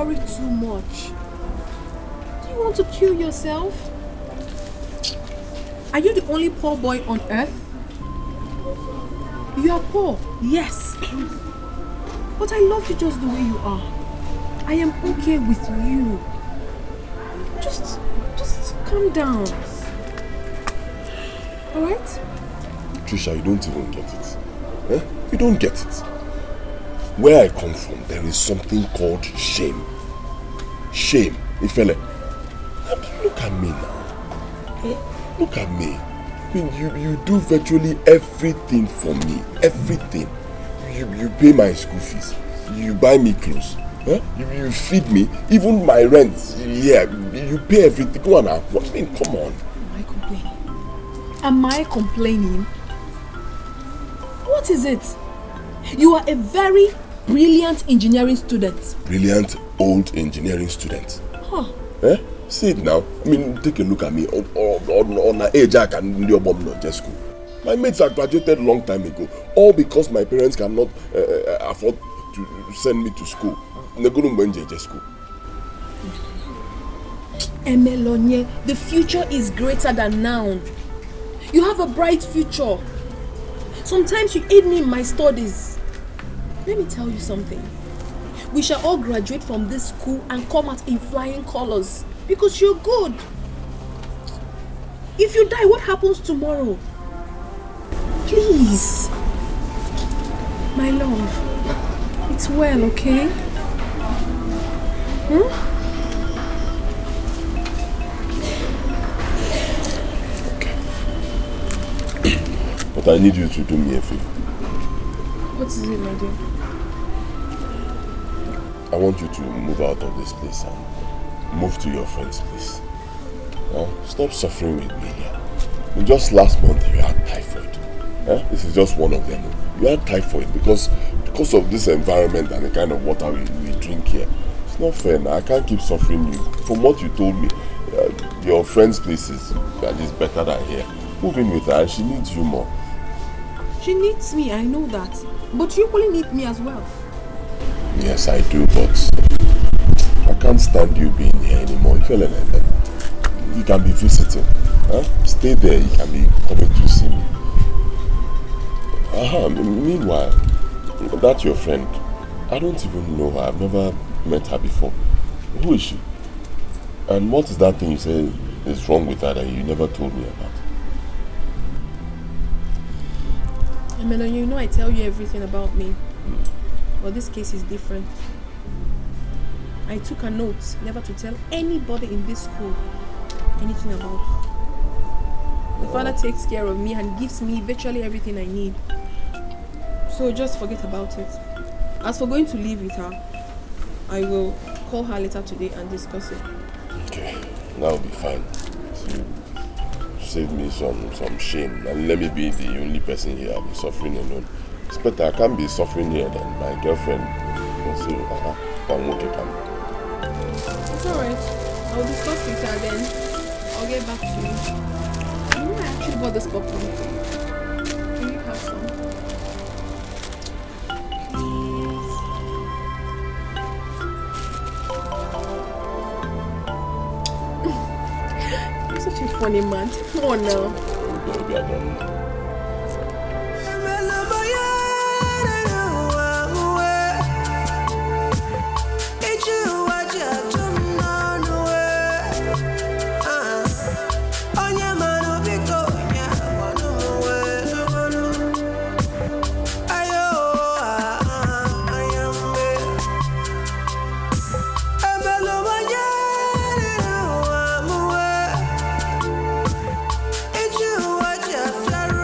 worry too much. Do you want to kill yourself? Are you the only poor boy on earth? You are poor, yes. But I love you just the way you are. I am okay with you. Just calm down. Alright? Trisha, you don't even get it. Eh? You don't get it. Where I come from, there is something called shame. Shame. Ifele. Look at me now. Eh? Look at me. I mean, you do virtually everything for me. Everything. You pay my school fees. You buy me clothes. Huh? You feed me. Even my rent. Yeah, you pay everything. Go on now. I mean, come on. Am I complaining? Am I complaining? What is it? You are a very brilliant engineering student. Brilliant old engineering student. Huh. Eh? See it now. I mean, take a look at me. On an age I can do not just school. My mates have graduated long time ago. All because my parents cannot afford to send me to school. School. Emelonye, the future is greater than now. You have a bright future. Sometimes you aid me in my studies. Let me tell you something. We shall all graduate from this school and come out in flying colors because you're good. If you die, what happens tomorrow? Please. My love, it's well, okay? But I need you to do me a favor. What is it, my dear? I want you to move out of this place and move to your friend's place. Stop suffering with me here. Just last month you had typhoid. This is just one of them. You had typhoid because of this environment and the kind of water we drink here. It's not fair now. I can't keep suffering you. From what you told me, your friend's place is at least better than here. Move in with her. She needs you more. She needs me, I know that. But you equally need me as well. Yes, I do, but I can't stand you being here anymore. You can be visiting. Stay there, you can be coming to see me. Meanwhile, that's your friend. I don't even know her. I've never met her before. Who is she? And what is that thing you say is wrong with her that you never told me about? I mean, you know I tell you everything about me. But this case is different. I took a note never to tell anybody in this school anything about her. The father takes care of me and gives me virtually everything I need. So just forget about it. As for going to live with her, I will call her later today and discuss it. Okay, that will be fine. So, save me some shame and let me be the only person here I'll be suffering alone. It's better I can't be suffering here than my girlfriend. So, it's alright. I'll discuss with her then. I'll get back to you. You know I actually bought this popcorn. Can you have some? Please. You're such a funny man. Come on now. Baby, I don't know. Flower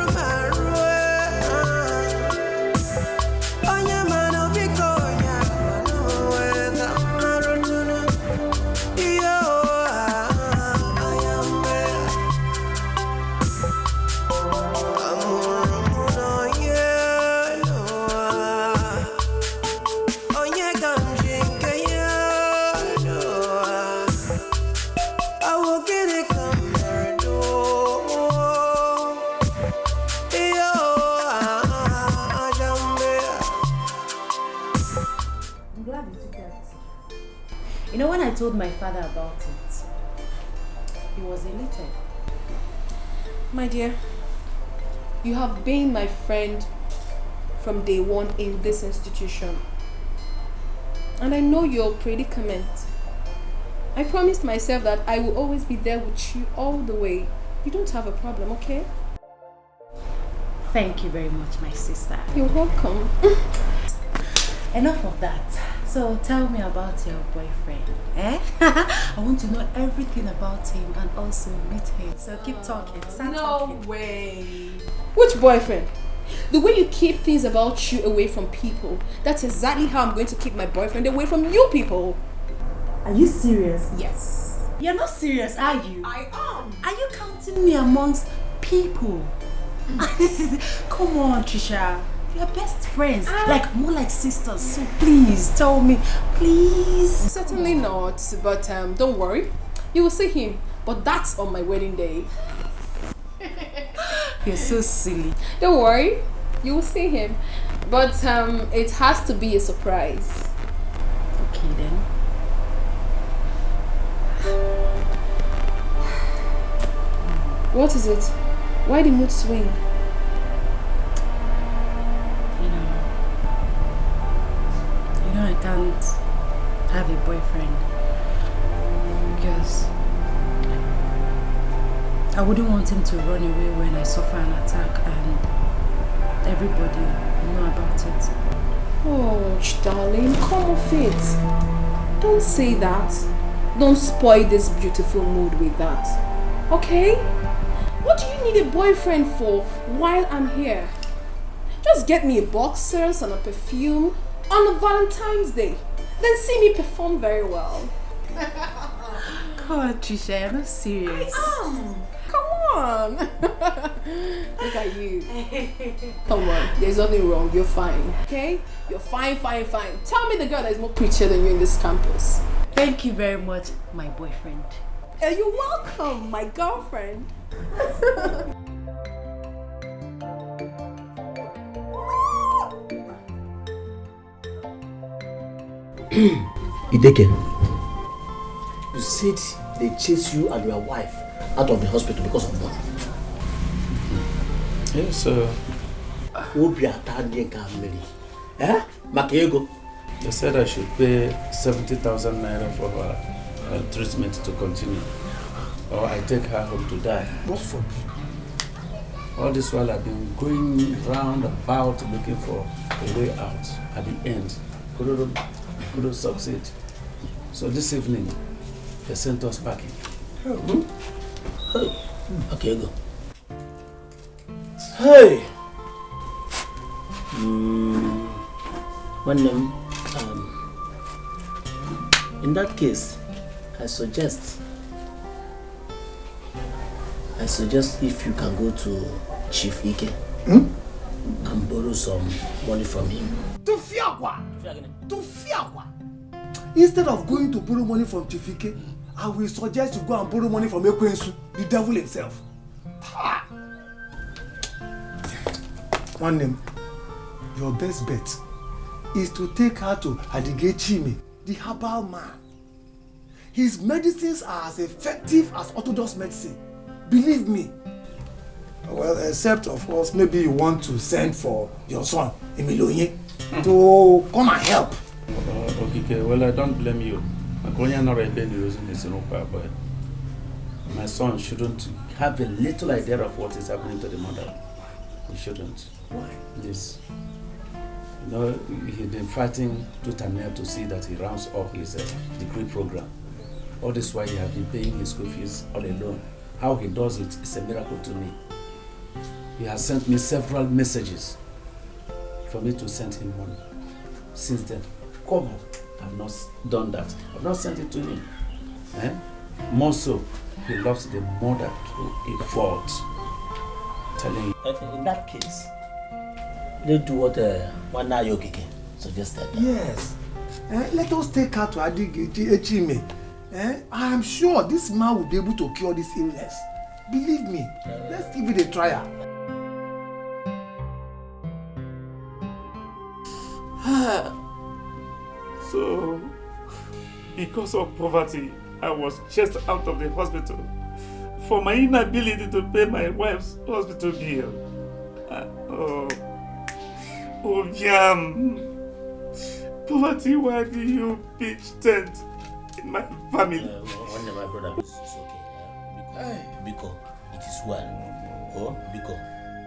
You know, when I told my father about it, he was elated. My dear, you have been my friend from day one in this institution. And I know your predicament. I promised myself that I will always be there with you all the way. You don't have a problem, okay? Thank you very much, my sister. You're welcome. Enough of that. So tell me about your boyfriend. Eh? I want to know everything about him and also meet him. So keep talking. Start talking. No way. Which boyfriend? The way you keep things about you away from people, that's exactly how I'm going to keep my boyfriend away from you people. Are you serious? Yes. You're not serious, are you? I am. Are you counting me amongst people? Come on, Trisha. We are best friends. Like, more like sisters. So please, tell me. Please. Certainly not. But don't worry. You will see him. But that's on my wedding day. You're so silly. Don't worry. You will see him. But it has to be a surprise. Okay, then. What is it? Why the mood swing? You know I can't have a boyfriend because I wouldn't want him to run away when I suffer an attack and everybody know about it. Oh, darling, come off it. Don't say that. Don't spoil this beautiful mood with that. Okay? What do you need a boyfriend for while I'm here? Just get me a boxers and a perfume on a Valentine's Day. Then see me perform very well. Come on, Trisha, you're not serious. I am. Come on. Look at you. Come on, there's nothing wrong. You're fine. Okay? You're fine, fine, fine. Tell me the girl that is more prettier than you in this campus. Thank you very much, my boyfriend. You're welcome, my girlfriend. Dikeh, you said they chased you and your wife out of the hospital because of money. Yes, sir. They said I should pay 70,000 naira for her treatment to continue, or I take her home to die. What for me? All this while I've been going round about looking for a way out. At the end, couldn't succeed. So this evening, they sent us packing. Okay, go. Hey! In that case, I suggest if you can go to Chief Ike and borrow some money from him. To Fiagwa! Instead of going to borrow money from Chief Ike, I will suggest you go and borrow money from Ekwensu, the devil himself. One name, your best bet is to take her to Adigechime, the herbal man. His medicines are as effective as orthodox medicine. Believe me. Well, except of course, maybe you want to send for your son, Emilonye, to come and help. Okay, well, I don't blame you. My son shouldn't have a little idea of what is happening to the mother. He shouldn't. Why? Yes. You know, he's been fighting tooth and nail to see that he rounds up his degree program. All this while he has been paying his school fees all alone. How he does it is a miracle to me. He has sent me several messages for me to send him money. Since then, come on, I've not done that. I've not sent it to him. More so, he loves the mother to a fault. Telling you. In that case, let's do what Wana Yogike suggested. Yes. Let us take her to Adigechime. I am sure this man will be able to cure this illness. Believe me. Let's give it a trial. So, Because of poverty, I was chased out of the hospital for my inability to pay my wife's hospital bill. Yam. Poverty, why do you pitch tent in my family? One of my brother is okay. Because it is well. Oh, because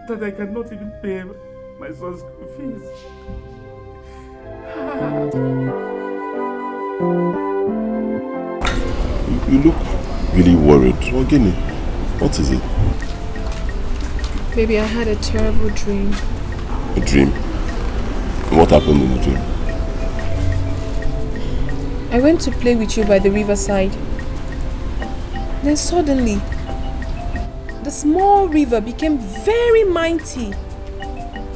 that I cannot even pay my son's school fees. You look really worried. Ogini, what is it? Baby, I had a terrible dream. A dream? What happened in the dream? I went to play with you by the riverside. Then suddenly, the small river became very mighty.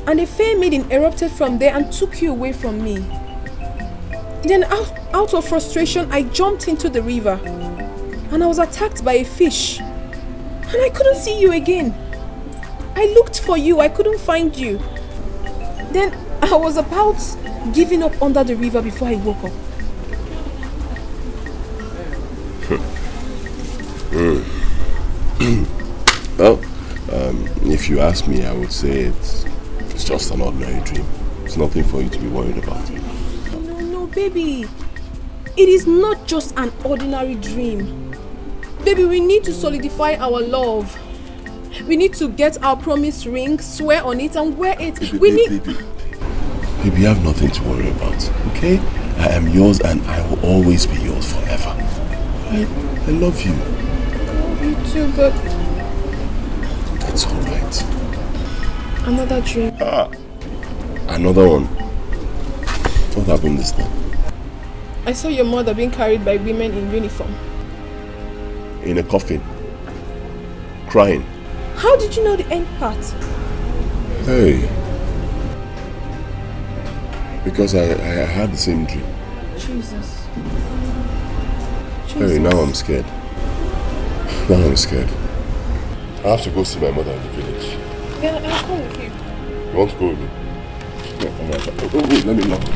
And a fire maiden erupted from there and took you away from me. Then out of frustration, I jumped into the river. And I was attacked by a fish. And I couldn't see you again. I looked for you, I couldn't find you. Then I was about giving up under the river before I woke up. Well, if you ask me, I would say it's just an ordinary dream. It's nothing for you to be worried about. No, baby. It is not just an ordinary dream. Baby, we need to solidify our love. We need to get our promised ring, swear on it, and wear it. Baby, you have nothing to worry about, okay? I am yours and I will always be yours forever. I love you. You too, but... It's alright. Another dream. Another one. What happened this time? I saw your mother being carried by women in uniform. In a coffin. Crying. How did you know the end part? Hey. Because I had the same dream. Jesus. Hey, now I'm scared. Now I'm scared. I have to go see my mother in the village. Yeah, I'll come with you. You want to go with me? Yeah, come on. Wait, let me lock it.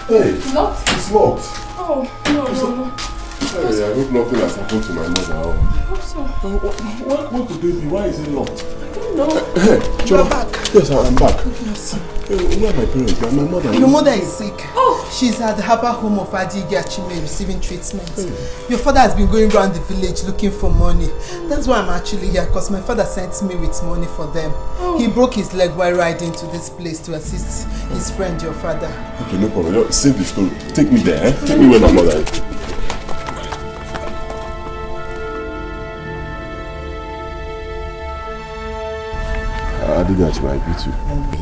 Hey, It's locked? it's locked. Oh, no. Hey, I hope nothing has happened to my mother. I hope so. What could it be? Why is it locked? I don't know. Hey, you're back. Yes, I'm back. Yes. Where are my parents? My mother. Your mother is sick. Oh! She's at the Harbour Home of Dikeh receiving treatment. Your father has been going around the village looking for money. That's why I'm actually here, because my father sent me with money for them. He broke his leg while riding to this place to assist his friend, your father. Okay, no problem. Save the story. Take me there, eh? Take me where my mother is. I did that, my beauty.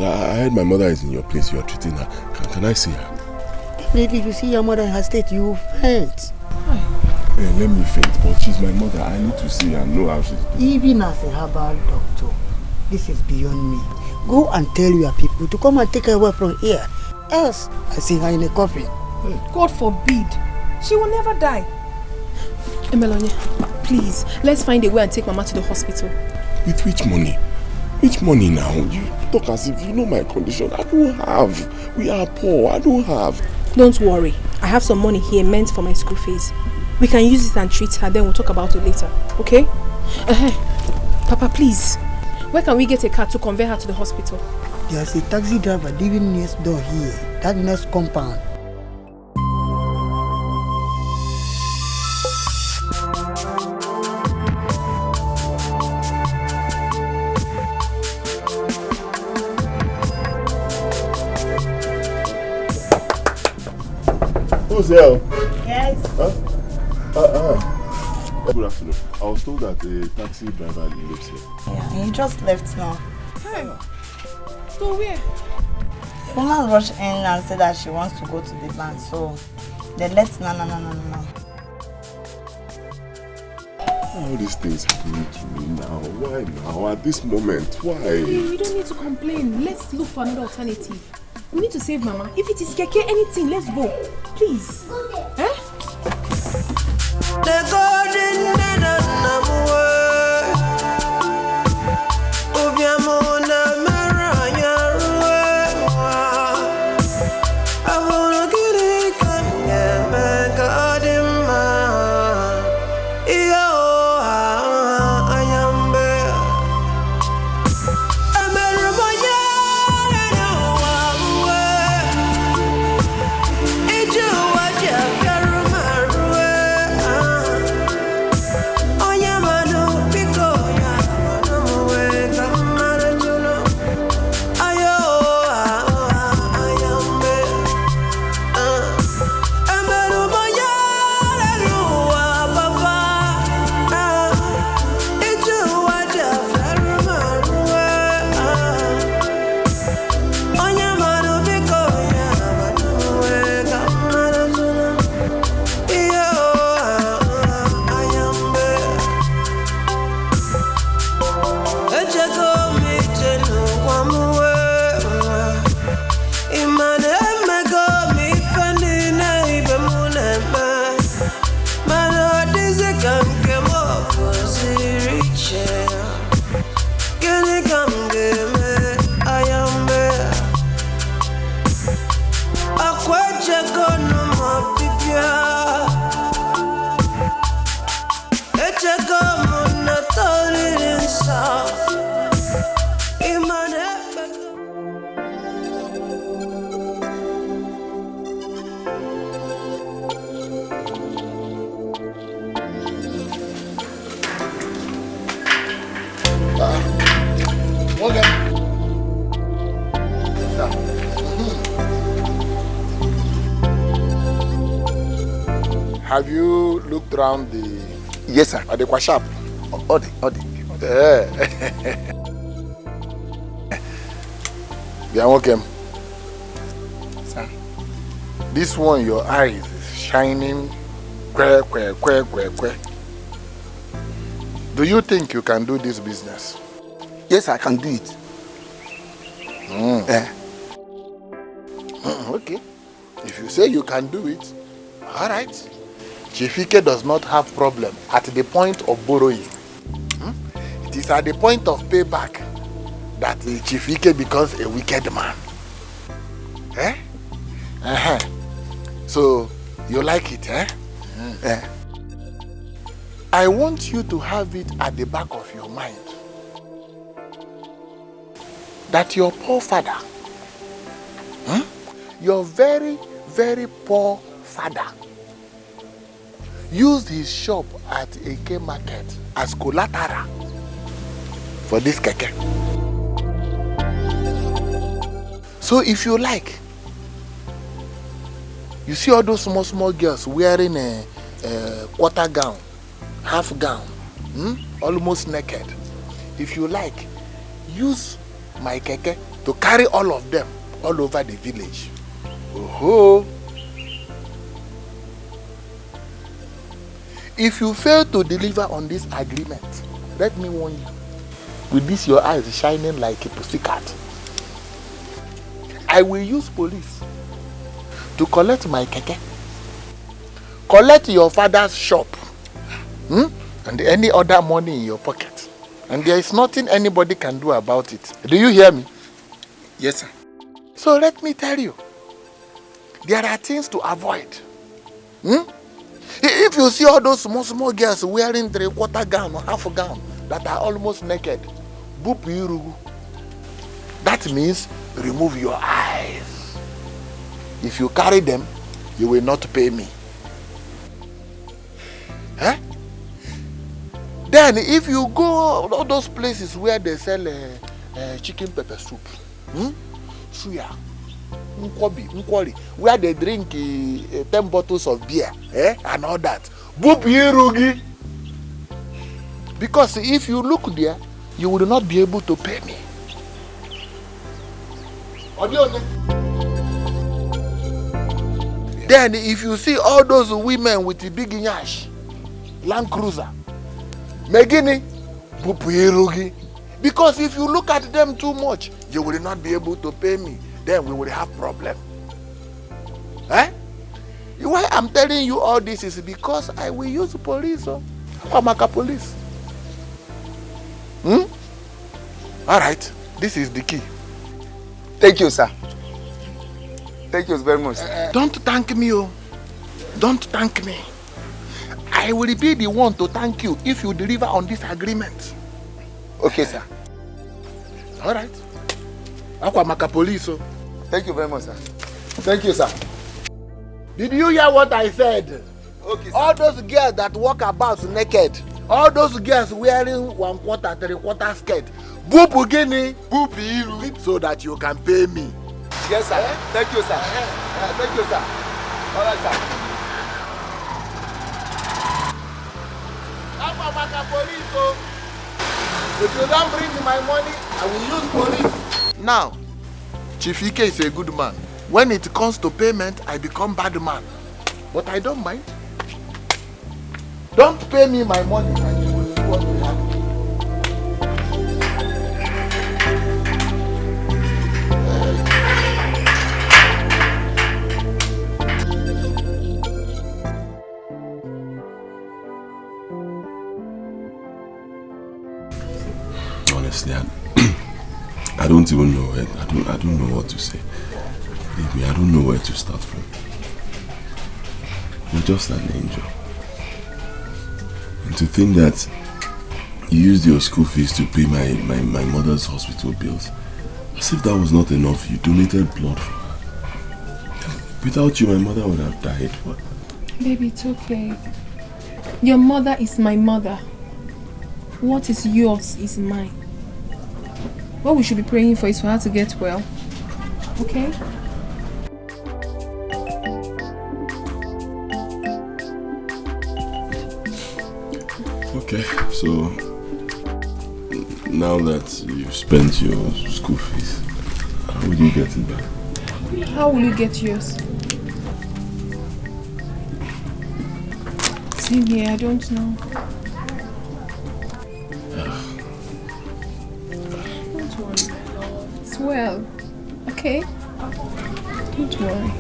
I heard my mother is in your place. You are treating her. Can I see her? Definitely, if you see your mother in her state, you will faint. Hey, let me faint, but she's my mother. I need to see her and know how she's doing. Even as a herbal doctor, this is beyond me. Go and tell your people to come and take her away from here. Else, I see her in a coffin. God forbid. She will never die. Emelonie, please, let's find a way and take Mama to the hospital. With which money? Which money now? You talk as if you know my condition. I don't have. We are poor. I don't have. Don't worry. I have some money here meant for my school fees. We can use it and treat her, then we'll talk about it later. Okay? Papa, please. Where can we get a car to convey her to the hospital? There's a taxi driver living next door here. That next compound. Who's there? Yes. Good afternoon. I was told that a taxi driver lives here. Yeah, he just left now. Hey. So where? The woman rushed in and said that she wants to go to the bank, so they left no. All these things happening to me now. Why now? At this moment? Why? Hey, we don't need to complain. Let's look for another alternative. We need to save Mama. If it is keke, anything, let's go. Please. Eh? The golden Have you looked around the... Yes, sir. At the shop? Ode. Yeah. welcome. Sir. This one, your eyes is shining. Do you think you can do this business? Yes, I can do it. Okay. If you say you can do it, all right. Chifike does not have problem at the point of borrowing. It is at the point of payback that Chifike becomes a wicked man. So, you like it, eh? I want you to have it at the back of your mind that your poor father, your very, very poor father, used his shop at AK Market as collateral for this keke. So if you like, you see all those small girls wearing a quarter gown, half gown, almost naked. If you like, use my keke to carry all of them all over the village. Oh-ho. If you fail to deliver on this agreement, let me warn you, with this your eyes shining like a pussycat, I will use police to collect my keke, collect your father's shop, and any other money in your pocket. And there is nothing anybody can do about it. Do you hear me? Yes, sir. So let me tell you, there are things to avoid. If you see all those small girls wearing 3/4 gown or half gown that are almost naked, that means remove your eyes. If you carry them, you will not pay me. Then if you go all those places where they sell chicken pepper soup, suya, nkwari, where they drink 10 bottles of beer, and all that. Because if you look there, you will not be able to pay me. Then if you see all those women with the big nyash, Land Cruiser, Megini, because if you look at them too much, you will not be able to pay me. then we will have problem. Eh? Why I'm telling you all this is because I will use police. Amaka police. All right, this is the key. Thank you, sir. Thank you very much. Don't thank me, oh. Don't thank me. I will be the one to thank you if you deliver on this agreement. Okay, sir. All right. Akwamaka police. Oh. Thank you very much, sir. Thank you, sir. Did you hear what I said? Okay, sir. All those girls that walk about naked, all those girls wearing 1/4, 3/4 skirt, bubu gini, bubu iru, so that you can pay me. Yes, sir. Thank you, sir. Thank you, sir. All right, sir. Akwamaka police. Oh. If you don't bring my money, I will use police. Now, Chief Ike is a good man. When it comes to payment, I become bad man. But I don't mind. Don't pay me my money and you will see what will happen. Honestly, I don't even know it. I don't know what to say. Believe me, I don't know where to start from. You're just an angel. And to think that you used your school fees to pay my mother's hospital bills, as if that was not enough, you donated blood for her. Without you, my mother would have died. Baby, it's okay. Your mother is my mother. What is yours is mine. What we should be praying for is for her to get well. Okay? Okay, so now that you've spent your school fees, how will you get it back? How will you get yours? Same here, I don't know. Don't worry, my love. It's well. Okay? Don't worry.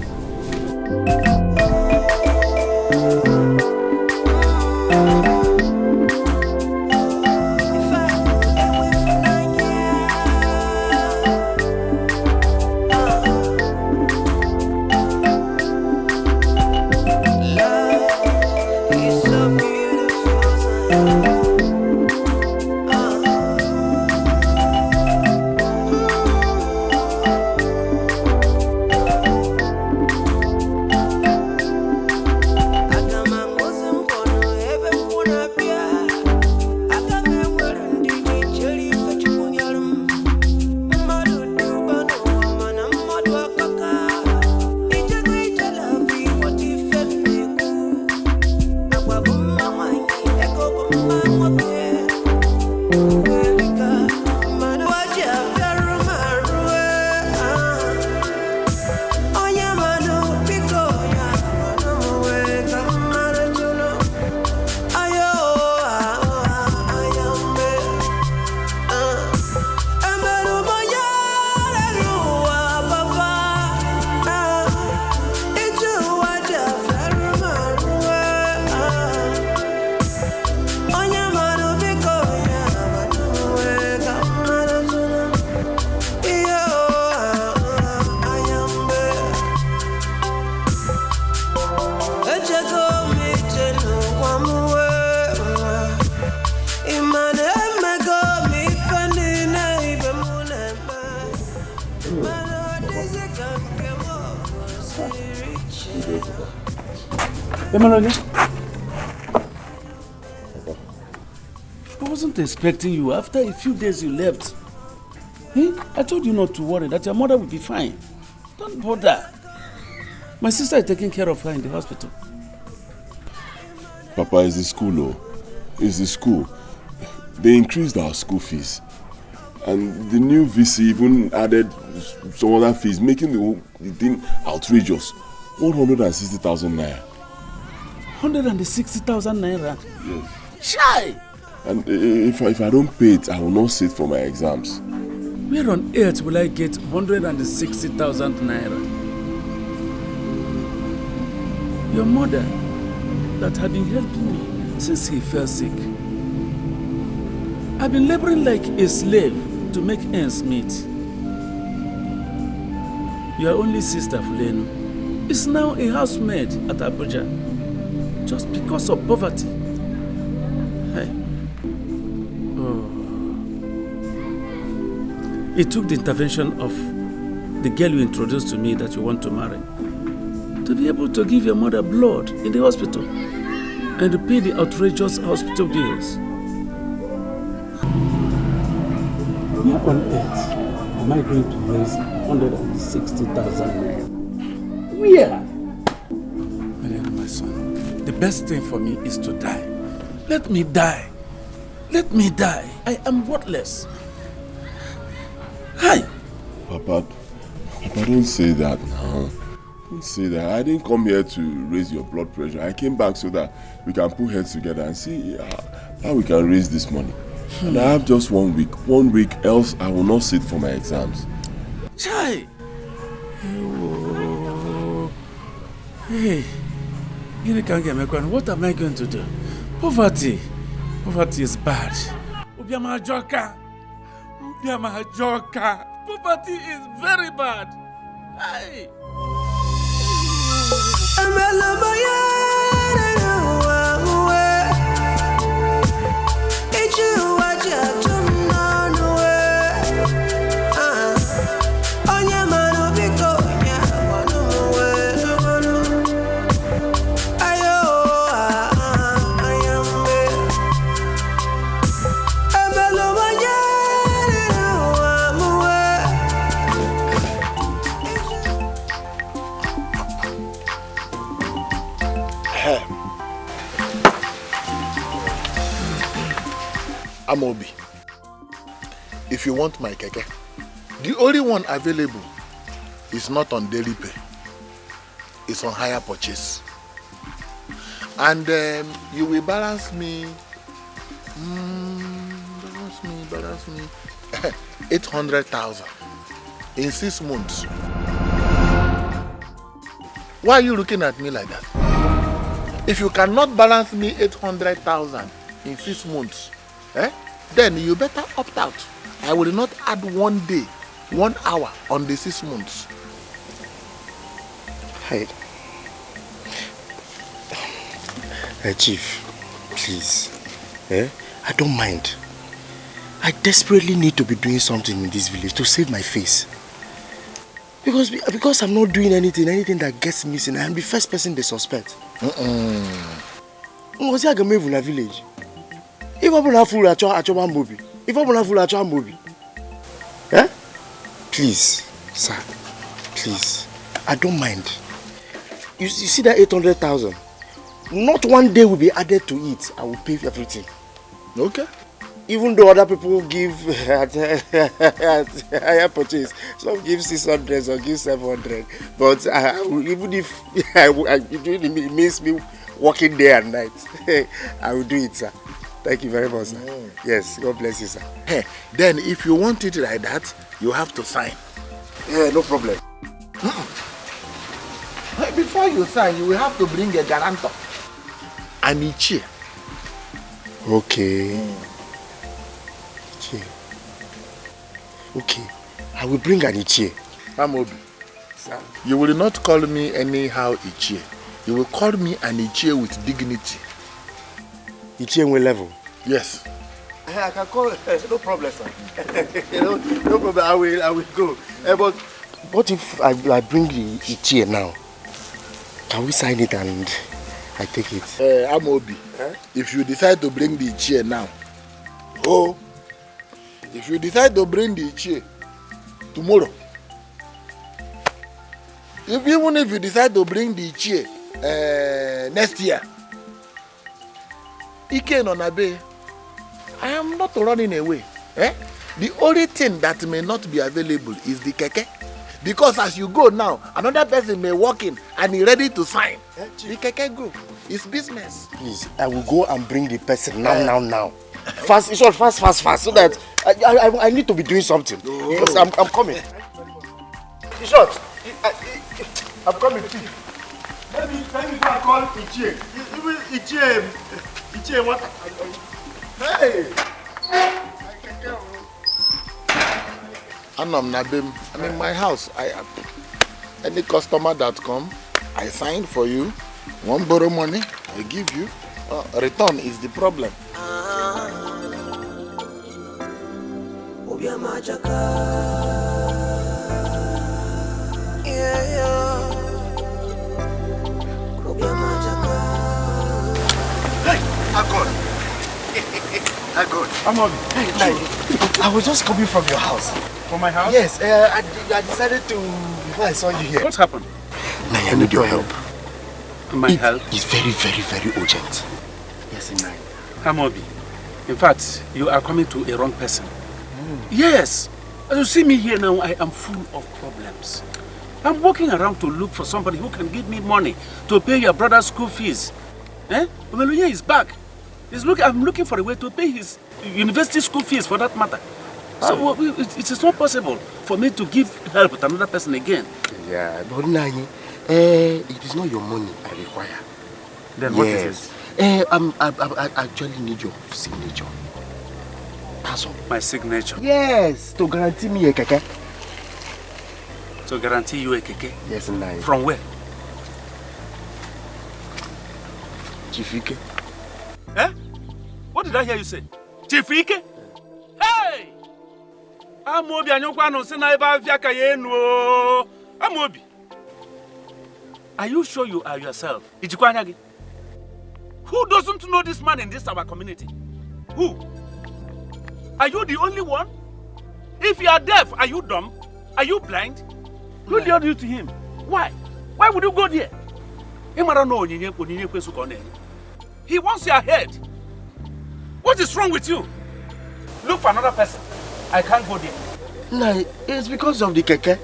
I wasn't expecting you. After a few days you left. Hey, I told you not to worry, that your mother will be fine. Don't bother. My sister is taking care of her in the hospital. Papa, it's the school, oh. It's the school. They increased our school fees. And the new VC even added some other fees, making the thing outrageous. 160,000 naira. 160,000 naira? Yes. Shy! And if I don't pay it, I will not sit for my exams. Where on earth will I get 160,000 naira? Your mother, that had been helping me since he fell sick. I've been laboring like a slave to make ends meet. Your only sister, Fulenu, is now a housemaid at Abuja, just because of poverty. Hey. Oh. It took the intervention of the girl you introduced to me that you want to marry to be able to give your mother blood in the hospital and to pay the outrageous hospital bills. Where on earth am I going to raise 160,000 naira? Where? My son, the best thing for me is to die. Let me die. Let me die. I am worthless. Hi. Papa, don't say that now. Don't say that. I didn't come here to raise your blood pressure. I came back so that we can put heads together and see how we can raise this money. And I have just 1 week. 1 week, else I will not sit for my exams. Chai! Oh. Hey, what am I going to do? Poverty. Poverty is bad. Ubiama Joka. Poverty is very bad. Hey. Amobi, if you want my keke, the only one available is not on daily pay. It's on hire purchase. And you will balance me, 800,000 in 6 months. Why are you looking at me like that? If you cannot balance me 800,000 in 6 months, then you better opt out. I will not add 1 day, 1 hour on the 6 months. Hey, Chief, please. I don't mind. I desperately need to be doing something in this village to save my face. Because I'm not doing anything that gets missing, I am the first person they suspect. Was I going to move in a village? If I'm not full at your movie, please, sir, please, I don't mind. You see that 800,000? Not 1 day will be added to it. I will pay everything. Okay. Even though other people give higher purchase, some give 600, some give 700. But even if it means me working day and night, I will do it, sir. Thank you very much, sir. Yes, God bless you, sir. Then if you want it like that, you have to sign. Yeah, no problem. Before you sign, you will have to bring a guarantor. And a chair. Okay. Okay, I will bring an Ichie. Amobi, sir, you will not call me anyhow Ichie. You will call me an Ichie with dignity. Ichie in what level? Yes. I can call, no problem, sir. No problem, I will go. But what if I bring the Ichie now? Can we sign it and I take it? Amobi, if you decide to bring the Ichie now, if you decide to bring the chair tomorrow, even if you decide to bring the chair next year, Ike no nabe, I am not running away. The only thing that may not be available is the keke. Because as you go now, another person may walk in and he ready to sign. The keke go. It's business. Please, I will go and bring the person now. Fast, it's all fast, so that I need to be doing something. Because I'm coming. It's short. I'm coming, please. Let me go and call Ichie. Ichie, what? Hey! I'm in my house. Any customer that come, I sign for you. Won't borrow money, I give you. Return is the problem. God. I'm on. Hey, I was just coming from your house. From my house? Yes, I decided to, before I saw you here. What's happened? I need your help. My help? It's very, very, very urgent. Yes, Nai. Amobi, in fact, you are coming to a wrong person. Yes. As you see me here now, I am full of problems. I'm walking around to look for somebody who can give me money to pay your brother's school fees. Omeluye is back. I'm looking for a way to pay his university school fees, for that matter. So it is not possible for me to give help to another person again. Yeah, but Nani, it is not your money I require. Then what is it? I actually need your signature. That's all. My signature? Yes, to guarantee me a keke. To guarantee you a keke? Yes, Nani. From where? Chifike. Eh? What did I hear you say? Chifike? Hey! Amobi anyokwa say na eba afiaka yenu. Amobi. Are you sure you are yourself? Ijikwanyagi. Who doesn't know this man in this our community? Who? Are you the only one? If you are deaf, are you dumb? Are you blind? Who lured you to him? Why? Why would you go there? He wants your head. What is wrong with you? Look for another person. I can't go there. No, it's because of the keke.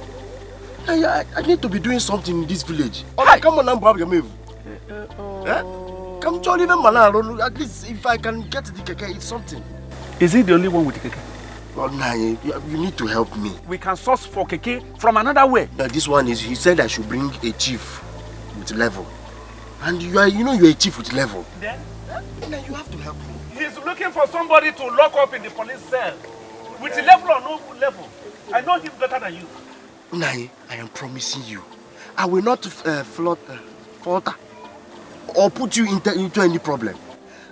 I need to be doing something in this village. Come on, I'm probably come join even Malaro. At least if I can get the keke, it's something. Is he the only one with the keke? Well, nah, you need to help me. We can source for keke from another way. This one is, he said I should bring a chief with level. And you're a chief with level. Then you have to help me. He's looking for somebody to lock up in the police cell. With level or no level. I know him better than you. Nai, I am promising you, I will not falter or put you into any problem.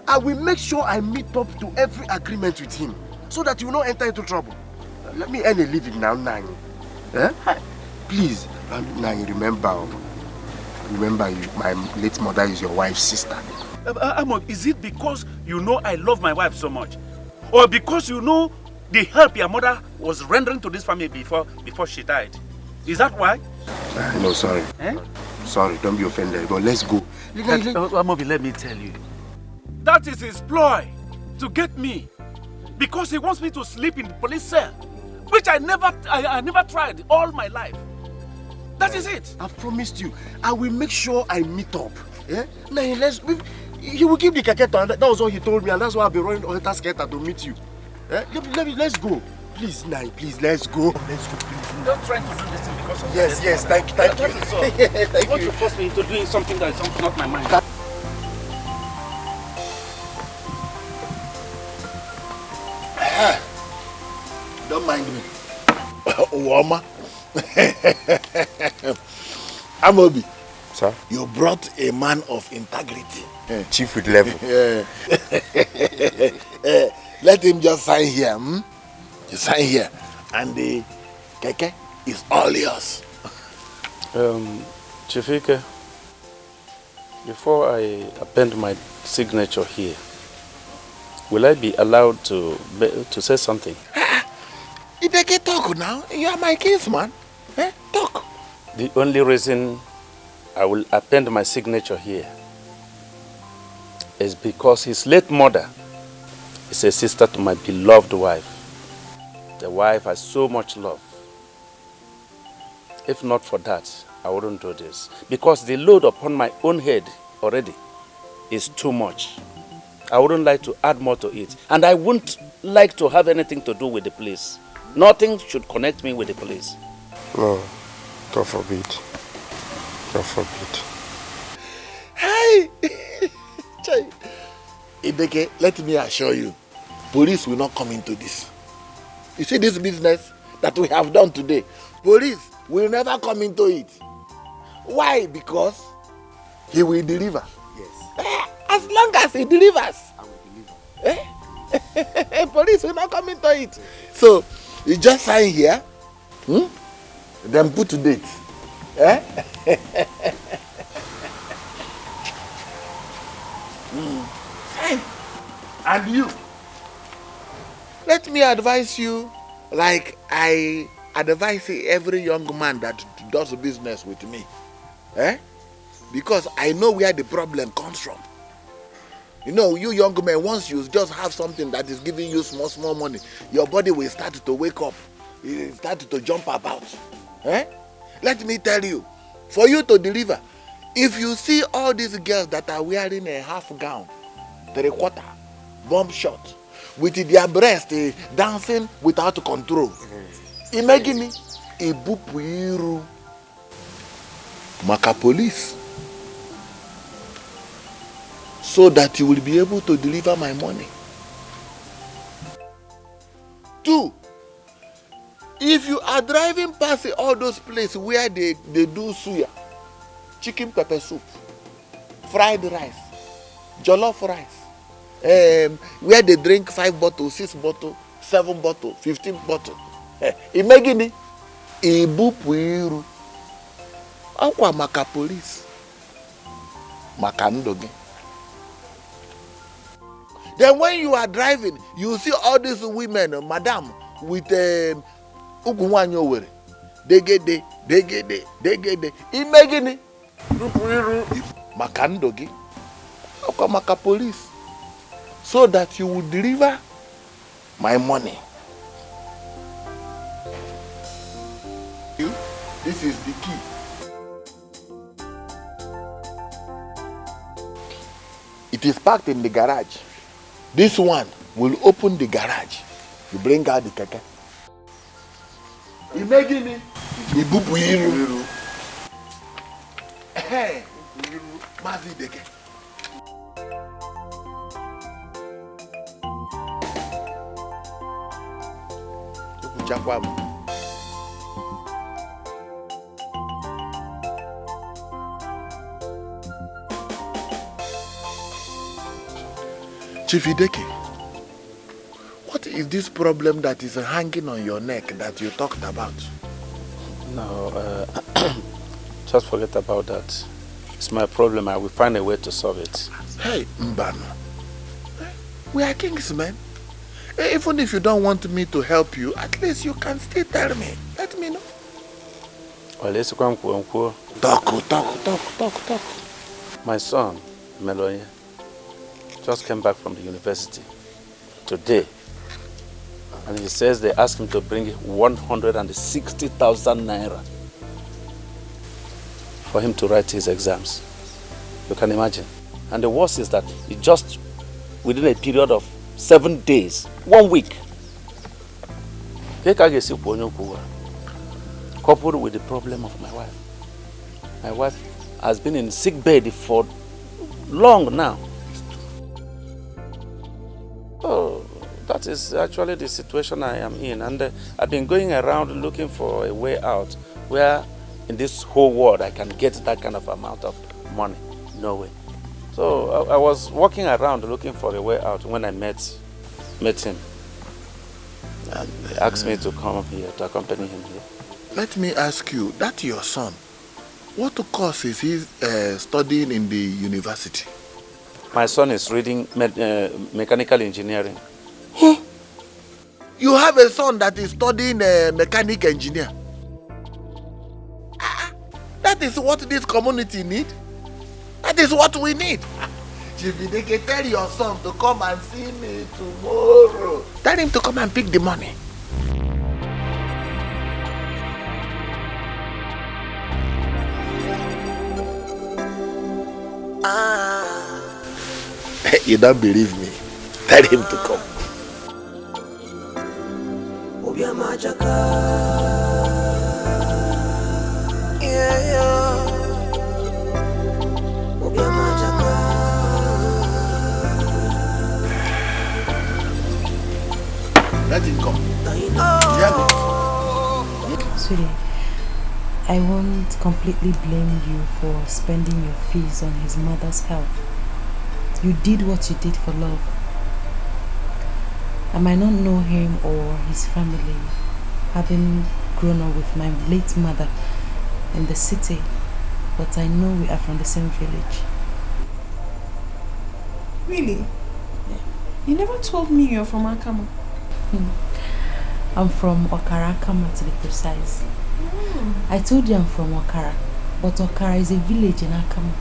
I will make sure I meet up to every agreement with him so that you will not enter into trouble. Let me earn a living now, Nai. Please, Nai, remember my late mother is your wife's sister. Amon, is it because you know I love my wife so much? Or because you know the help your mother was rendering to this family before she died? Is that why? No, sorry. Sorry, don't be offended, but let's go. Amobi, let me tell you. That is his ploy to get me. Because he wants me to sleep in the police cell. Which I never tried all my life. That is it. I've promised you. I will make sure I meet up. Yeah? Now, he will give the keke to, that was what he told me, and that's why I've been running all the skater to meet you. Yeah? Let's go. Please, Nai, please, let's go. Let's go, please. Don't try to do this thing because of Yes, thank you. Thank you want to force me into doing something that is not my mind. Don't mind me. Wama. Amobi. Sir? You brought a man of integrity. Chief with level. Let him just sign here. You sign here. And the keke is all yours. Chifike, before I append my signature here, will I be allowed to say something? Iteke, talk now. You are my kinsman. Talk. The only reason I will append my signature here is because his late mother is a sister to my beloved wife. The wife I so much love. If not for that, I wouldn't do this. Because the load upon my own head already is too much. I wouldn't like to add more to it. And I wouldn't like to have anything to do with the police. Nothing should connect me with the police. No, God forbid. God forbid. Hey! Dikeh, let me assure you, police will not come into this. You see this business that we have done today, police will never come into it. Why? Because he will deliver. Yes. As long as he delivers. I will deliver. Police will not come into it. So, you just sign here, then put to date. Fine. And you, let me advise you like I advise every young man that does business with me. Because I know where the problem comes from. You know, you young men, once you just have something that is giving you small money, your body will start to wake up. It will start to jump about. Let me tell you, for you to deliver, if you see all these girls that are wearing a half gown, 3/4, bomb shot, with their breast dancing without control, imagine ibupu iru maka police, so that you will be able to deliver my money. 2, if you are driving past all those places where they do suya, chicken pepper soup, fried rice, jollof rice, where they drink 5 bottles, 6 bottles, 7 bottles, 15 bottles, imagine ibupu iru akwa maka police maka ndogi. Then when you are driving, you see all these women, madam, with ugunwanyo were. Degede. Imagine maka ndogi akwa maka police, so that you will deliver my money. This is the key. It is parked in the garage. This one will open the garage. You bring out the keke. Imagine it. Ibupu iru. Hey, Mazi Dikeh. Chief Dikeh, what is this problem that is hanging on your neck that you talked about? No, just forget about that. It's my problem. I will find a way to solve it. Hey, Mbano, we are kings, man. Even if you don't want me to help you, at least you can still tell me. Let me know. Well, let's go. Talk. My son, Meloye, just came back from the university today, and he says they asked him to bring 160,000 naira for him to write his exams. You can imagine. And the worst is that it just within a period of 7 days, 1 week, coupled with the problem of my wife. My wife has been in sick bed for long now. Oh, that is actually the situation I am in, and I've been going around looking for a way out where in this whole world I can get that kind of amount of money. No way. So I was walking around looking for a way out when I met him, and he asked me to come here, to accompany him here. Let me ask you, that your son, what course is he studying in the university? My son is reading mechanical engineering. Huh? You have a son that is studying mechanical engineer? That is what this community need. That is what we need. Chief Dikeh, tell your son to come and see me tomorrow. Tell him to come and pick the money. You don't believe me? Tell him to come. Let him come. Sweetie, I won't completely blame you for spending your fees on his mother's health. You did what you did for love. I might not know him or his family, having grown up with my late mother in the city, but I know we are from the same village. Really? Yeah. You never told me you're from Akama. I'm from Okara Akama, to be precise. I told you I'm from Okara, but Okara is a village in Akama.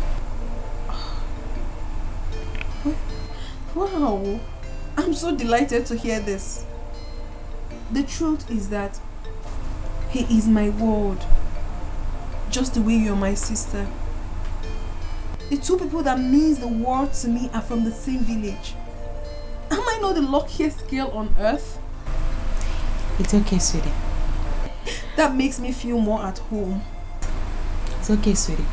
Wow, I'm so delighted to hear this. The truth is that he is my world, just the way you're my sister. The two people that means the world to me are from the same village. Am I not the luckiest girl on earth? It's okay, sweetie. That makes me feel more at home. It's okay, sweetie.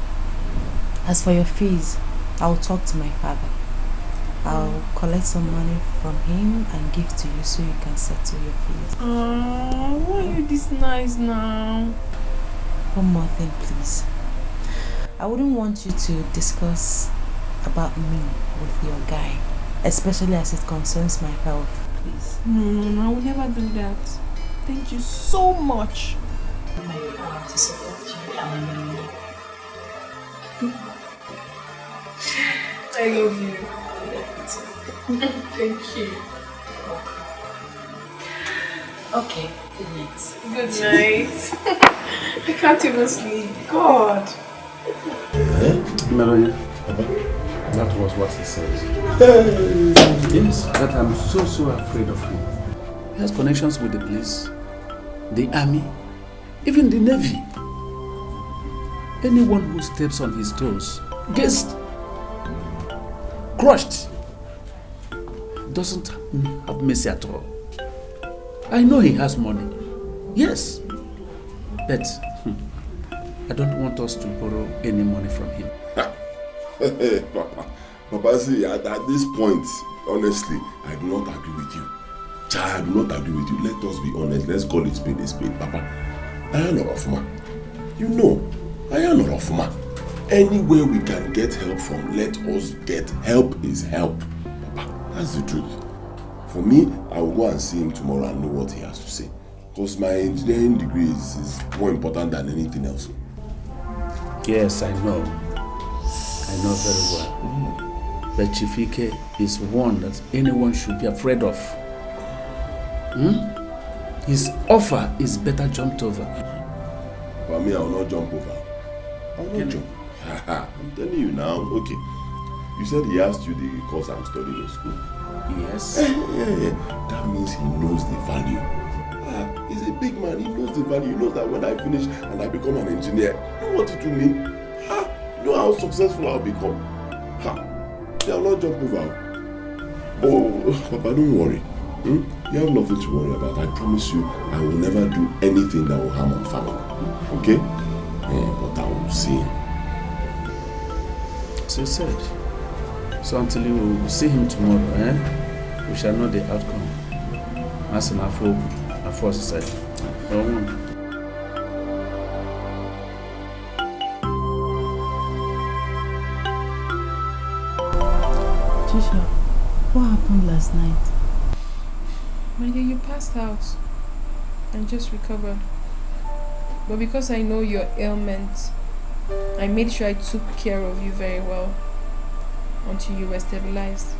As for your fees, I'll talk to my father. I'll collect some money from him and give to you so you can settle your fees. Oh, why are you this nice now? One more thing, please. I wouldn't want you to discuss about me with your guy, especially as it concerns my health, please. No, I will never do that. Thank you so much. I love you. Thank you. Okay, good night. Good night. I can't even sleep. God. Melanie, that was what he said. Yes, that I'm so afraid of him. He has connections with the police, the army, even the navy. Anyone who steps on his toes gets crushed. Doesn't have mercy at all. I know he has money. Yes. But I don't want us to borrow any money from him. Papa, see, at this point, honestly, I do not agree with you. I do not agree with you. Let us be honest. Let's call it spade a spade. Papa, I am not off, man. You know, I am not off, man. Anywhere we can get help from, let us get help is help. Papa, that's the truth. For me, I will go and see him tomorrow and know what he has to say. Because my engineering degree is more important than anything else. Yes, I know. I know very well. But Chief Ike is one that anyone should be afraid of. His offer is better jumped over. For me, I will not jump over. I will not jump. I'm telling you now. Okay. You said he asked you the course I'm studying in school. Yes. Yeah. That means he knows the value. He's a big man. He knows the value. He knows that when I finish and I become an engineer, you know what it will mean? You know how successful I'll become. I'll not jump over. Oh, Papa, don't worry. You have nothing to worry about. I promise you, I will never do anything that will harm our family. Okay? But I will see him. So you said. So until you see him tomorrow, we shall know the outcome. As an Afro society. Trisha, what happened last night? My dear, you passed out and just recovered. But because I know your ailment, I made sure I took care of you very well until you were stabilized.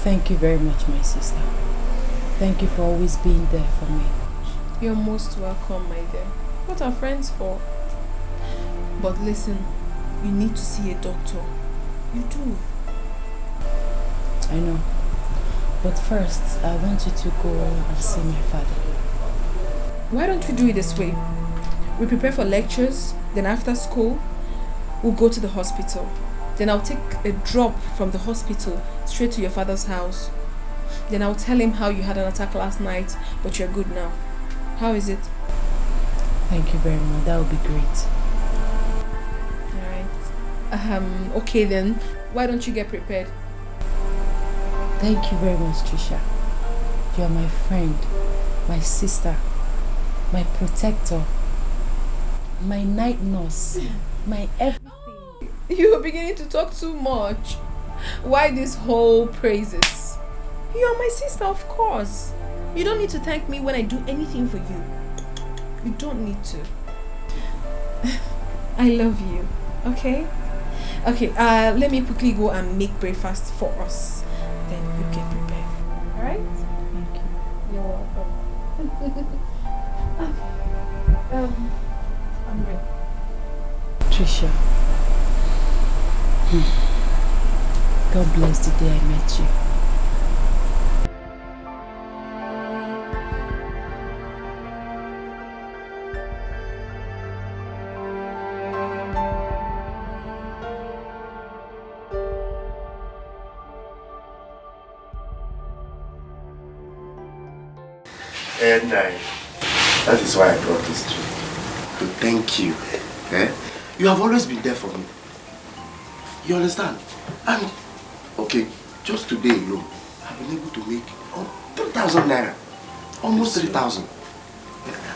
Thank you very much, my sister. Thank you for always being there for me. You're most welcome, my dear. What are friends for? But listen, you need to see a doctor. You do. I know. But first, I want you to go and see my father. Why don't we do it this way? We prepare for lectures, then after school, we'll go to the hospital. Then I'll take a drop from the hospital straight to your father's house. Then I'll tell him how you had an attack last night, but you're good now. How is it? Thank you very much. That would be great. Alright. Okay then. Why don't you get prepared? Thank you very much, Trisha. You are my friend, my sister, my protector, my night nurse, my everything. You're beginning to talk too much. Why this whole praises? You are my sister, of course. You don't need to thank me when I do anything for you. You don't need to. I love you, okay? Okay, let me quickly go and make breakfast for us. Then you get prepared. Alright? Thank you. You're welcome. I'm ready. Trisha. God bless the day I met you. And that is why I brought this to you. To thank you. You have always been there for me. You understand? And, okay, just today alone, I've been able to make 3,000 naira. Almost 3,000.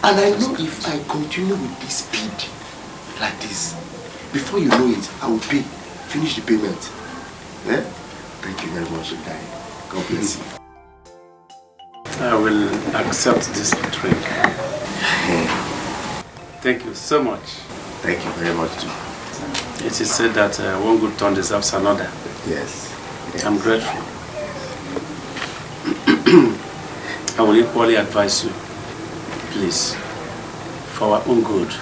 And I know if I continue with this speed, like this, before you know it, I will pay. Finish the payment. Thank you very much, Dikeh. God bless you. I will accept this drink. Thank you so much. Thank you very much too. It is said that one good turn deserves another. Yes. I'm grateful. I will equally advise you, please, for our own good,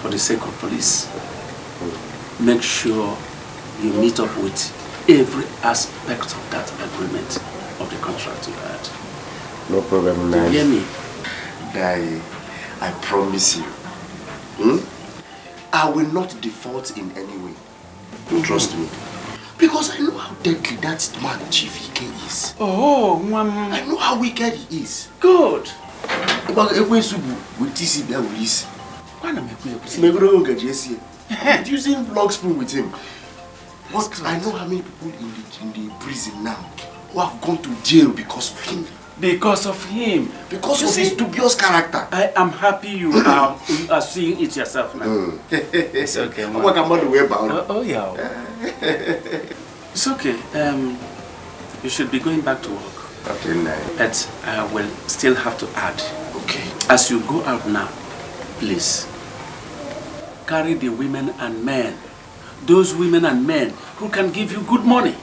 for the sake of police, make sure you meet up with every aspect of that agreement of the contract you had. No problem, man. You hear me? I promise you. I will not default in any way. Trust me. Because I know how deadly that man Chief Ike is. Oh, Mama. I know how wicked he is. Good. But with TC police. Using long spoon with him. But I know how many people in the prison now who have gone to jail because of him. Because of him. Because of his dubious character. I am happy you are seeing it yourself now. It's okay, man. Oh, yeah. It's okay. You should be going back to work. Okay, nice. But I will still have to add. Okay. As you go out now, please, carry the women and men. Those women and men who can give you good money.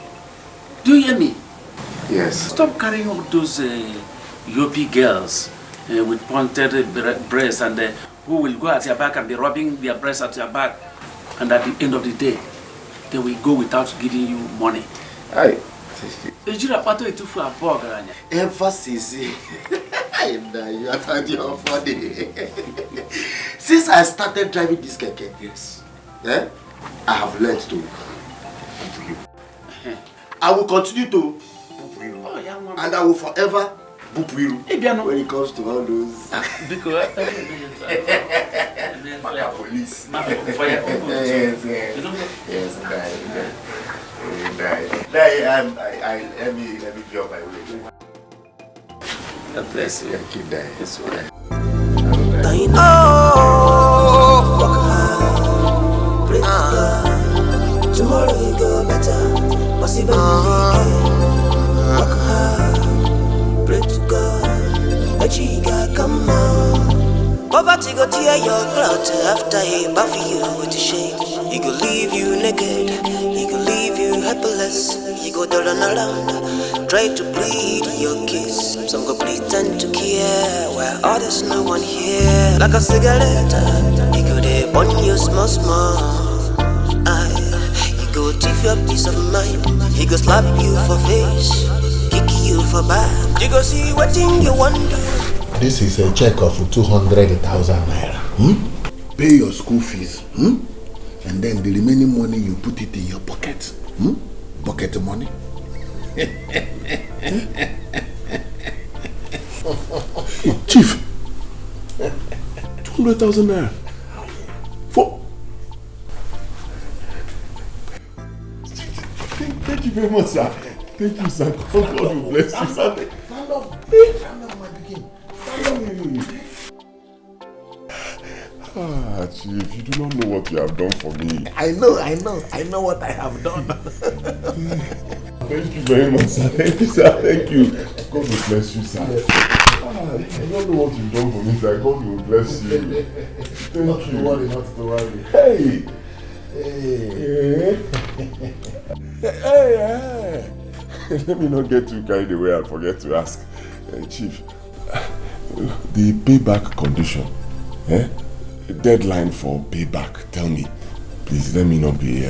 Do you hear me? Yes. Stop carrying all those yoppie girls with pointed breasts and who will go at your back and be rubbing their breasts at your back. And at the end of the day, they will go without giving you money. Aye. Ever since you have had your funny. Since I started driving this keke, yes, I have learned to. I will continue to. And I will forever boop you when it comes to all those. Police. Let me be on my way. God bless you. Keep that. It's all right. Tomorrow will go better. Possibly work hard. Pray to God. But you gotta come on. Poverty go tear your clothes after he buff you with the shame. He go leave you naked. He go leave you helpless. He go down around, try to plead your case. Some go pretend to care, while others no one here. Like a cigarette, he go there burn you small. He go thief your peace of mind. He go slap you for face, kick you for back. You go see what thing you want. This is a check of 200,000 naira. Pay your school fees. and then the remaining money you put it in your pocket. Pocket money. Chief, 200,000 naira. For... Thank you very much, sir. Thank you, sir. God will bless you, sir. Stand up. Stand up, my begin. Stand up. Chief, you do not know what you have done for me. I know what I have done. Thank you very much, sir. Thank you, sir. Thank you. God will bless you, sir. Yes. I don't know what you've done for me, sir. God will bless you. Thank not you. To worry, not to worry. Hey! Hey! Let me not get too carried away and forget to ask. Chief, the payback condition, deadline for payback, tell me. Please, let me not be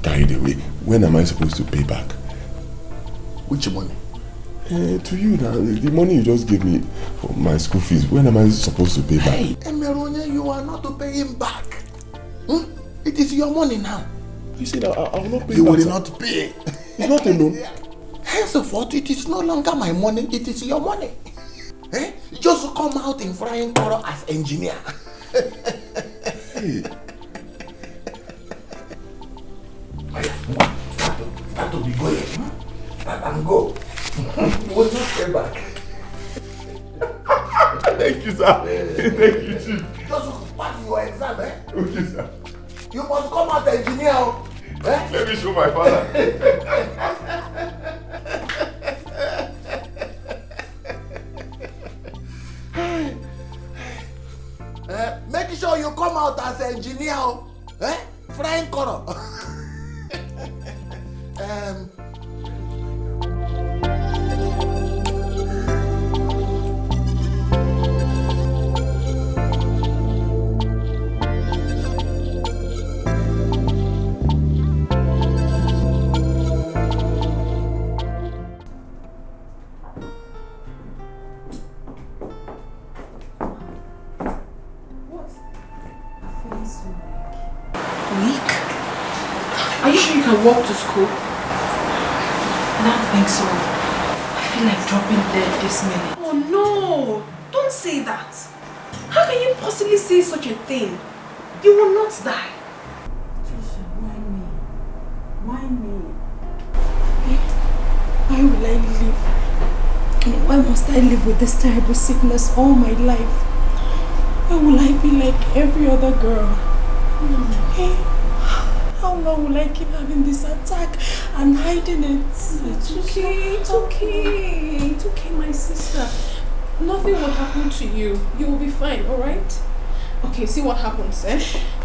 carried away. When am I supposed to pay back? Which money? To you now, the money you just gave me for my school fees. When am I supposed to pay back? Hey, Emeronya, you are not to pay him back. It is your money now. You said I will not pay. You back, will sir. not pay. It's not a loan. Henceforth, it is no longer my money. It is your money. Just come out in flying color as engineer. Hey. Start to be going. Start and go. You will not stay back. Thank you, sir. Thank you, Chief. Just pass your exam, Okay, sir. You must come out engineer. Let me show my father. Make sure you come out as engineer. Flying color. Walk to school? I don't think so. I feel like dropping dead this minute. Oh no! Don't say that. How can you possibly say such a thing? You will not die. Trisha, why me? Why me? Why will I live? Why must I live with this terrible sickness all my life? Why will I be like every other girl? Hey. How long will I keep having this attack and hiding it? It's okay, it's okay. It's okay, my sister. Nothing will happen to you. You will be fine, alright? Okay, see what happens,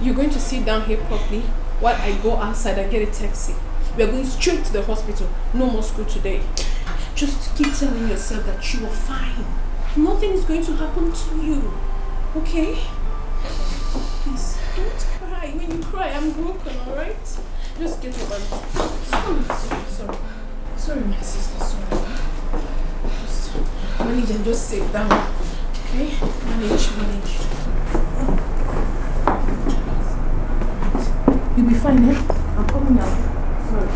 You're going to sit down here properly while I go outside and get a taxi. We are going straight to the hospital. No more school today. Just keep telling yourself that you are fine. Nothing is going to happen to you. Okay? Please, don't cry. When you cry, I'm broken, alright? Just get over it. Sorry, my sister, sorry. Just manage and just sit down. Okay? Manage. You'll be fine, I'm coming out. Sorry.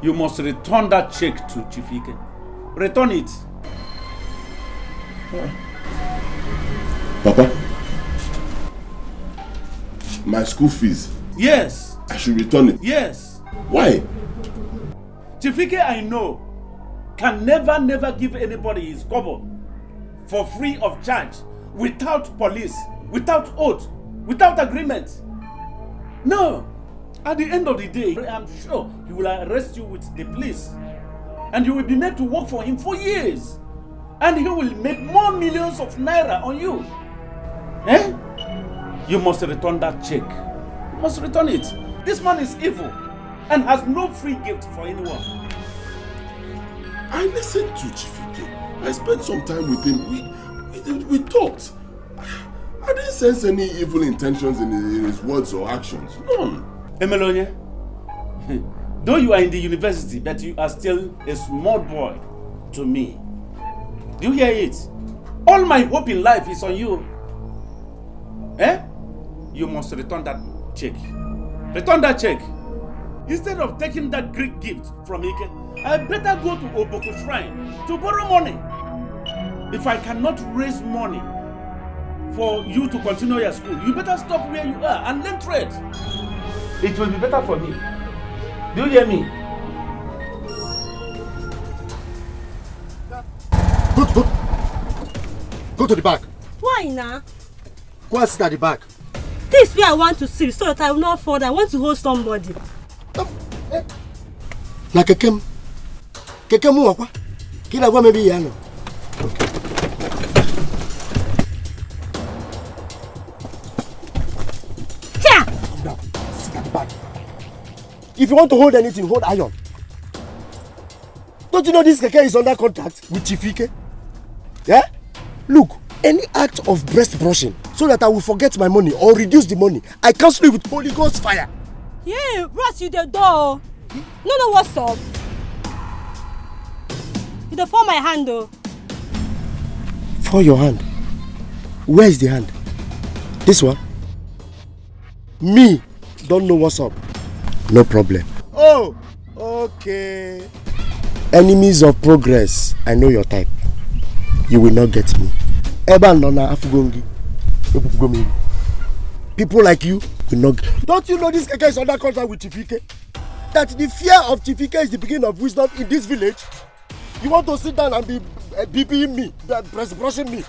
You must return that check to Chief Ike. Return it. Papa, my school fees. Yes. I should return it. Yes. Why? Chief Ike, I know, can never give anybody his kobo for free of charge, without police, without oath, without agreement. No. At the end of the day, I'm sure he will arrest you with the police. And you will be made to work for him for years. And he will make more millions of naira on you. You must return that check. You must return it. This man is evil and has no free gift for anyone. I listened to Chief Ike. I spent some time with him. We talked. I didn't sense any evil intentions in his words or actions. None. Emelonye, though you are in the university, but you are still a small boy to me. Do you hear it? All my hope in life is on you. Eh? You must return that check. Return that check. Instead of taking that Greek gift from Ike, I better go to Oboko Shrine to borrow money. If I cannot raise money for you to continue your school, you better stop where you are and learn trade. It will be better for me. Do you hear me? Go to the back. Why now? Go and sit at the back. This way I want to sit so that I will not fall. I want to hold somebody. Na kekem mu wakwa. Kila gwa maybe yano. Okay. Here. Now, sit at the back. If you want to hold anything, hold iron. Don't you know this keke is under contract with Chief Ike? Yeah? Look, any act of breast brushing so that I will forget my money or reduce the money, I cancel it with Holy Ghost fire. Yeah, brush you the door. No, what's up? You don't fall my hand though. For your hand? Where is the hand? This one? Me don't know what's up. No problem. Oh, okay. Enemies of progress. I know your type. You will not get me. People like you will not. Don't you know this keke is under contract with Chief Ike? That the fear of Chief Ike is the beginning of wisdom in this village? You want to sit down and be BBing me, brushing me?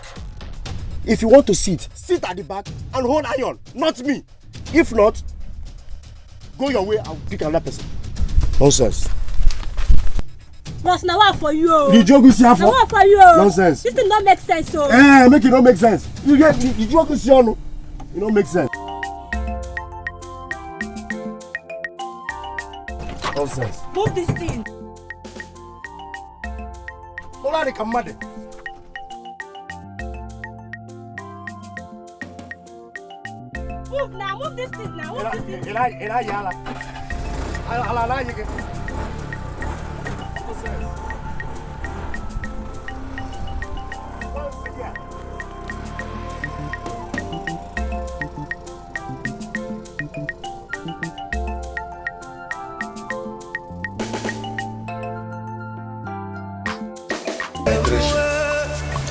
If you want to sit at the back and hold iron, not me. If not, go your way, I'll pick another person. Nonsense. Boss, now what for you? The joke is here for? Now what for you? Nonsense. This thing don't make sense, so. Make it not make sense. You get the joke is here, no? It don't make sense. Nonsense. Move this thing. Hold on, mad. Move now, move this thing now. Move this thing.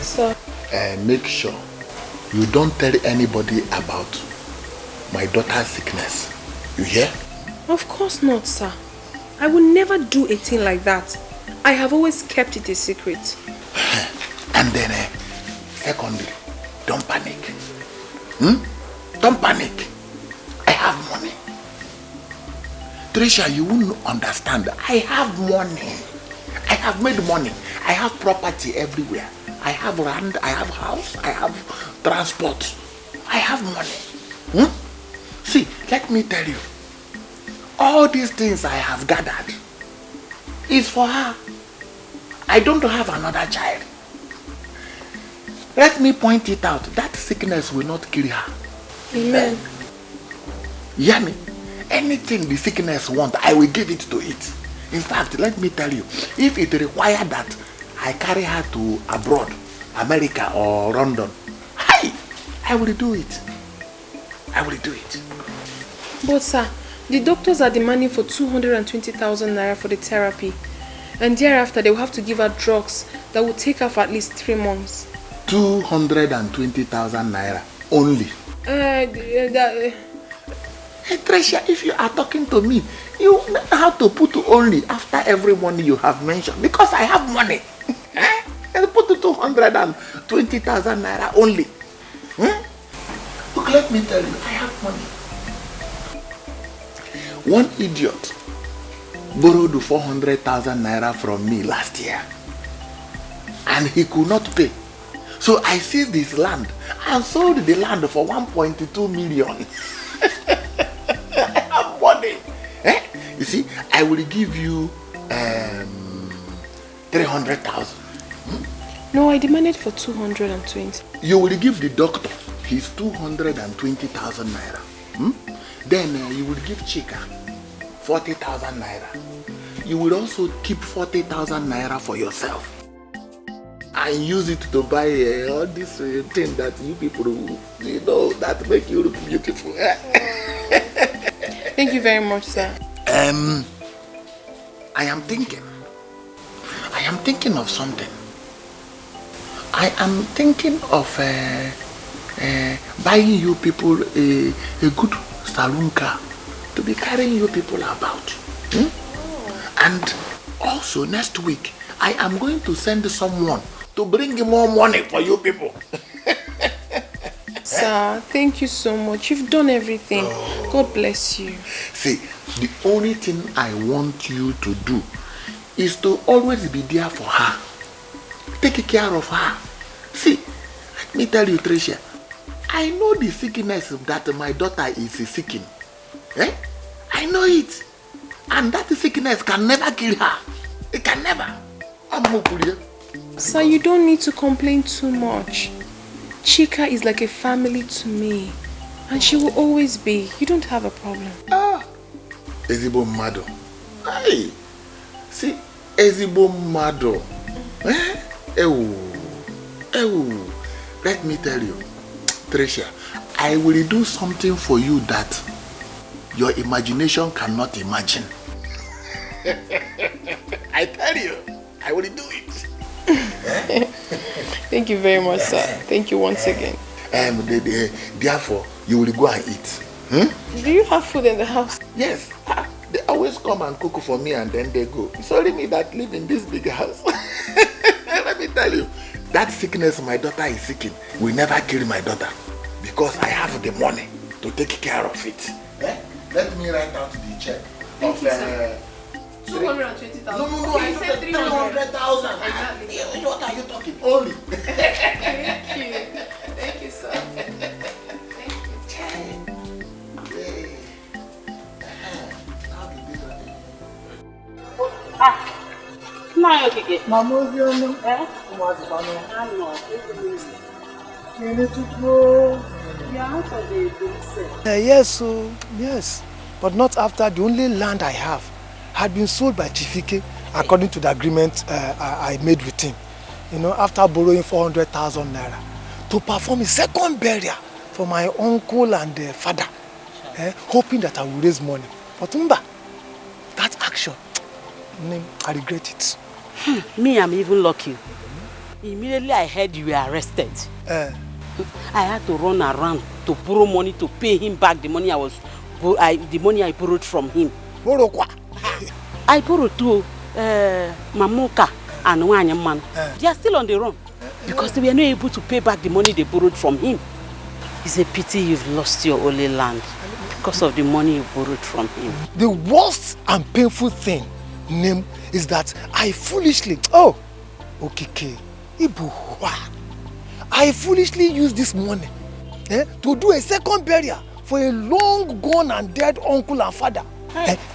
Sir. Make sure you don't tell anybody about my daughter's sickness. You hear? Of course not, sir. I will never do a thing like that. I have always kept it a secret. And then, secondly, don't panic. Don't panic. I have money. Trisha, you won't understand. I have money. I have made money. I have property everywhere. I have land, I have house, I have transport. I have money. See, let me tell you. All these things I have gathered is for her. I don't have another child. Let me point it out. That sickness will not kill her. Amen. Yami, anything the sickness wants, I will give it to it. In fact, let me tell you, if it requires that I carry her to abroad, America or London, I will do it. I will do it. But sir, the doctors are demanding for 220,000 naira for the therapy. And thereafter, they will have to give her drugs that will take her for at least 3 months. 220,000 naira only. Hey, Tricia, if you are talking to me, you have to put only after every money you have mentioned. Because I have money. And put 220,000 naira only. Look, let me tell you, I have money. One idiot borrowed 400,000 naira from me last year. And he could not pay. So I seized his land and sold the land for 1.2 million. I have money. You see, I will give you 300,000. No, I demanded for 220. You will give the doctor his 220,000 naira. Then you will give Chika 40,000 naira. You will also keep 40,000 naira for yourself. And use it to buy all this thing that you people, that make you look beautiful. Thank you very much, sir. I am thinking of something. I am thinking of buying you people a good saloon car to be carrying you people about. And also next week, I am going to send someone to bring more money for you people. Sir, thank you so much. You've done everything. God bless you. See, the only thing I want you to do is to always be there for her. Take care of her. See, let me tell you, Tricia, I know the sickness that my daughter is seeking. I know it. And that sickness can never kill her. It can never. Sir, you don't need to complain too much. Chika is like a family to me. And she will always be. You don't have a problem. Ezibo Mado. Hey. See, Ezibo Mado. Let me tell you, Tricia, I will do something for you that your imagination cannot imagine. I tell you, I will do it. Thank you very much, sir. Thank you once again. Therefore, you will go and eat. Do you have food in the house? Yes. They always come and cook for me and then they go. It's only me that live in this big house. Let me tell you, that sickness my daughter is seeking will never kill my daughter because I have the money to take care of it. Let me write out the check. Thank you, sir. 220,000. No, I said 300,000. Exactly. What are you talking? Only. Thank you. Thank you, sir. Yes, but not after the only land I have had been sold by Chifike according to the agreement I made with him. After borrowing 400,000 naira to perform a second burial for my uncle and father, hoping that I will raise money. But that action, I regret it. Me, I'm even lucky. Immediately I heard you were arrested. I had to run around to borrow money to pay him back the money I borrowed from him. Borrow what? I borrowed to Mamuka and Wanyaman. They are still on the run because they were not able to pay back the money they borrowed from him. It's a pity you've lost your only land because of the money you borrowed from him. The worst and painful thing, Nim, is that I foolishly, I foolishly used this money to do a second burial for a long gone and dead uncle and father.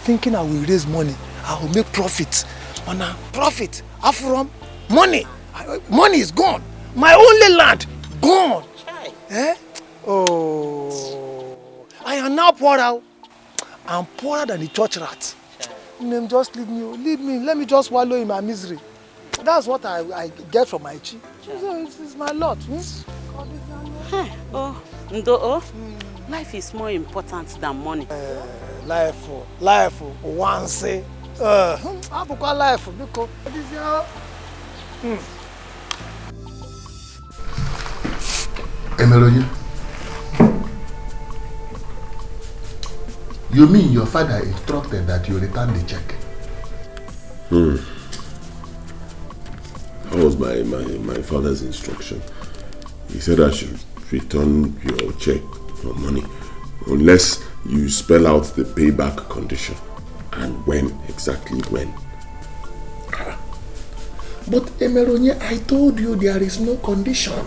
Thinking I will raise money, I will make profit. Profit, after money is gone. My only land, gone. I am now poor out. I'm poorer than the church rat. Name, just leave me. Let me just wallow in my misery. That's what I get from my chi. It's my lot. Life is more important than money. Life, once. Life, because Emeloye, you mean your father instructed that you return the check? That was my father's instruction. He said I should return your check or money unless you spell out the payback condition and exactly when. But Emeloye, I told you there is no condition.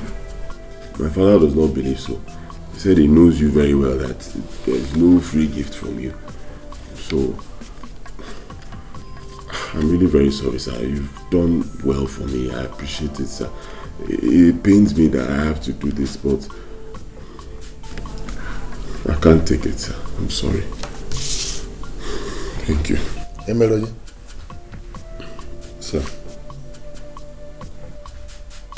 My father does not believe so. He said he knows you very well, that there is no free gift from you. So I'm really very sorry, sir. You've done well for me. I appreciate it, sir. It pains me that I have to do this, but I can't take it, sir. I'm sorry. Thank you. Emeloye. Sir.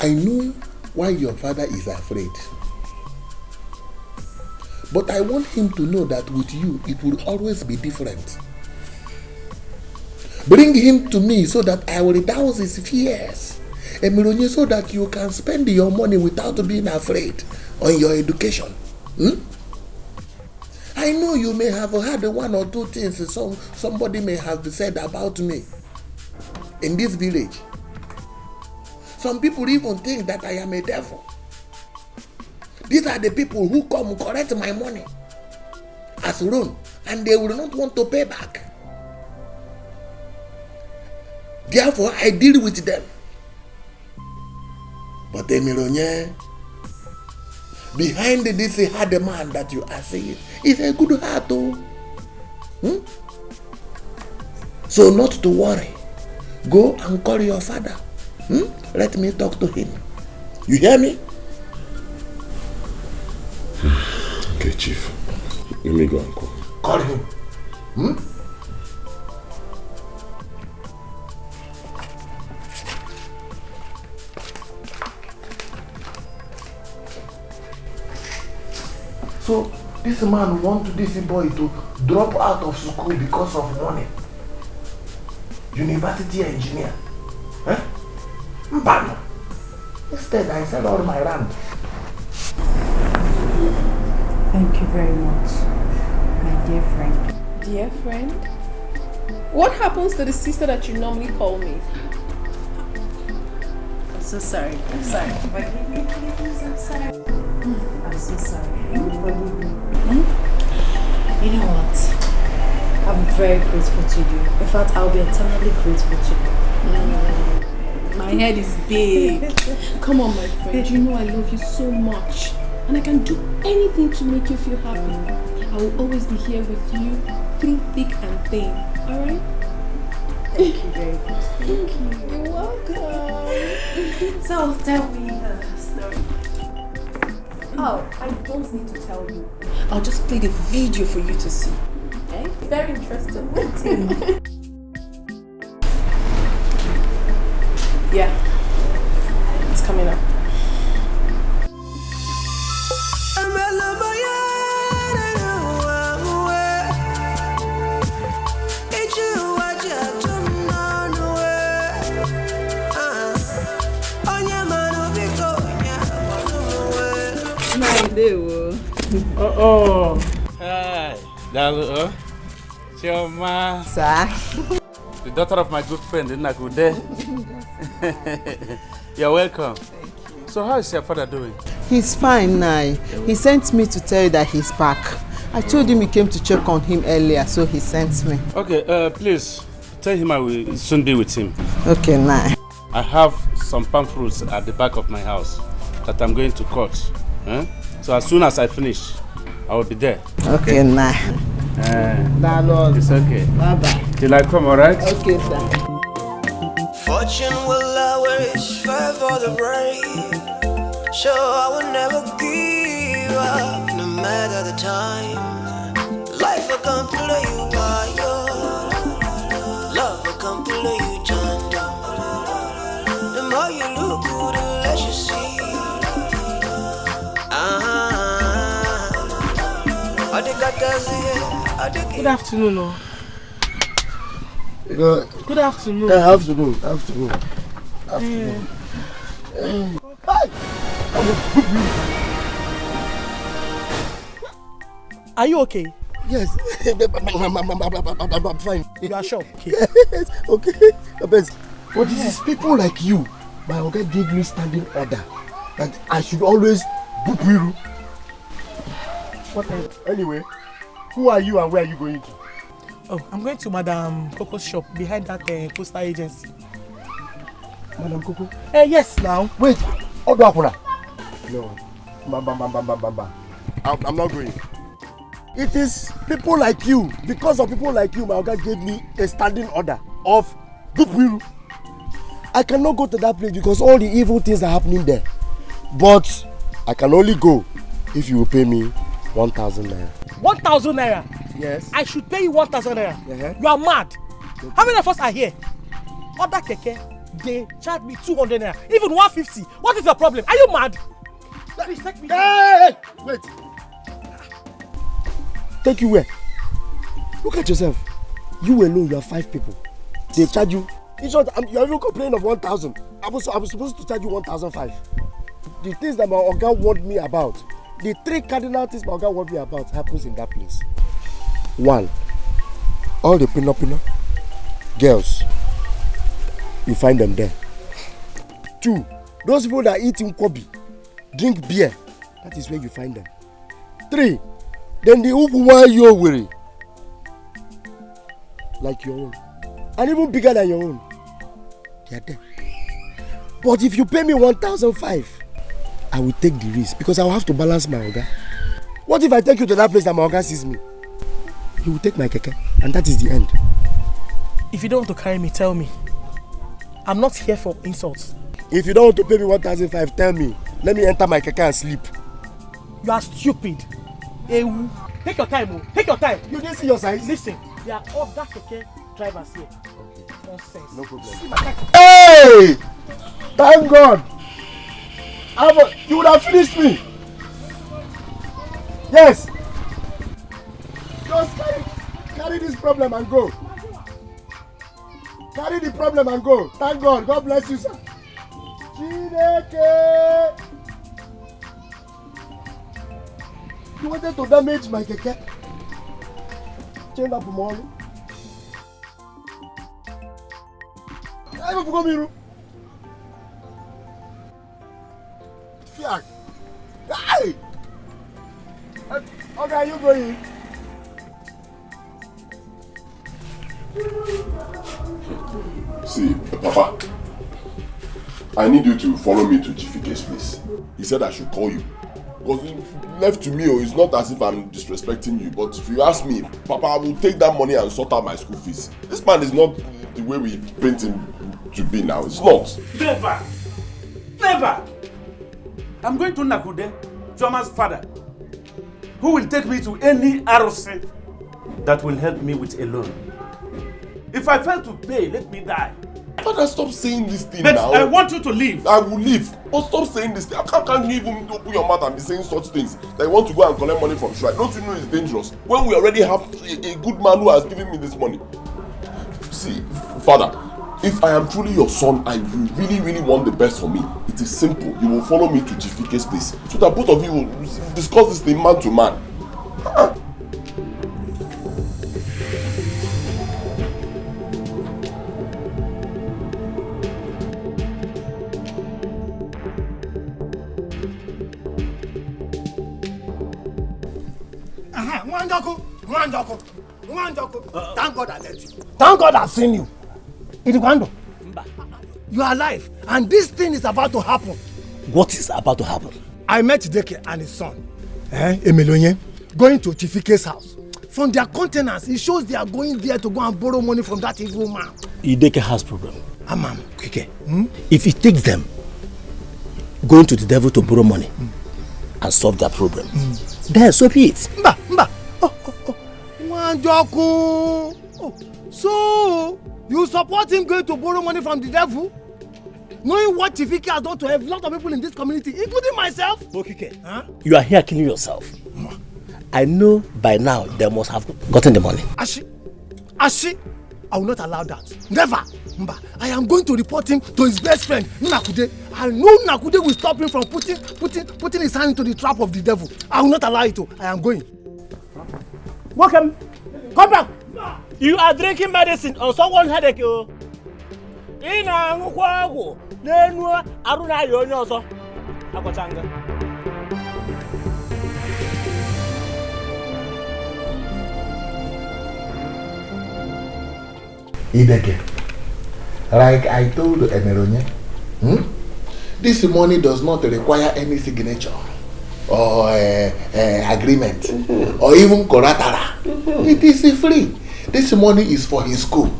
I know why your father is afraid. But I want him to know that with you, it will always be different. Bring him to me so that I will douse his fears. Emeloye, so that you can spend your money without being afraid on your education. I know you may have heard one or two things somebody may have said about me in this village. Some people even think that I am a devil. These are the people who come collect my money as loan, and they will not want to pay back. Therefore, I deal with them. But Emeloye, behind this hard man that you are seeing is a good heart, So not to worry. Go and call your father. Let me talk to him. You hear me? Okay, Chief. Let me go and call. Call him. So this man wants this boy to drop out of school because of money. University engineer. Mbano. Instead, I sell all my land. Thank you very much, my dear friend. Dear friend? What happens to the sister that you normally call me? I'm so sorry. I'm sorry. Forgive me, please. I'm sorry. I'm so sorry. Forgive me. You know what? I'm very grateful to you. In fact, I'll be eternally grateful to you. My head is big. Come on, my friend. You know I love you so much. And I can do anything to make you feel happy. I will always be here with you through thick and thin. Alright? Thank you very much. Thank you. You're welcome. So, tell me the story. Oh, I don't need to tell you. I'll just play the video for you to see. Okay? Very interesting. Yeah. It's coming up. Hi, Dalu. Chioma. Sir. The daughter of my good friend, Nakude. You're welcome. Thank you. So how is your father doing? He's fine now. He sent me to tell you that he's back. I told him he came to check on him earlier, so he sent me. Okay, please tell him I will soon be with him. Okay, now. I have some palm fruits at the back of my house that I'm going to cut. So as soon as I finish, I will be there. Okay, now. It's okay. Bye-bye. Till I come, alright? Okay, sir. Fortune will always favor the brave. So I will never give up, no matter the time. Life will come play you wild. Love will come play you tonto. The more you look good, the less you see. Good afternoon. Good afternoon. Afternoon. Are you okay? Yes. I'm fine. You are sure? Okay. Yes. Okay. But it is people like you. My uncle gave me standing order that I should always book you. Whatever. Anyway, who are you and where are you going to? Oh, I'm going to Madam Coco's shop behind that postal agency. Madam Coco? Yes, now. Wait. Odwakura. No. I'm not going. It is people like you. Because of people like you, my uncle gave me a standing order of I cannot go to that place because all the evil things are happening there. But I can only go if you will pay me 1,000 naira. 1,000 naira? Yes. I should pay you 1,000 naira. You are mad. How many of us are here? Other keke, they charge me 200 naira, even 150. What is your problem? Are you mad? Please take me. Hey, wait. Take you where? Look at yourself. You alone, you are 5 people. They charge you. In short, you are even complaining of 1,000. I was supposed to charge you 1,005. The things that my Oga warned me about, the 3 cardinal things my Oga warned me about happens in that place. 1, all the pino girls, you find them there. 2, those people that eat nkwobi, drink beer, that is where you find them. 3, then the Uguwa Yoweri, like your own, and even bigger than your own, they are there. But if you pay me 1,005, I will take the risk because I will have to balance my Oga. What if I take you to that place and my Oga sees me? He will take my keke, and that is the end. If you don't want to carry me, tell me. I'm not here for insults. If you don't want to pay me 1,005, tell me. Let me enter my keke and sleep. You are stupid. Ewu. Take your time, oh. Take your time. You didn't see your size? Listen, there are other keke drivers here. Nonsense. No problem. Hey! Thank God! You would have finished me. Yes. Just carry this problem and go. Carry the problem and go. Thank God. God bless you, sir. Chineke. You wanted to damage my keke? Change up tomorrow. I will go miru. Fiak. Hey! Okay, are you going? See, Papa, I need you to follow me to Jifike's place. He said I should call you. Because left to me, it's not as if I'm disrespecting you, but if you ask me, Papa, I will take that money and sort out my school fees. This man is not the way we paint him to be now. It's not. Never! Never! I'm going to Nakude, Choma's father, who will take me to any ROC that will help me with a loan. If I fail to pay, let me die. Father, stop saying this thing but now. I want you to leave. I will leave. But stop saying this thing. How can you even open your mouth and be saying such things? That you want to go and collect money from Shrine. Don't you know it's dangerous? When we already have a good man who has given me this money. See, Father, if I am truly your son and you really, really want the best for me, it is simple. You will follow me to Jifike's place so that both of you will discuss this thing man to man. Thank God I let you. Thank God I've seen you. Idikwando, you are alive and this thing is about to happen. What is about to happen? I met Dikeh and his son, Emelonye, going to Chifike's house. From their countenance, it shows they are going there to go and borrow money from that evil man. Dikeh has problem. Amam, Kike. If he takes them, going to the devil to borrow money and solve their problem, then so be it. So, you support him going to borrow money from the devil? Knowing what Chifike has done to a lot of people in this community, including myself? Okike, you are here killing yourself. I know by now they must have gotten the money. Ashi, I will not allow that. Never. I am going to report him to his best friend, Nakude. I know Nakude will stop him from putting his hand into the trap of the devil. I will not allow it to. I am going. Welcome. Come back. You are drinking medicine on someone's headache. Ina ngukwago. Nenwa aruna yonyo also. Akochanga. Ideke, like I told Emeronye, this money does not require any signature or agreement or even collateral. It is free. This money is for his school.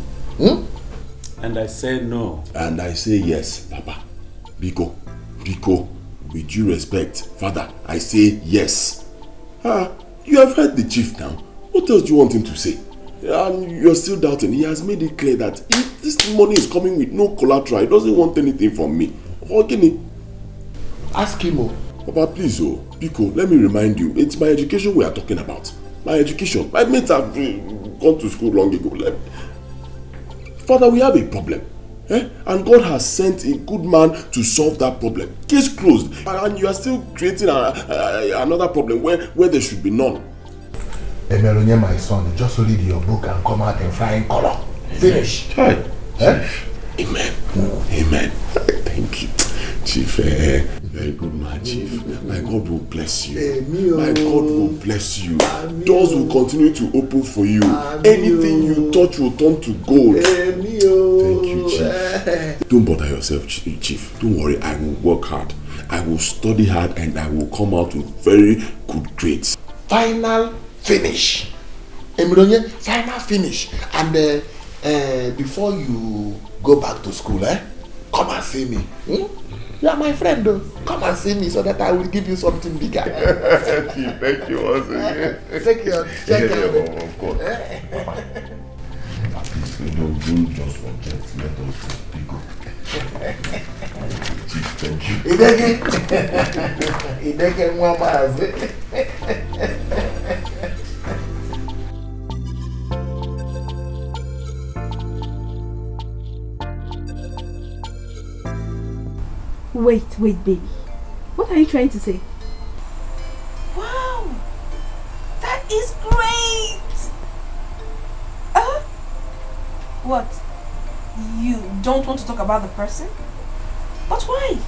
And I say no. And I say yes, Papa. Biko, with due respect, Father, I say yes. You have heard the chief now. What else do you want him to say? And you're still doubting. He has made it clear that if this money is coming with no collateral, he doesn't want anything from me. Ask him. Papa, please, Biko, let me remind you, it's my education we are talking about. My education. My mates have gone to school long ago. Father, we have a problem. And God has sent a good man to solve that problem. Case closed. And you are still creating another problem where there should be none. Emelonye, my son, just read your book and come out in flying color. Finish. Hi. Amen. Amen. Thank you, Chief. Very good man, Chief. My God will bless you. My God will bless you. Doors will continue to open for you. Anything you touch will turn to gold. Thank you, Chief. Don't bother yourself, Chief. Don't worry, I will work hard. I will study hard and I will come out with very good grades. Final finish. Emelonye, final finish. And before you go back to school, come and see me. You are my friend, though. Come and see me so that I will give you something bigger. Thank you once again. Take care. Of course. Don't just forget. Let us go. Chief, thank you. Ideke Mwamaze. Wait, baby. What are you trying to say? Wow! That is great! What? You don't want to talk about the person? But why?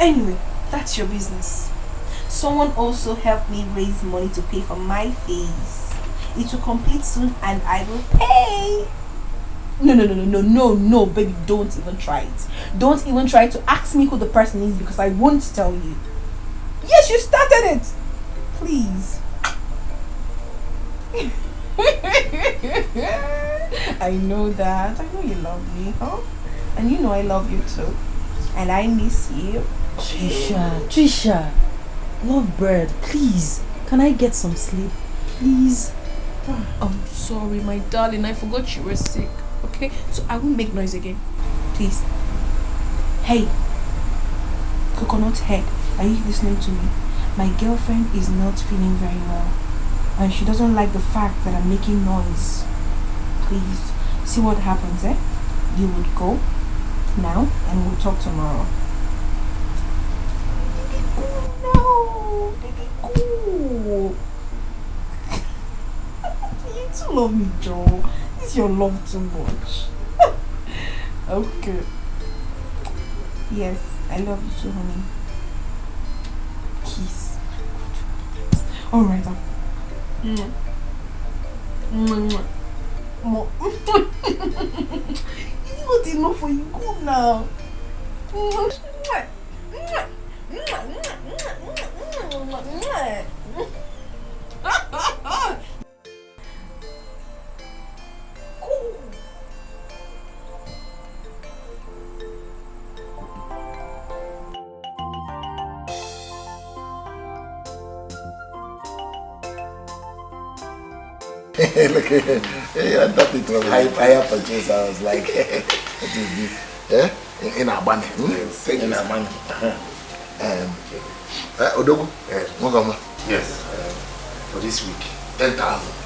Anyway, that's your business. Someone also helped me raise money to pay for my fees. It will complete soon and I will pay. No, baby, don't even try it. Don't even try to ask me who the person is because I won't tell you. Yes, you started it. Please. I know that. I know you love me, huh? And you know I love you too. And I miss you. Trisha, lovebird, please. Can I get some sleep? Please. I'm sorry, my darling. I forgot you were sick. Okay, so I won't make noise again. Please. Hey, Coconut Head, are you listening to me? My girlfriend is not feeling very well. And she doesn't like the fact that I'm making noise. Please, see what happens, You would go now and we'll talk tomorrow. Baby, cool. You too love me, Joe. Is your love too much? Okay. Yes, I love you too, honey. Kiss. Alright. Is it not enough for you? Go now. Look, I thought it was higher purchase. I was like, what is this? In our money. In our money. Odogu? Yes. For this week. 10,000.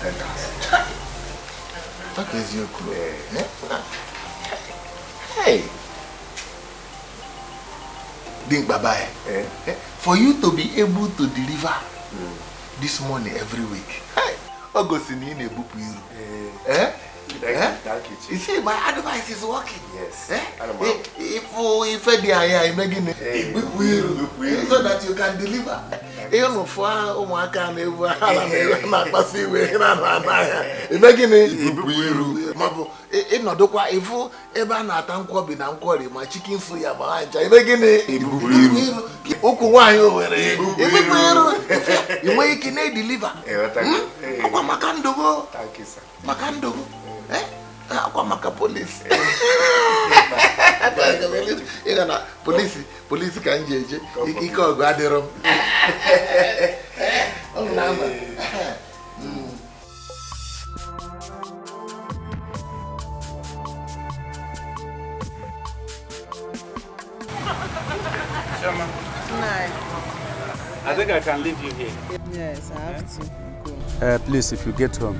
10,000. What is your clue? Hey. Think bye-bye. For you to be able to deliver this money every week. Hey. August in a book. Thank you, Chief. You see, my advice is working. Yes. If they are making it, so that you can deliver. You know, for my can never not passive. Imagine it. It not quite if ever not uncle in uncle, my chicken for your mind. Imagine it. Ukuwa over it. You make it deliver. Makandogo. Thank you, sir. Makandogo. Akwamaka police. Police can judge. He called Guaderum. Oh, Nama. I think I can leave you here. Yes, I have to go. Please, if you get home,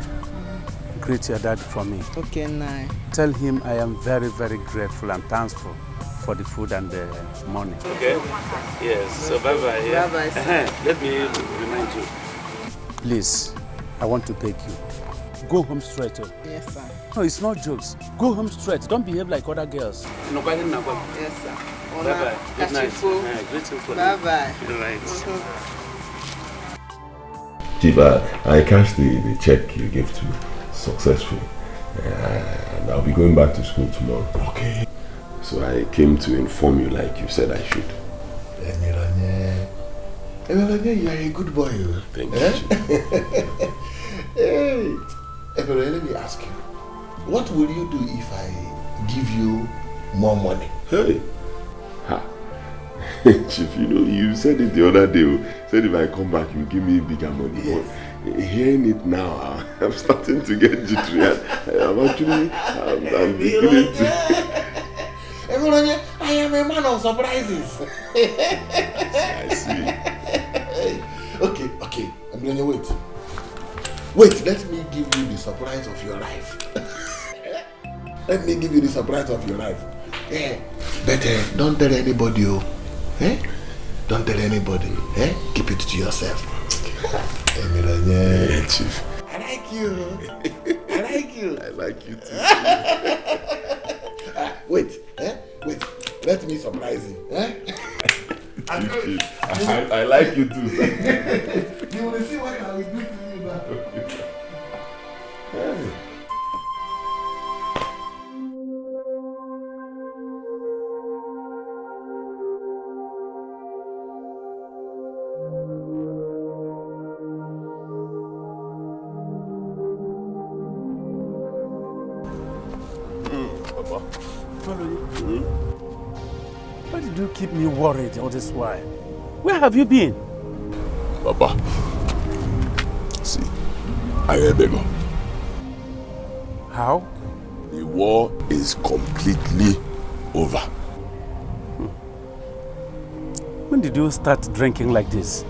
greet your dad for me. Okay, Nai. Tell him I am very, very grateful and thankful for the food and the money. Okay? Yes, so bye-bye. Yeah? Bye-bye, Let me remind you. Please, I want to beg you. Go home straight. Yes, sir. No, it's not jokes. Go home straight. Don't behave like other girls. Yes, sir. Bye-bye. Good night. Bye-bye. All right. Chief, I cashed the check you gave to me successfully. And I'll be going back to school tomorrow. Okay. So I came to inform you like you said I should. Emelanye, you are a good boy. Thank you, Chief. Hey, Emelanye, let me ask you. What will you do if I give you more money? Hey. Ha. Chief, you know, you said it the other day. Said if I come back, you give me bigger money. Yes. But hearing it now, I'm starting to get jittery. I'm beginning to... Emelanye, I am a man of surprises. I see. Okay. Emelanye, wait. Wait, let me give you the surprise of your life. Let me give you the surprise of your life. Yeah. But don't tell anybody, Don't tell anybody, Keep it to yourself. Emelanye. Chief. I like you. I like you. I like you too. Wait. Let me surprise you. Chief. I like you too. You will see what I will do to you now. Hey. Papa. Why did you keep me worried all this while? Where have you been? Papa, see, I am Bego. How? The war is completely over. When did you start drinking like this?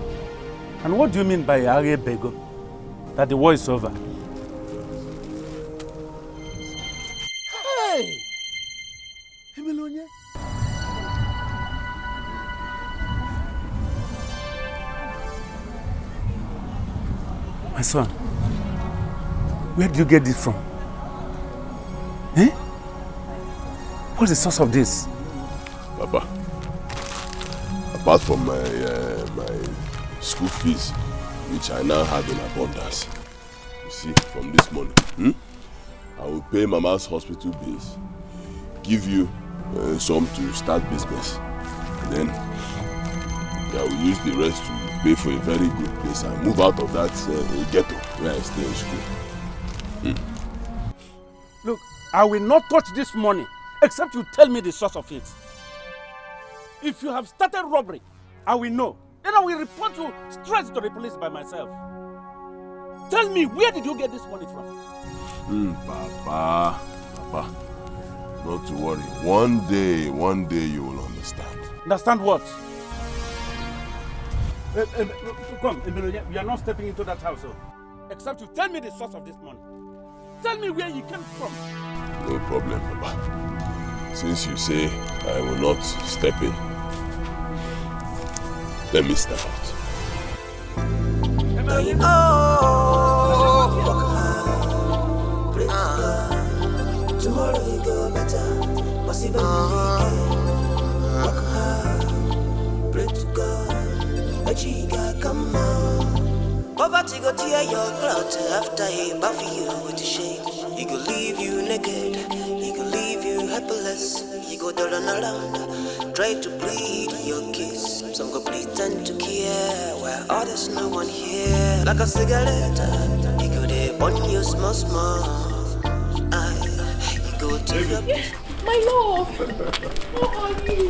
And what do you mean by Are Bego? That the war is over? Hey! Emelanye? My son, where did you get this from? What's the source of this? Papa, apart from my school fees, which I now have in abundance, you see, from this money, I will pay Mama's hospital bills, give you some to start business, and then I will use the rest to pay for a very good place and move out of that ghetto where I stay in school. Look, I will not touch this money except you tell me the source of it. If you have started robbery, I will know. Then I will report you straight to the police by myself. Tell me, where did you get this money from? Papa, not to worry. One day you will understand. Understand what? Come, you are not stepping into that house, except you tell me the source of this money. Tell me where you came from. No problem, Papa. Since you say I will not step in, let me step out. Tomorrow you go better. Possible work hard. Pray to God. A chica come on. Poverty go tear your clothes after he buff you with shame. He go leave you naked. He go leave you helpless. He go down around, try to plead your kiss. Some go pretend to care, while others no one here. Like a cigarette, he go dey burn you small. Yeah, my love. How are you?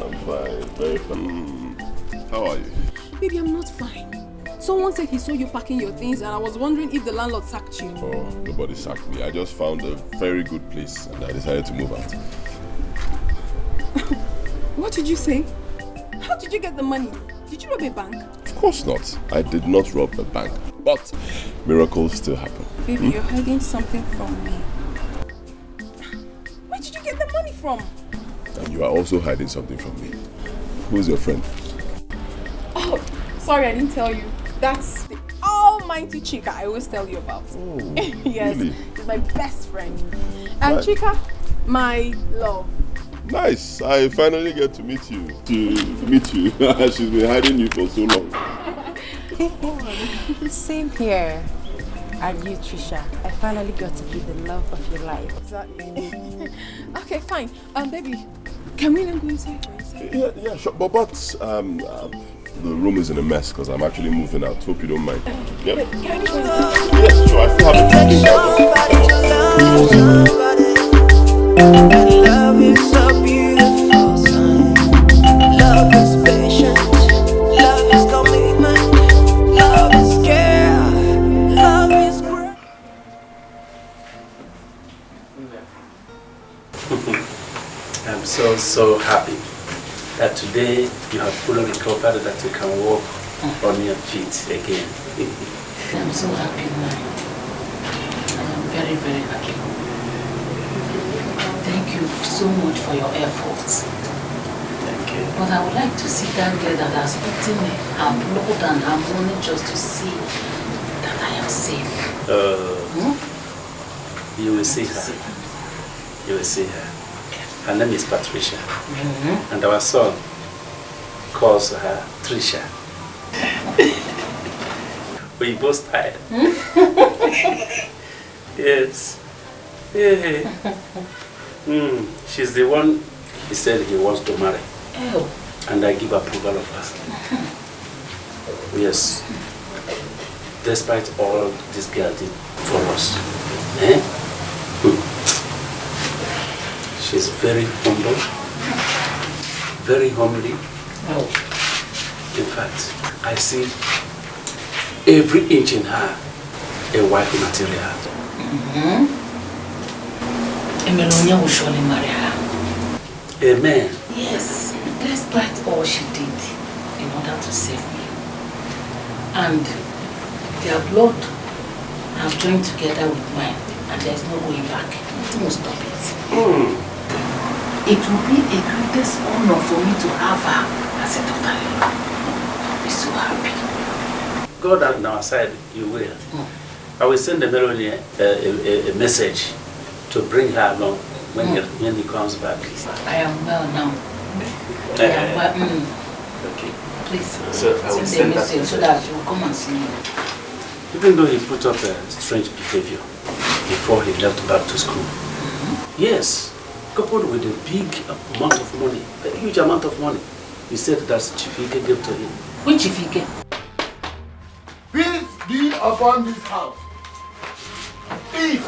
I'm fine, very fine. How are you? Baby, I'm not fine. Someone said he saw you packing your things and I was wondering if the landlord sacked you. Oh, nobody sacked me. I just found a very good place and I decided to move out. What did you say? How did you get the money? Did you rob a bank? Of course not. I did not rob a bank. But miracles still happen. Baby, you're hiding something from me. Where did you get the money from? And you are also hiding something from me. Who's your friend? Oh, sorry, I didn't tell you. That's the almighty Chika I always tell you about. Oh, yes, really? she's my best friend. And Right. Chika, my love. Nice. I finally get to meet you. She's been hiding you for so long. Same here. And you, Trisha, I finally got to be the love of your life. Exactly. Okay, fine. Baby, can we then go inside? Yeah, sure. But the room is in a mess because I'm actually moving out. Hope you don't mind. Yep. Yes, sure. I still have a fucking love is a beautiful sign. Love is patient. Love is commitment. Love is care. Love is great. I'm so happy that today you have fully recovered, that you can walk on your feet again. I'm so happy now. I'm very, very happy. Thank you so much for your efforts. Thank you. But I would like to see that girl that has eaten her blood and her money just to see that I am safe. You will see her. You will see her. Her name is Patricia. And our son calls her Trisha. We both tired. Yes. Yeah. She's the one he said he wants to marry. Oh. And I give approval of her. Yes. Despite all this girl did for us. She's very humble, very homely. In fact, I see every inch in her a wife material. Emelonia will surely marry her. Amen. Yes, despite all she did in order to save me. And their blood have joined together with mine, and there's no going back. Nothing will stop it. It will be a greatest honor for me to have her as a daughter-in-law. I'll be so happy. God on our side, you will. I will send the Melody a message to bring her along when he comes back. I am well now. I am well. Okay. Please So I will send send a message that so that she will come and see me. Even though he put up a strange behavior before he left back to school. Yes, coupled with a big amount of money, a huge amount of money. He said that Chifike gave to him. Which Chifike? Peace be upon this house. Peace.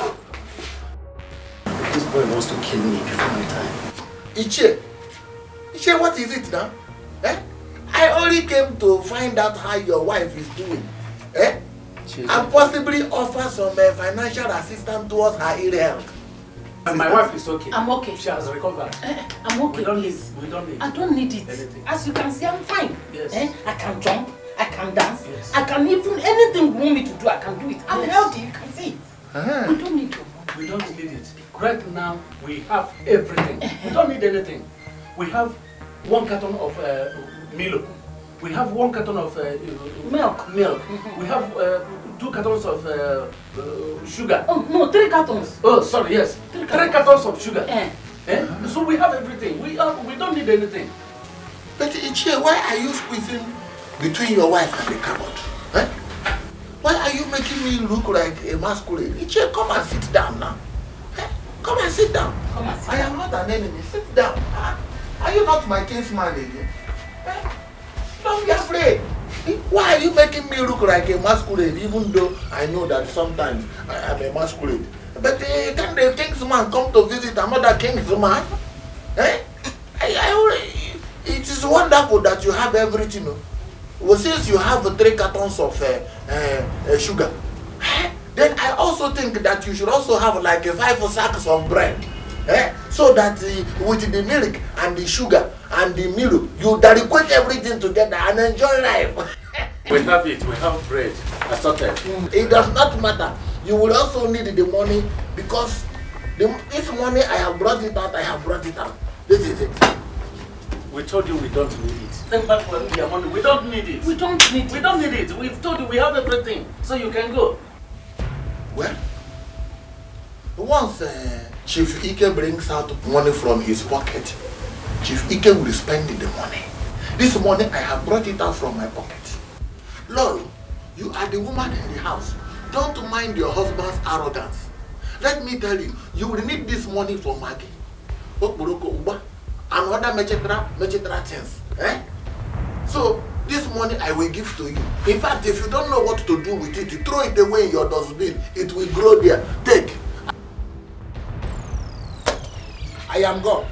This boy wants to kill me before my time. Iche, what is it now? I only came to find out how your wife is doing. And possibly offer some financial assistance towards her ill health. My wife is okay. I'm okay. She has recovered. I'm okay, please. We don't need. I don't need it. Anything. As you can see, I'm fine. Yes. I can jump, I can dance, I can even, anything you want me to do, I can do it. I'm healthy, you can see it. We don't need your money. We don't need it. Right now, we have everything. We don't need anything. We have 1 carton of Milo. We have 1 carton of milk. We have 2 cartons of sugar. Oh, no, 3 cartons. Oh, sorry, yes. 3 cartons of sugar. So we have everything. We don't need anything. But Ichie, why are you squeezing between your wife and the cupboard? Why are you making me look like a masquerade? Ichie, come and sit down now. Come and sit down. I am not an enemy. Sit down. Are you not my kinsman again? Don't be afraid. Why are you making me look like a masquerade even though I know that sometimes I am a masquerade? But can the king's man come to visit another king's man? Eh? It is wonderful that you have everything. Well, since you have 3 cartons of sugar, then I also think that you should also have like 5 sacks of bread. So that with the milk and the sugar and the Milo, you equate everything together and enjoy life. We have it, we have bread, assorted. It does not matter. You will also need the money because this money I have brought it out, This is it. We told you we don't need it. Send back your money. We don't need it. We don't need it. We've told you we have everything, so you can go. Well, once Chief Ike brings out money from his pocket, Chief Ike will spend the money. This money I have brought it out from my pocket. Lord, you are the woman in the house. Don't mind your husband's arrogance. Let me tell you, you will need this money for Maggie, and other mechetra things. So, this money I will give to you. In fact, if you don't know what to do with it, you throw it away in your dustbin. It will grow there. Take. I am gone.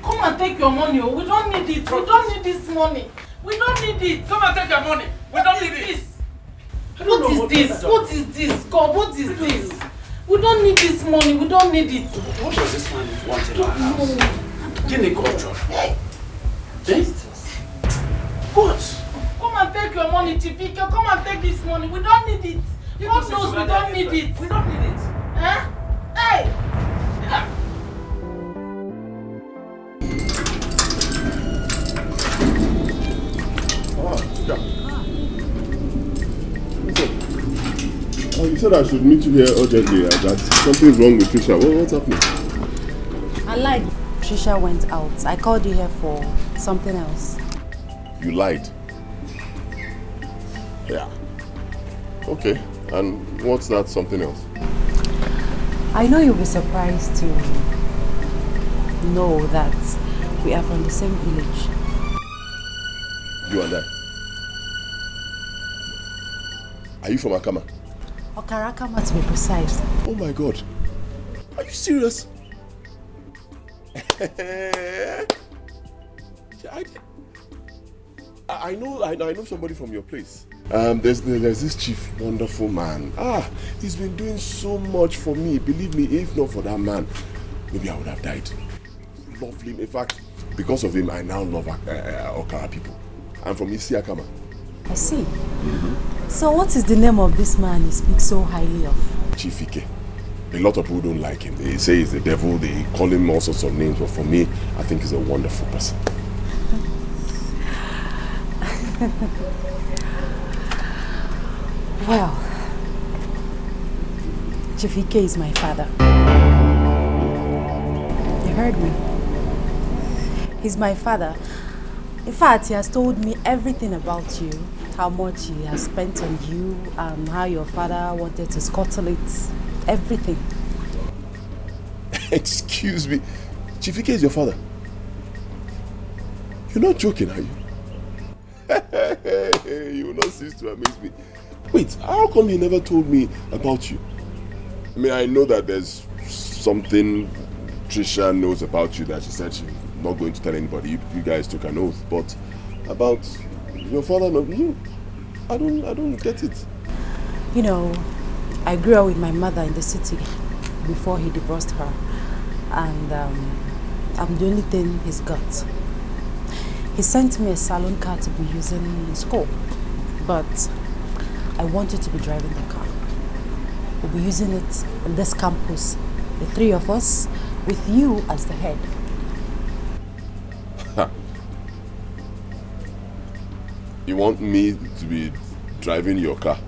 Come and take your money. We don't need it. We don't need this money. We don't need it. Come and take your money. We don't need it. What is this? What is this? God, what is this? We don't need this money. We don't need it. What does this man want in our house? Give me culture. What? Come and take your money, Tifika. Come and take this money. We don't need it. God knows we don't need it. We don't need it. Hey! You said I should meet you here urgently. That something's wrong with Trisha. What's happening? I lied. Trisha went out. I called you here for something else. You lied? Yeah. Okay. And what's that something else? I know you'll be surprised to know that we are from the same village. You and I? Are you from Akama? Okarakama to be precise. Oh my God. Are you serious? I know somebody from your place. There's this chief, wonderful man. He's been doing so much for me. Believe me, if not for that man, maybe I would have died. Lovely. In fact, because of him, I now love Okara people. I'm from Isiakama. I see. So what is the name of this man you speak so highly of? Chief Ike. A lot of people don't like him. They say he's the devil. They call him all sorts of names. But for me, I think he's a wonderful person. Well, Chief Ike is my father. You heard me. He's my father. In fact, he has told me everything about you, how much he has spent on you, and how your father wanted to scuttle it. Everything. Excuse me. Chief Ike is your father? You're not joking, are you? You will not cease to amaze me. Wait, how come he never told me about you? I mean, I know that there's something Trisha knows about you that she said she's not going to tell anybody. You guys took an oath, but about your father, you, I don't get it. You know, I grew up with my mother in the city before he divorced her, and I'm the only thing he's got. He sent me a salon car to be using in school, but I want you to be driving the car. We'll be using it on this campus, the 3 of us, with you as the head. You want me to be driving your car?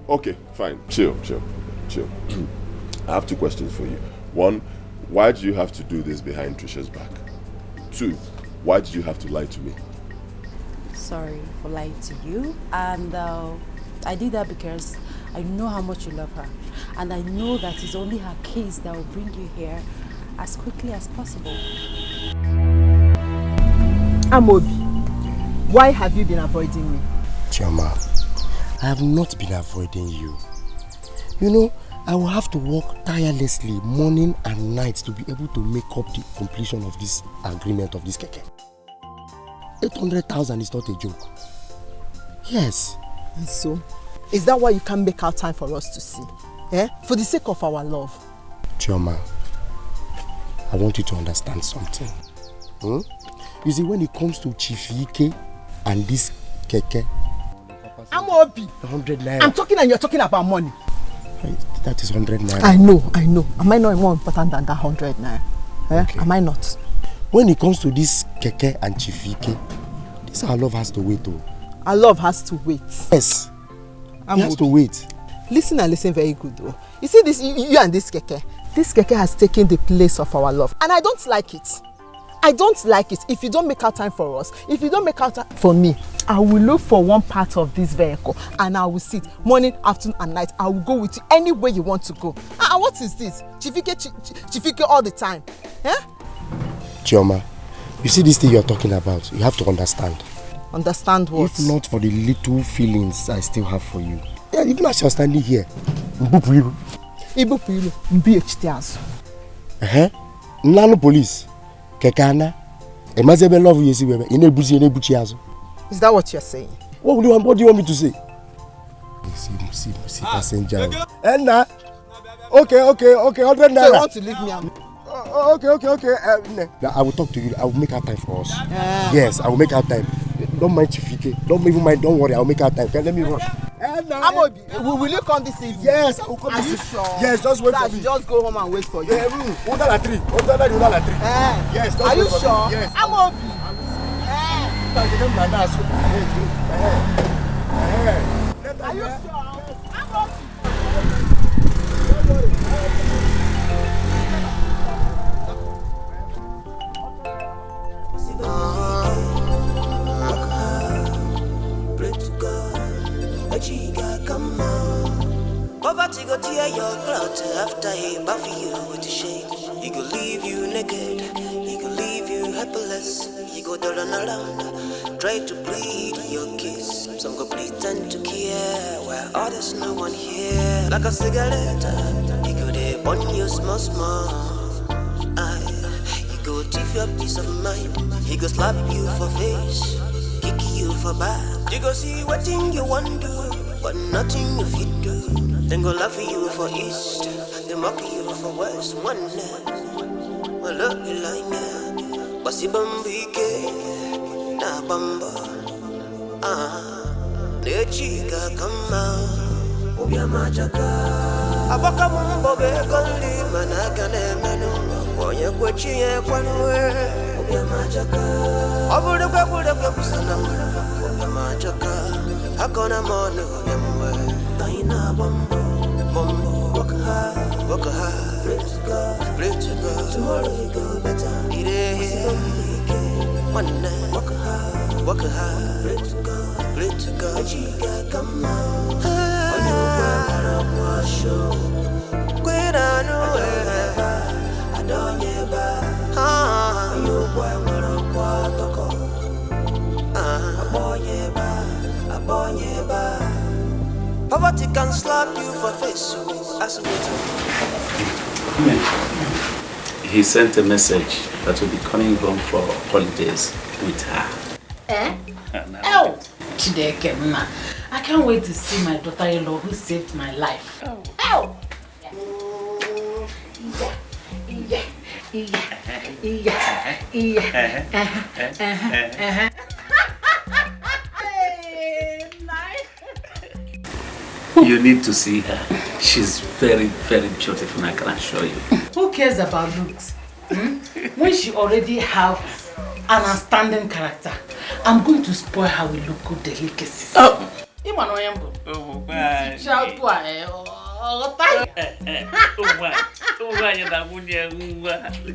Okay, fine. Chill. I have 2 questions for you. 1, why do you have to do this behind Trisha's back? 2, why did you have to lie to me? Sorry for lying to you, and I did that because I know how much you love her, and I know that it's only her case that will bring you here as quickly as possible. Amobi, why have you been avoiding me? Chioma, I have not been avoiding you. You know, I will have to work tirelessly morning and night to be able to make up the completion of this agreement of this keke. 800,000 is not a joke. Yes. And so, is that why you can't make out time for us to see? Eh? For the sake of our love. Chioma, I want you to understand something. You see, when it comes to Chief Ike and this keke, I'm Obi. 100 naira. I'm talking and you're talking about money. That is 100 naira. I know. Am I not more important than that 100 naira? Okay. Am I not? When it comes to this keke and Chief Ike, this our love has to wait. Our love has to wait. Yes. It has to wait. Listen and listen very good though. You see this, you and this keke. This keke has taken the place of our love. And I don't like it. I don't like it. If you don't make out time for us, if you don't make out time for me, I will look for one part of this vehicle and I will sit morning, afternoon and night. I will go with you anywhere you want to go. What is this? Chifike all the time. Eh? Chioma, you see this thing you're talking about, you have to understand. Understand what? If not for the little feelings I still have for you. Yeah, even as you're standing here, Mbupu Nano police. Kekana. Emazebe love you see baby. Is that what you're saying? What do you want me to say? See passenger. Enna. Okay, 100 naira. So you want to leave me? Okay. I will talk to you. I will make out time for us. Yes, I will make out time. Don't mind Chifike. Don't even mind. Don't worry. I will make out time. Okay, let me run. Will you come this evening? Yes, I will come this evening. Are you sure? Yes, just wait for me. Just go home and wait for you. Yeah, under the tree. Yes, are you sure? Yes. Are you sure? Poverty go tear your cloth after he buff you with shame. He go leave you naked, he go leave you helpless. He go turn around, try to plead your kiss. Some go pretend to care, while others no one here. Like a cigarette, he go dey burn you small. He go thief your peace of mind. He go slap you for face, kick you for back. You go see what thing you want do, but nothing you fit do. Then go laugh at you for east, they mock you for west. One night, well look like that, but si bambike na bamba. Ne chica kama ubia majaka. Abaka mumbo be kali manaka ne menu. Koye kwechi ye kwanwe ubia majaka. Abule kwe kusana ubia majaka. Hakona mono yamwe. Taina bamba. Work hard, pray to God, tomorrow you go better. One night, work hard, pray to God, Chica come out. On your work, show. Quit on I don't ever. You boy, poverty can slap you for face, so as He sent a message that will be coming home for holidays with her. Oh, Dikeh, ma. I can't wait to see my daughter-in-law who saved my life. Oh. You need to see her. She's very, very beautiful, I can assure you. Who cares about looks? When she already have an outstanding character, I'm going to spoil her with local delicacies. Oh! Look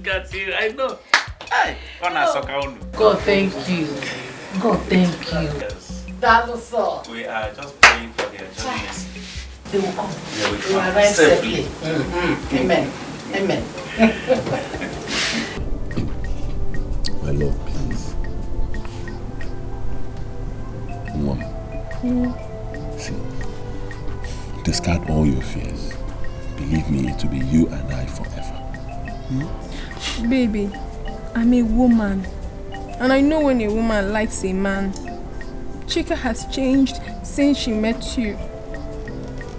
at you, I know. God, thank you. God, thank you. That was all. We are just praying for their journeys. They will come. They will They will arrive safely. Amen. Amen. My love, please. Mom. See, discard all your fears. Believe me, it will be you and I forever. Baby, I'm a woman. And I know when a woman likes a man. Chika has changed since she met you.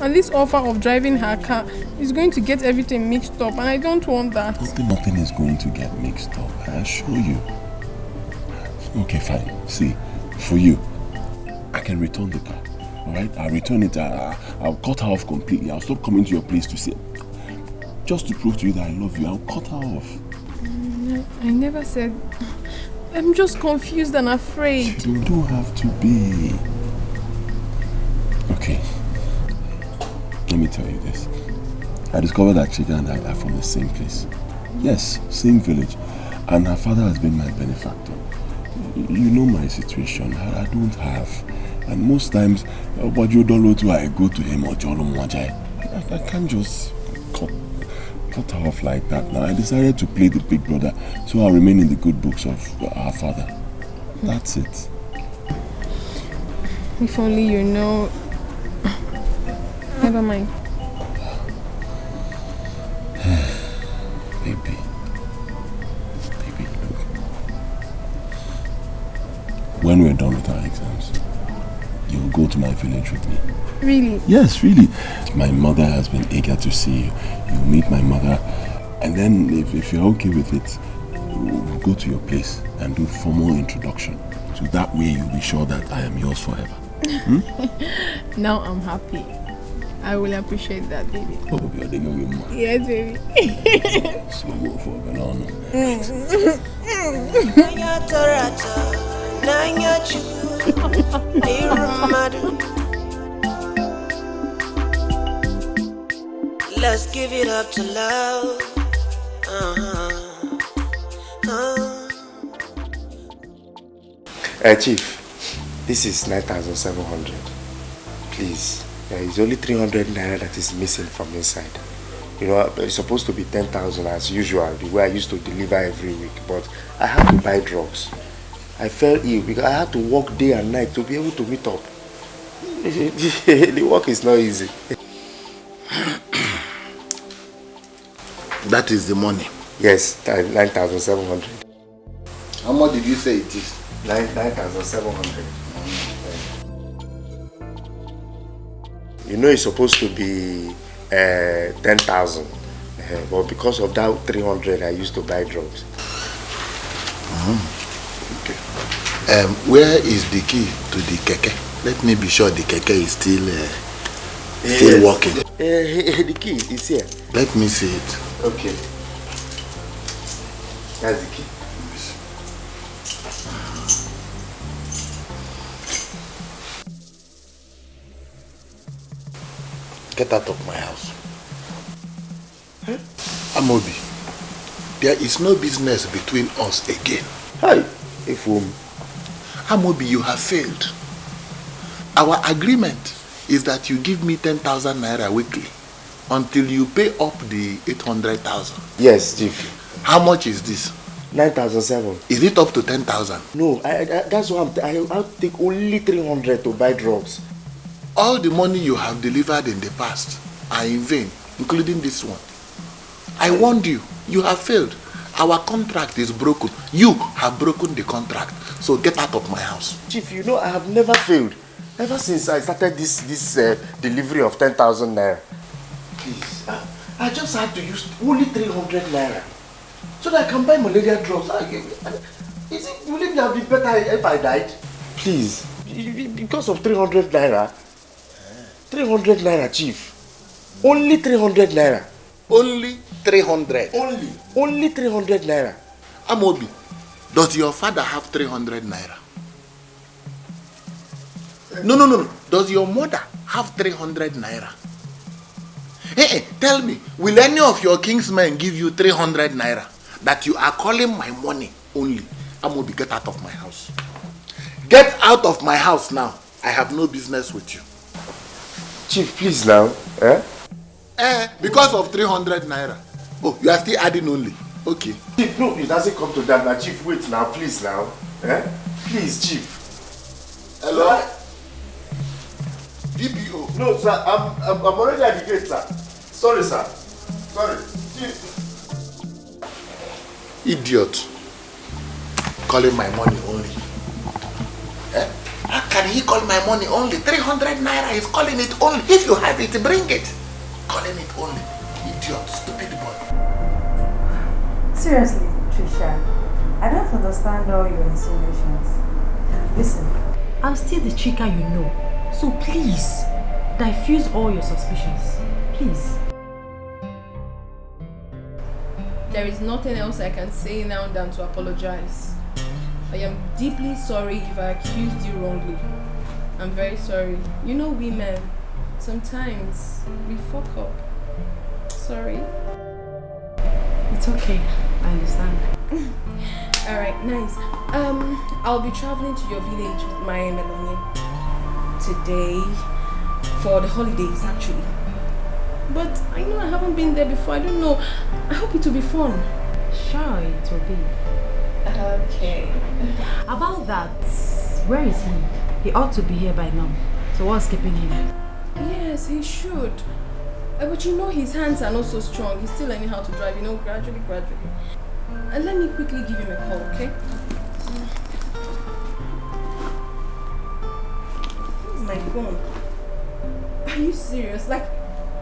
And this offer of driving her car is going to get everything mixed up, and I don't want that. Nothing is going to get mixed up, I assure you. Okay, fine. See, for you, I can return the car. Alright? I'll return it. I'll cut her off completely. I'll stop coming to your place to see. Just to prove to you that I love you, I'll cut her off. I never said... I'm just confused and afraid. You don't have to be. Okay. Let me tell you this. I discovered that Chika and I are from the same place. Yes, same village. And her father has been my benefactor. You know my situation. I don't have. And most times, I go to him or I can't just cut her off like that. Now I decided to play the big brother so I'll remain in the good books of our father. That's it. If only you know. Never mind. Baby, look. When we're done with our exams, you'll go to my village with me. Really? Yes, really. My mother has been eager to see you. You'll meet my mother, and then if you're okay with it, we'll go to your place and do formal introduction. So that way you'll be sure that I am yours forever. Now I'm happy. I will appreciate that, baby. Oh, you're the young man. Yes, baby. So go for a banana. Let's give it up to love. Chief, this is 9,700. Please. It's only 300 naira that is missing from inside. You know, it's supposed to be 10,000 as usual, the way I used to deliver every week. But I had to buy drugs. I fell ill because I had to work day and night to be able to meet up. The work is not easy. That is the money? Yes, 9,700. How much did you say it is? 9,700. You know it's supposed to be 10,000, but because of that 300, I used to buy drugs. Okay. Where is the key to the keke? Let me be sure the keke is still working. The key is here. Let me see it. Okay. That's the key. Get out of my house. Amobi, there is no business between us again. Hi, Ifum. Amobi, you have failed. Our agreement is that you give me 10,000 naira weekly until you pay up the 800,000. Yes, Chief. How much is this? 9,700. Is it up to 10,000? No, that's why I'll take only 300 to buy drugs. All the money you have delivered in the past are in vain, including this one. I warned you. You have failed. Our contract is broken. You have broken the contract. So get out of my house. Chief, you know I have never failed. Ever since I started this delivery of 10,000 naira. Please, I just had to use only 300 naira so that I can buy malaria drugs. Will it have been better if I died? Please, because of 300 naira. 300 naira, Chief. Only 300 naira. Only 300? Only 300 naira. Amobi, does your father have 300 naira? No. Does your mother have 300 naira? Hey, tell me, will any of your king's men give you 300 naira that you are calling my money only? Amobi, get out of my house. Get out of my house now. I have no business with you. Chief, please now. Because of 300 naira. Oh, you are still adding only. Okay. Chief, no, it doesn't come to that now. Chief, wait now, please now. Please, Chief. Hello? DPO. No, sir, I'm already at the gate, sir. Sorry, sir. Sorry. Idiot. Calling my money only. Eh? How can he call my money only? 300 naira, he's calling it only. If you have it, bring it. Calling it only. Idiot, stupid boy. Seriously, Trisha, I don't understand all your insinuations. Listen, I'm still the chica you know. So please, diffuse all your suspicions. Please. There is nothing else I can say now than to apologize. I am deeply sorry if I accused you wrongly. I'm very sorry. You know women, sometimes we fuck up. Sorry. It's okay. I understand. Alright, nice. I'll be traveling to your village with my Melanie today for the holidays actually. But I know I haven't been there before. I don't know. I hope it will be fun. Sure, it will be. Okay. About that, where is he? He ought to be here by now. So what's keeping him? Yes, he should. But you know his hands are not so strong. He's still learning how to drive, you know, gradually. And let me quickly give him a call, okay? Where's my phone? Are you serious? Like,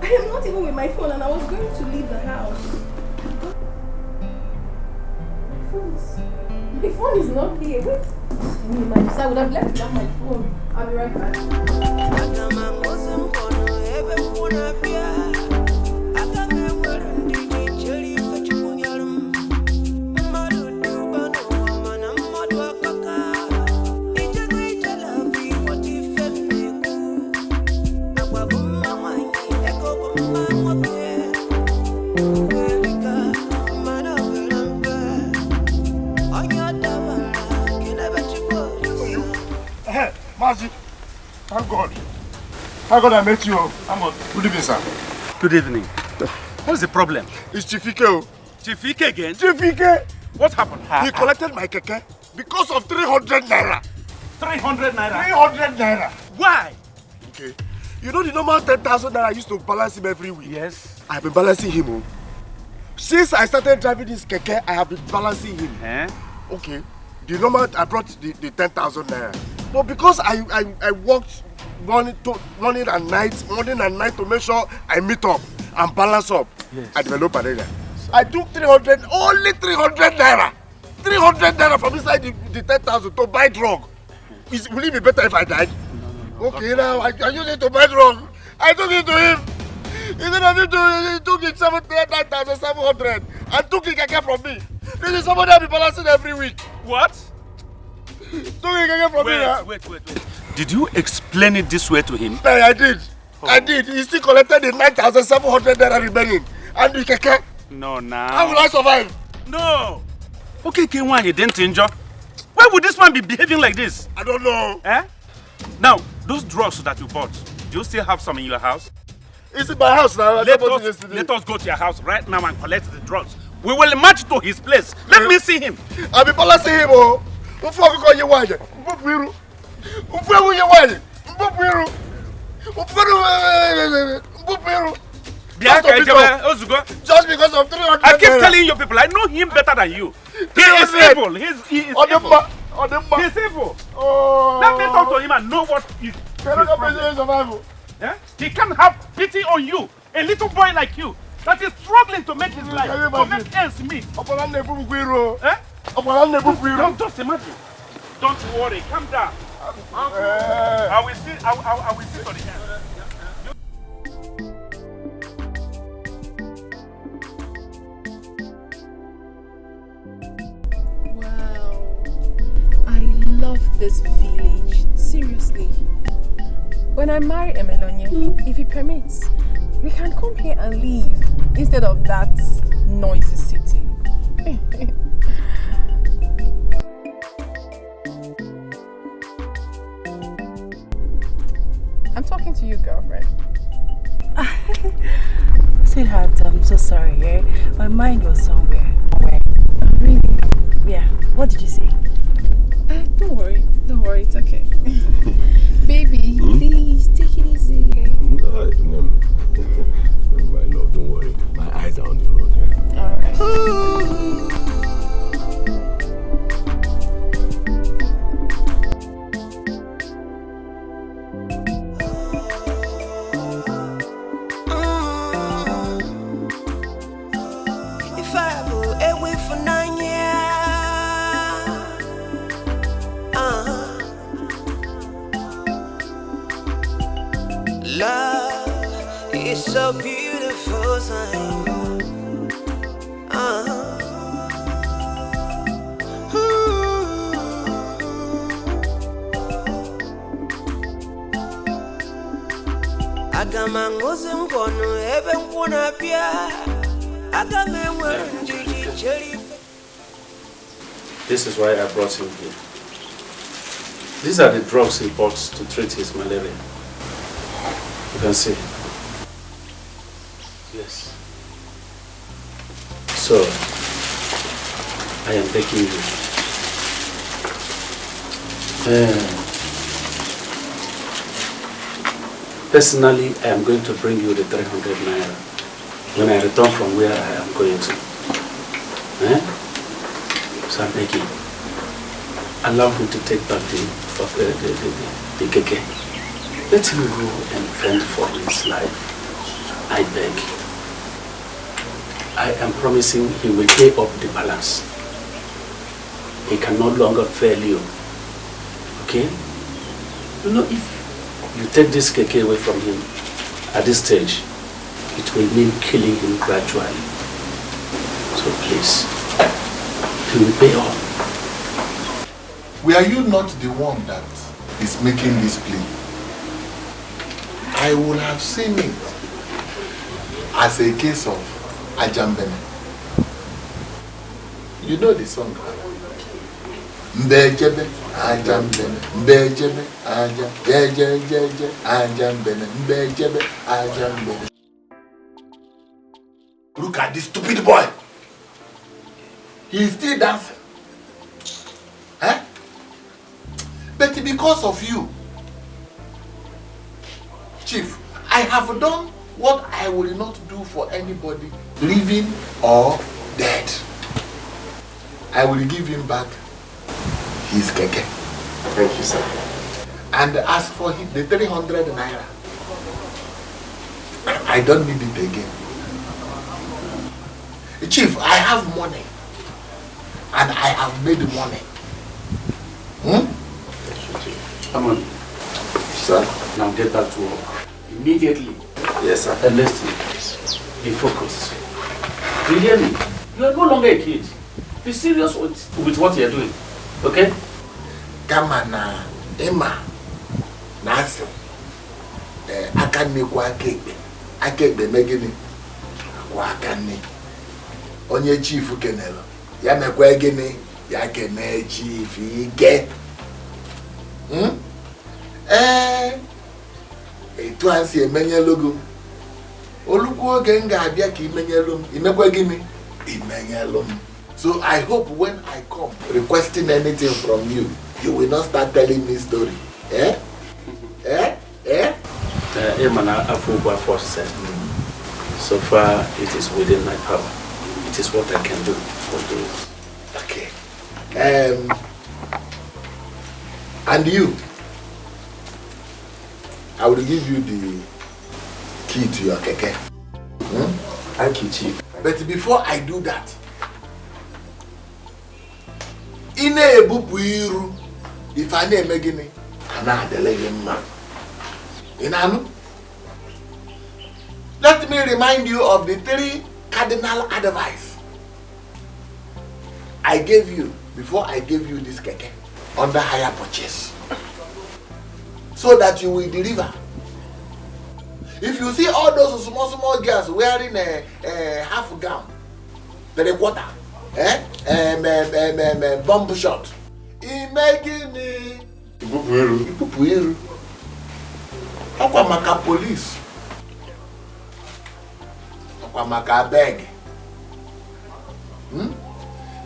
I am not even with my phone and I was going to leave the house. My phone is not here. Wait. I would have left without my phone. I'll be right back. Mazi, thank God. Thank God I met you. Good evening, sir. Good evening. What's the problem? It's Chifike. Chifike again? Chifike! What happened? He collected my keke because of 300 naira. 300 naira? 300 naira. Why? Okay. You know the normal 10,000 naira I used to balance him every week? Yes. I've been balancing him. Since I started driving this keke, I have been balancing him. Eh? Okay. The normal, I brought the 10,000 naira. But because I worked morning and night to make sure I meet up and balance up, yes. I developed an area. I took 300, only 300 naira. 300 naira from inside the 10,000 to buy drug. Will it be better if I died? No. Okay, now I use it to buy drug. I took it to him. Instead of him he took it 9,700 and took it again from me. This is somebody I'll be balancing every week. What? Wait. Did you explain it this way to him? No, I did. Oh. I did. He still collected the 9,700 naira remaining. And the keke. No, now. How will I survive? No. Okay, K1, you didn't injure. Why would this man be behaving like this? I don't know. Eh? Now, those drugs that you bought, do you still have some in your house? It's in my house now. Let us go to your house right now and collect the drugs. We will march to his place. Let me see him. I'll be balancing him. Oh. Just because of 300. I keep telling you people, I know him better than you. He is evil. He is evil. He's evil. Oh. Let me talk to him and know what is his problem. Yeah? He can have pity on you, a little boy like you that is struggling to make his life, to make ends meet. Eh? Don't just imagine. Don't worry, calm down. I will see to the end. Wow, I love this village. Seriously. When I marry Emelonie, if he permits, we can come here and live instead of that noisy city. I'm talking to you, girlfriend. Sweetheart, I'm so sorry, yeah? My mind was somewhere. Really? Yeah. What did you say? Don't worry, it's okay. Baby, please take it easy. It's a beautiful sign. Agamangozi mkono ebe mkuna pia. Agamemwe njiji cheli. This is why I brought him here. These are the drugs he bought to treat his malaria. You can see. Yes. So, I am begging you. Personally, I am going to bring you the 300 naira when I return from where I am going to. So I'm begging. Allow him to take back the Dikeh. Let him go and fend for his life. I beg. I am promising he will pay up the balance. He can no longer fail you. Okay? You know, if you take this keke away from him at this stage, it will mean killing him gradually. So please, he will pay up. Were you not the one that is making this plea? I would have seen it as a case of Ajambene. You know the song? Mbejebe, Ajambene, Mbejebe, Ajambene, Mbejebe, Ajambene. Look at this stupid boy. He is still dancing. Huh? But because of you, Chief, I have done what I will not do for anybody, living or dead. I will give him back his keke. Thank you, sir. And as for him, the 300 naira, I don't need it again. Chief, I have money. And I have made money. Come on. Sir? Now get back to work. Immediately. Yes, sir. And listen. Be focused. Do you hear me? You are no longer a kid. Be serious with what you are doing. Okay? Come on, Emma. Nasi. Akane kwa kekbe. Akekbe megini. Kwa akane. Onye chief kenelo. Ya mekwa gini. Ya kene chief ike. Etu ansi emenye logo. Oluku oge nga abia ka imenye lom. Imekwa gini? Imenye lom. So I hope when I come requesting anything from you, you will not start telling me story. So far, it is within my power. It is what I can do for you. Okay. And you, I will give you the key to your keke. Thank you, Chief. But before I do that, Ini Edo, if I name again, another man. Let me remind you of the 3 cardinal advice I gave you before I gave you this keke under hire purchase, so that you will deliver. If you see all those small girls wearing a half gown, 3/4, bomb shot, imagine Ipupuiru. Akwamaka police. Akwamaka beg.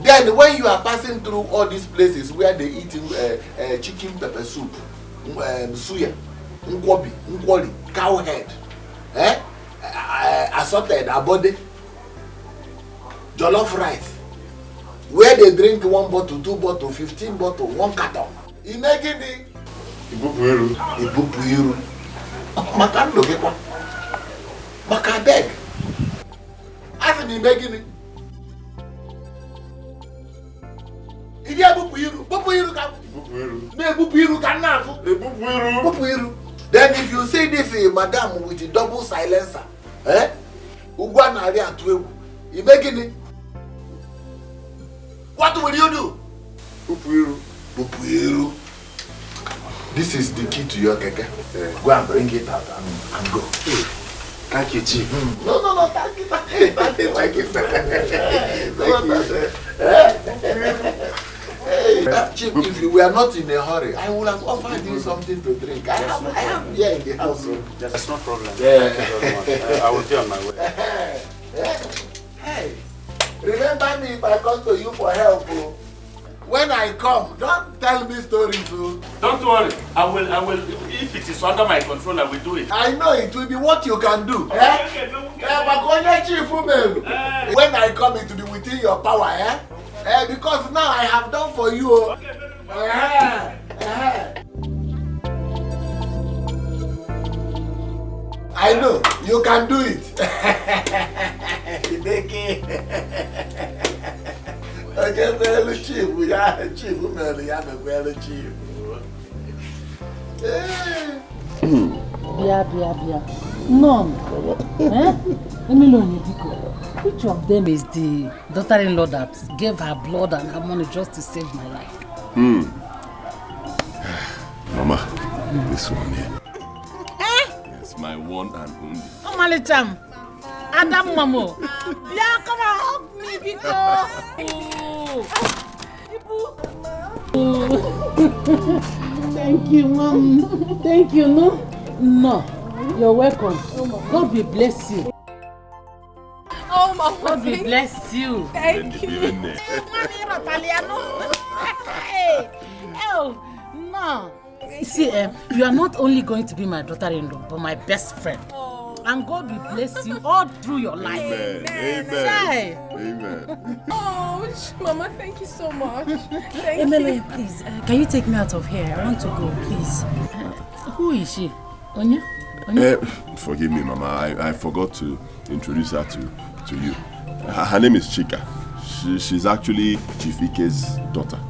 Then when you are passing through all these places where they eat chicken pepper soup, suya, nkwobi, nkwoli, cow head, assorted abode, jollof rice, where they drink 1 bottle, 2 bottle, 15 bottle, 1 carton. Imagine Ipupuiru. Maka ndoge kwa. Maka beg. Asa ni begging. Idi Ipupuiru. Ipupuiru ka. Ipupuiru ka na fu. Ipupuiru. Then if you say this madam with a double silencer, Eh? Ugwa nari atwewu. You making it? What will you do? Pupuiru. This is the key to your keke. Go and bring it out and go. Thank you, Chief. No, thank you. Thank you. Chief, if you were not in a hurry, I would have offered you something to drink. I have here in the house. That's no problem. Thank you very much. I will be on my way. Hey, remember me if I come to you for help. When I come, don't tell me stories. Don't worry. I will. If it is under my control, I will do it. I know it will be what you can do. When I come, it will be within your power. Because now I have done for you. I know you can do it. Okay, very cheap. We are cheap. We are very cheap. Bia. None. Which of them is the daughter-in-law that gave her blood and her money just to save my life? Mama, this one here. It's my one and only. Oh, Malicham. Adam Mamo. Yeah, come on, hug me, Biko. Thank you, Mom. Thank you, No, you're welcome. God will bless you. Oh, Mama. God will bless you. Thank you. Oh, no. See, you are not only going to be my daughter-in-law, but my best friend. And God will bless you all through your life. Amen. Oh, Mama, thank you so much. Thank Emily, you. please, can you take me out of here? I want to go, please. Who is she? Onya? Forgive me, Mama. I forgot to introduce her to you. Her name is Chika. She's actually Chief Ike's daughter.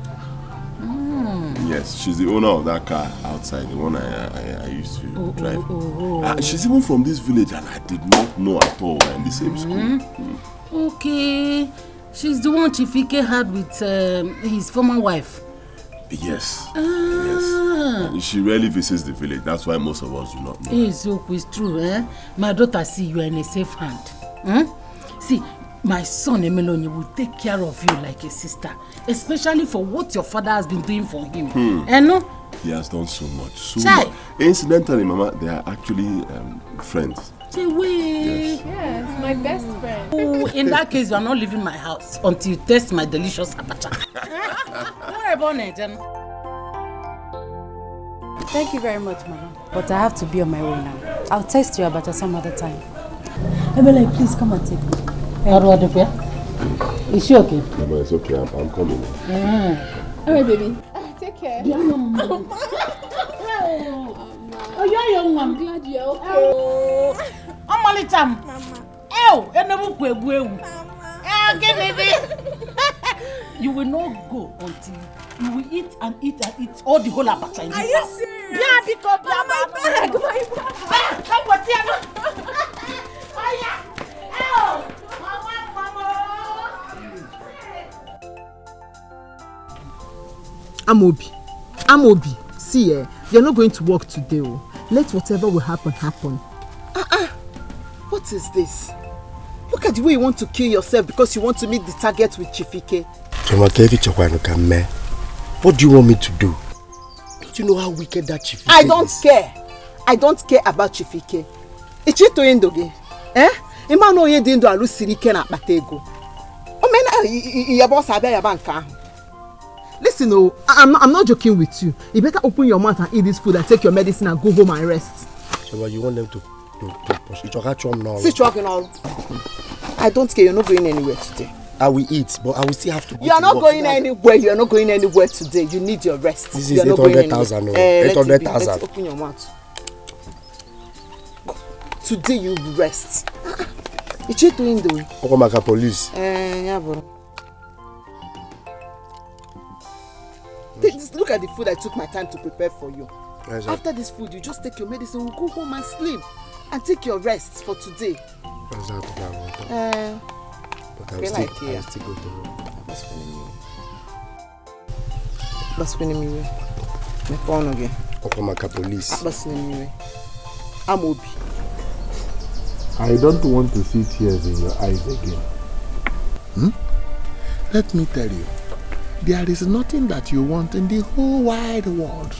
Yes, she's the owner of that car outside, the one I used to drive. She's even from this village and I did not know at all. We're in the same school. Okay. She's the one Chief Ike had with his former wife. Yes. Yes. She rarely visits the village. That's why most of us do not know. It's true, eh? My daughter, see, you are in a safe hand. See, my son Emeloni will take care of you like a sister, especially for what your father has been doing for him. No? He has done so much. Incidentally, Mama, they are actually friends. Yes, my best friend. Oh, in that case, you are not leaving my house until you taste my delicious abacha. Don't worry about it, Jen. Thank you very much, Mama. But I have to be on my way now. I'll taste your abacha some other time. Emily, please come and take me. Is she okay? Mama, it's okay. I'm coming. Alright, baby. Take care. Oh, you're young, Mom. I'm glad you're okay. Oh, Malicham. Mama. Oh, you will not go until you will eat and eat and eat all the whole abacha in this house. Are you serious? Yeah, because my bag. Amobi. See, you're not going to work today. Let whatever will happen. What is this? Look at the way you want to kill yourself because you want to meet the target with Chief Ike. What do you want me to do? Don't you know how wicked that Chief Ike is? I don't care. I don't care about Chief Ike. Ichito endoge. Imano ye dindo alu sirike na batego. Your boss abia banka. Listen, I'm not joking with you. You better open your mouth and eat this food and take your medicine and go home and rest. So you want them to push it now? See, all. I don't care. You're not going anywhere today. I will eat, but I will still have to go. You're not going anywhere. You're not going anywhere today. You need your rest. This is 800,000. 800,000. Let's open your mouth. Today you rest. It's you doing though. Okomaka police. Yeah, bro. Look at the food I took my time to prepare for you. After this food, you just take your medicine, we'll go home and sleep. and take your rest for today. What's that about? But I still go to work. My phone again. Okomaka police. I'm Obi. I don't want to see tears in your eyes again. Let me tell you, there is nothing that you want in the whole wide world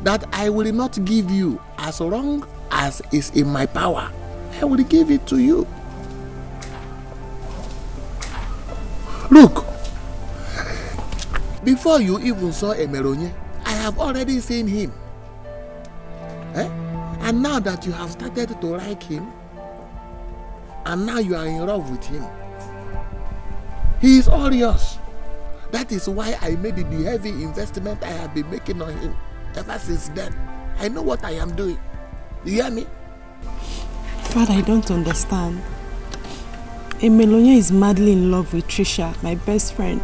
that I will not give you as long as is in my power. I will give it to you. Look, before you even saw Emeronye, I have already seen him. And now that you have started to like him, and now you are in love with him, he is all yours. That is why I made the heavy investment I have been making on him ever since then. I know what I am doing. You hear me? Father, I don't understand. Emelonya is madly in love with Trisha, my best friend.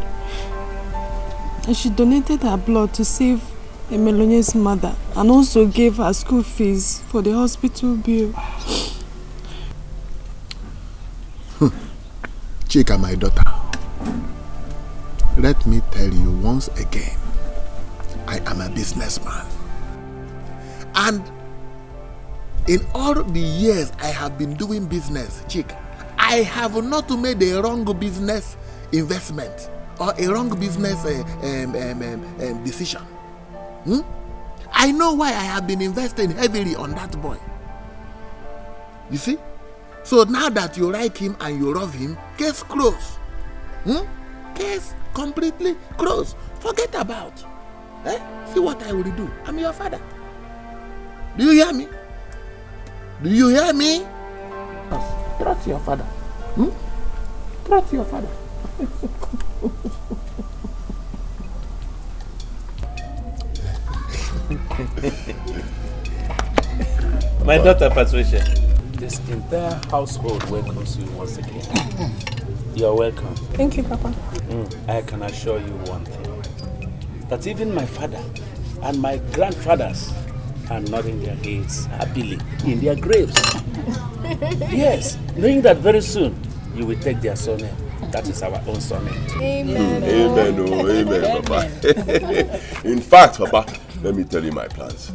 And she donated her blood to save Emelonya's mother and also gave her school fees for the hospital bill. Chika, my daughter, let me tell you once again, I am a businessman. And in all the years I have been doing business, Chika, I have not made a wrong business investment or a wrong business decision. I know why I have been investing heavily on that boy. You see? So now that you like him and you love him, case closed. Case completely closed. Forget about. See what I will do. I'm your father. Do you hear me? Do you hear me? Trust your father. Trust your father. My daughter Patricia, this entire household welcomes you once again. You're welcome. Thank you, Papa. I can assure you one thing, that even my father and my grandfathers are nodding their heads happily in their graves. Yes, knowing that very soon you will take their surname. That is our own surname. Amen. Amen, oh, amen, Papa. In fact, Papa, let me tell you my plans.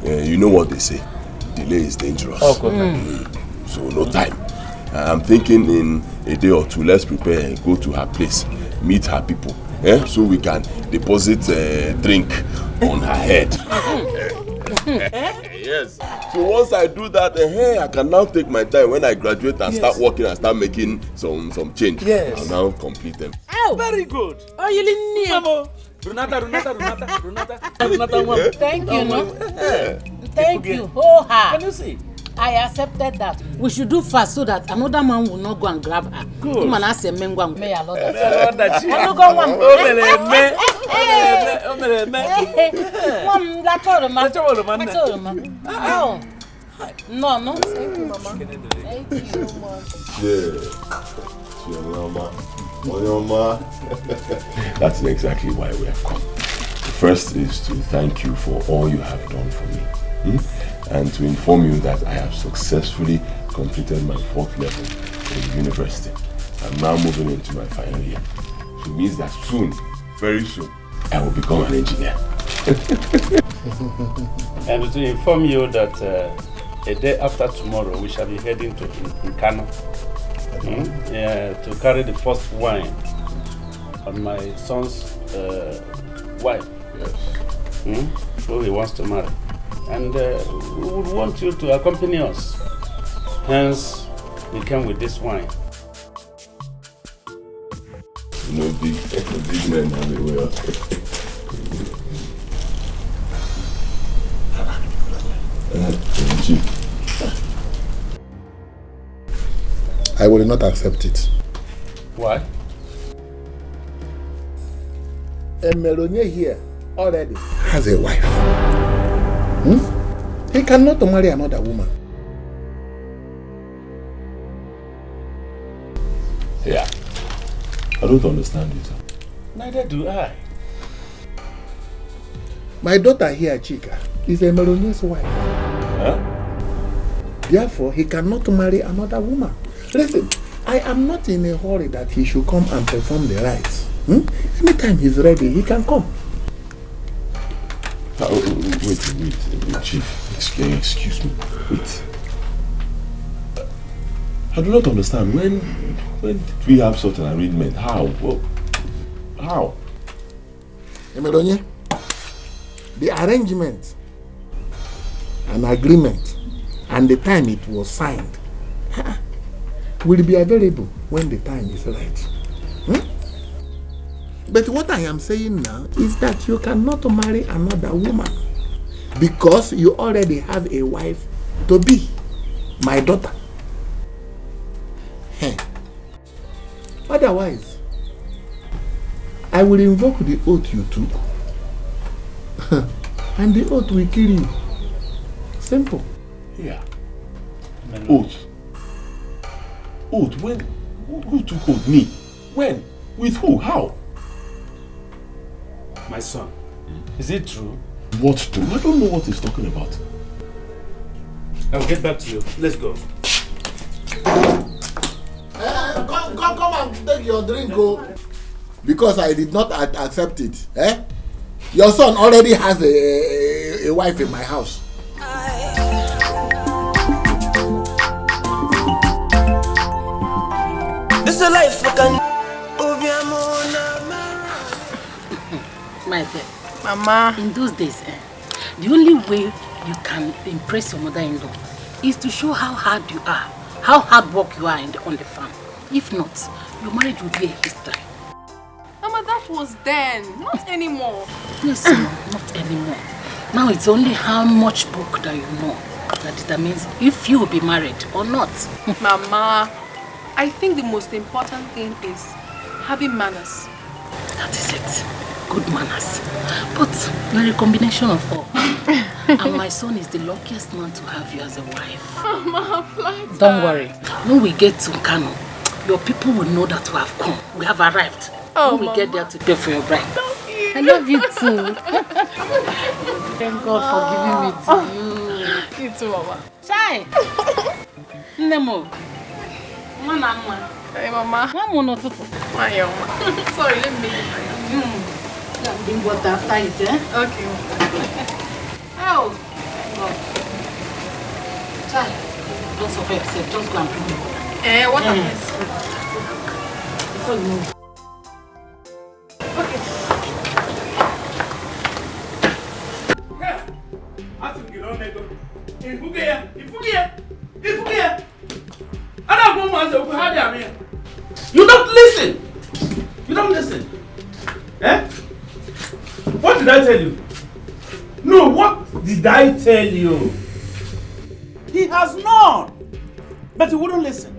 You know what they say, delay is dangerous. So no time. I'm thinking in a day or two, let's prepare and go to her place, meet her people, so we can deposit a drink on her head. Yes. So once I do that, I can now take my time when I graduate and start working and start making some change. Yes. I'll now complete them. Oh, very good. Oh, you didn't need Renata. Thank you, no? Thank you. Can you see? I accepted that. We should do fast so that another man will not go and grab her. Good. Man, I say, "Men go and may I love that." No. Thank you, Mama. Thank you so much. That's exactly why we have come. First is to thank you for all you have done for me. And to inform you that I have successfully completed my 4th level in university. I'm now moving into my final year. It means that soon, very soon, I will become an engineer. And to inform you that a day after tomorrow, we shall be heading to Nkano to carry the first wine on my son's wife, who he wants to marry. And we would want you to accompany us. Hence, we came with this wine. You know, big men have a way of I will not accept it. Why? Emelonye here already has a wife. He cannot marry another woman. Yeah. I don't understand it. Neither do I. My daughter here, Chika, is Emelonye's wife. Therefore, he cannot marry another woman. Listen, I am not in a hurry that he should come and perform the rites. Anytime he's ready, he can come. Wait, Chief. Excuse me. Wait. I do not understand. When did we have such an arrangement? How? How? Emelonye, the arrangement, an agreement, and the time it was signed will be available when the time is right. But what I am saying now is that you cannot marry another woman because you already have a wife to be, my daughter. Otherwise, I will invoke the oath you took and the oath will kill you. Simple. Yeah. Oath. Oath? When? Who took oath? Me? When? With who? How? My son, is it true? What true? I don't know what he's talking about. I'll get back to you. Let's go. Come and take your drink, go. Because I did not accept it. Your son already has a wife in my house. This is life can. My dear, Mama, in those days, the only way you can impress your mother-in-law is to show how hard you are, how hard work you are on the farm. If not, your marriage will be a history. Mama, that was then, not anymore. Yes, not anymore. Now it's only how much book that you know that determines if you will be married or not. Mama, I think the most important thing is having manners. That is it. Good manners. But you're a combination of all. And my son is the luckiest man to have you as a wife. Mama, flight. Don't worry. When we get to Kano, your people will know that we have come. We have arrived. When we get there to pay for your bride. I love you too. Thank God for giving me to you. You too, Mama. Chai! Nemo. Mama. Hey, Mama. Mama. Sorry, let me make it. Bring water after it, Okay. Oh! Chai, don't suffer yourself. Just go and bring me water. What happens? That's all you know. Okay. You don't listen. You don't listen. What did I tell you? No, what did I tell you? He has known, but he wouldn't listen.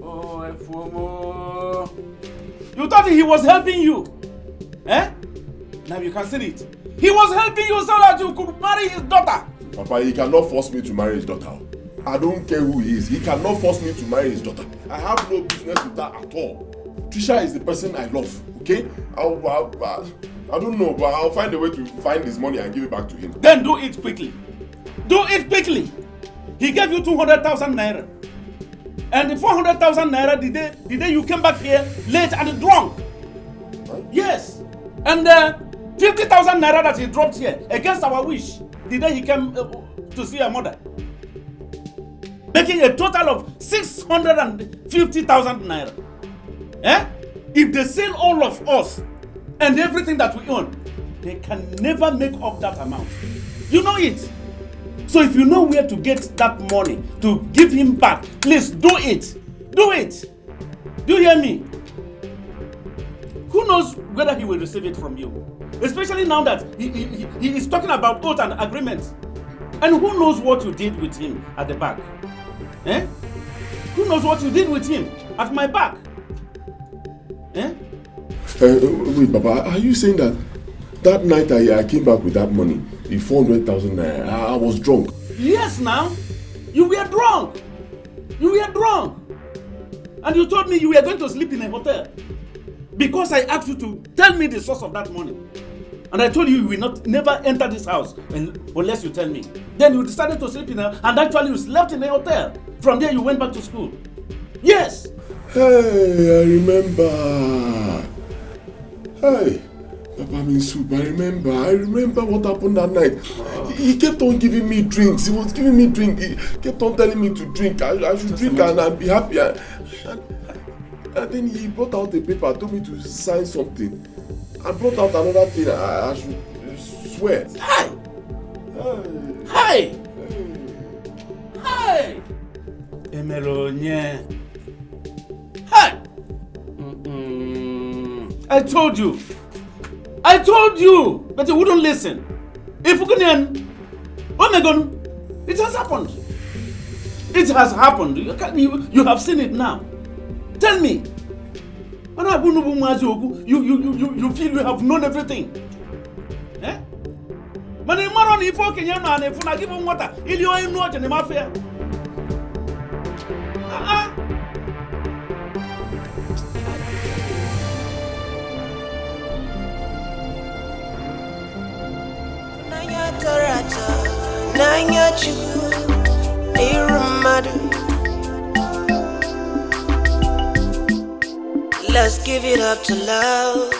Oh, Efomo. You thought he was helping you. Now you can see it. He was helping you so that you could marry his daughter. Papa, he cannot force me to marry his daughter. I don't care who he is. He cannot force me to marry his daughter. I have no business with that at all. Trisha is the person I love, okay? I don't know, but I'll find a way to find his money and give it back to him. Then do it quickly. Do it quickly. He gave you 200,000 naira. And the 400,000 naira the day you came back here late and drunk. What? Yes. And 50,000 naira that he dropped here against our wish the day he came to see your mother. Making a total of 650,000 naira. If they sell all of us and everything that we own, they can never make up that amount. You know it. So if you know where to get that money to give him back, please do it. Do it. Do you hear me? Who knows whether he will receive it from you? Especially now that he is talking about oath and agreement. And who knows what you did with him at the back? Who knows what you did with him at my back? Wait, Papa, are you saying that night I came back with that money, the 400,000 naira, I was drunk? Yes, now. You were drunk. You were drunk. And you told me you were going to sleep in a hotel. Because I asked you to tell me the source of that money. And I told you will never enter this house unless you tell me. Then you decided to sleep in her, and actually you slept in a hotel. From there you went back to school. Yes. Hey, I remember. Hey, Papa Minsup, I remember what happened that night. He kept on giving me drinks. He was giving me drink. He kept on telling me to drink. I should drink and be happy. And then he brought out a paper, told me to sign something. And brought out another thing. I should swear. Hey! Emelonye. Hey! I told you, but you wouldn't listen. If you can, oh my God, it has happened. It has happened. You have seen it now. Tell me. You feel you have known everything. Eh? But the man if you can if you give him water, he'll you know the mafia. Nanya chuku, iramadu. Let's give it up to love.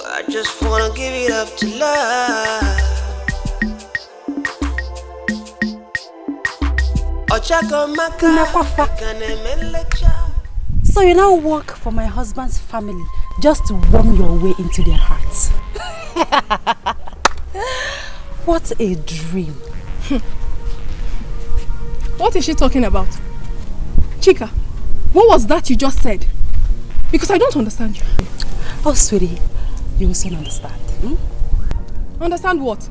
I just wanna give it up to love. So you now work for my husband's family just to worm your way into their hearts. What a dream. What is she talking about? Chika, what was that you just said? Because I don't understand you. Oh, sweetie, you will soon understand. Understand what?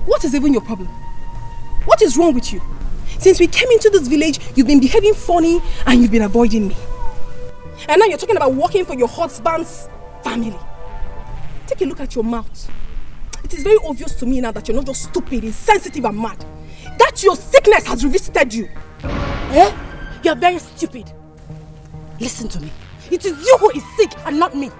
What is even your problem? What is wrong with you? Since we came into this village, you've been behaving funny and you've been avoiding me. And now you're talking about working for your husband's family. Take a look at your mouth. It is very obvious to me now that you're not just stupid, insensitive and mad. That your sickness has revisited you. Eh? You're very stupid. Listen to me. It is you who is sick and not me.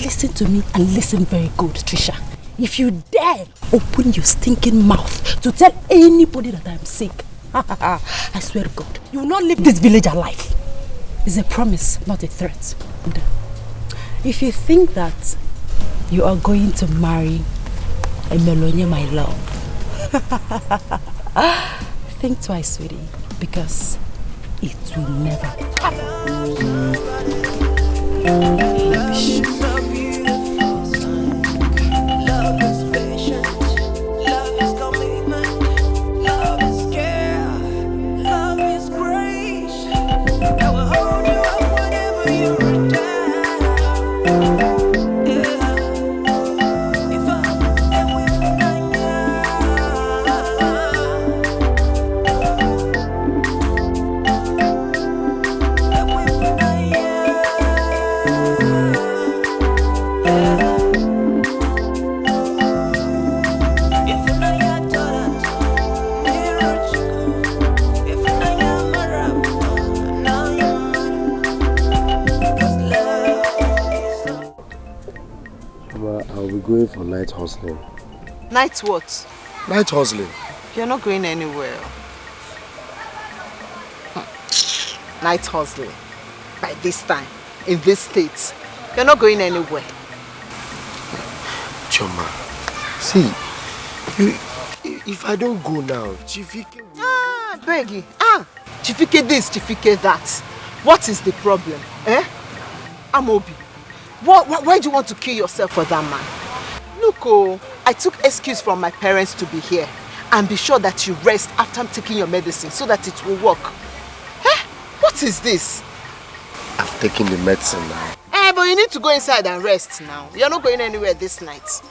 Listen to me and listen very good, Trisha. If you dare open your stinking mouth to tell anybody that I'm sick, I swear to God, you will not leave this village alive. It's a promise, not a threat. And if you think that you are going to marry Emelonye, my love, think twice, sweetie, because it will never happen. Going for night hustling. Night what? Night hustling. You're not going anywhere. Night hustling. By this time, in this state, you're not going anywhere. Choma, see, if I don't go now, Chifike will... Beggy. Chifike this, Chifike that. What is the problem? Amobi. Why do you want to kill yourself for that man? Look, I took excuse from my parents to be here. And be sure that you rest after I'm taking your medicine so that it will work. What is this? I've taken the medicine now. But you need to go inside and rest now. You're not going anywhere this night.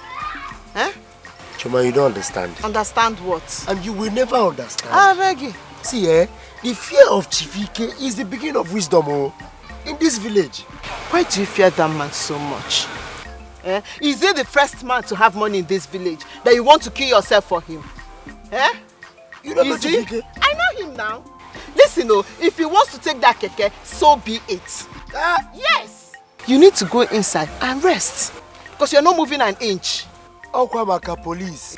Choma, you don't understand. Understand what? And you will never understand. Reggie. See, the fear of Chifike is the beginning of wisdom in this village. Why do you fear that man so much? Is he the first man to have money in this village that you want to kill yourself for him? You don't know Chifike? I know him now. Listen, if he wants to take that keke, so be it. Yes. You need to go inside and rest. Because you're not moving an inch. Okwabaka police.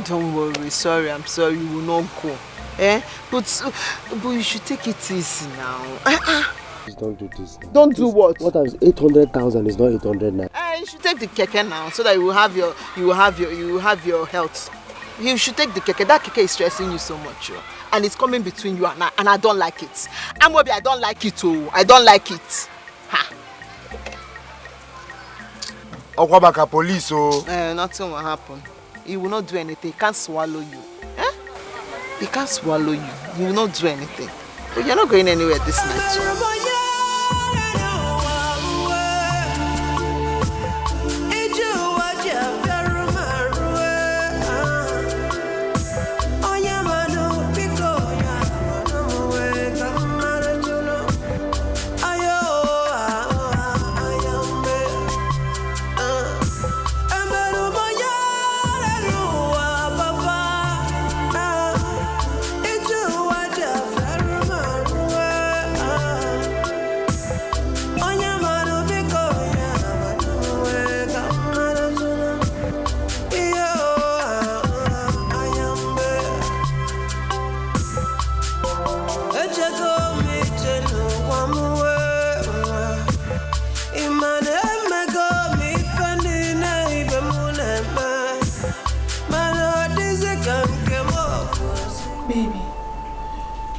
Don't worry. Sorry, I'm sorry. You will not go. But you should take it easy now. Please don't do this now. Don't do what? What is 800,000 is not 800 now. You should take the keke now so that you will have your health. You should take the keke. That keke is stressing you so much, and it's coming between you and I don't like it. Amobi, I don't like it too. I don't like it. Ha. Okwabaka police Nothing will happen. He will not do anything. He can't swallow you. He can't swallow you. He will not do anything. But you're not going anywhere this night.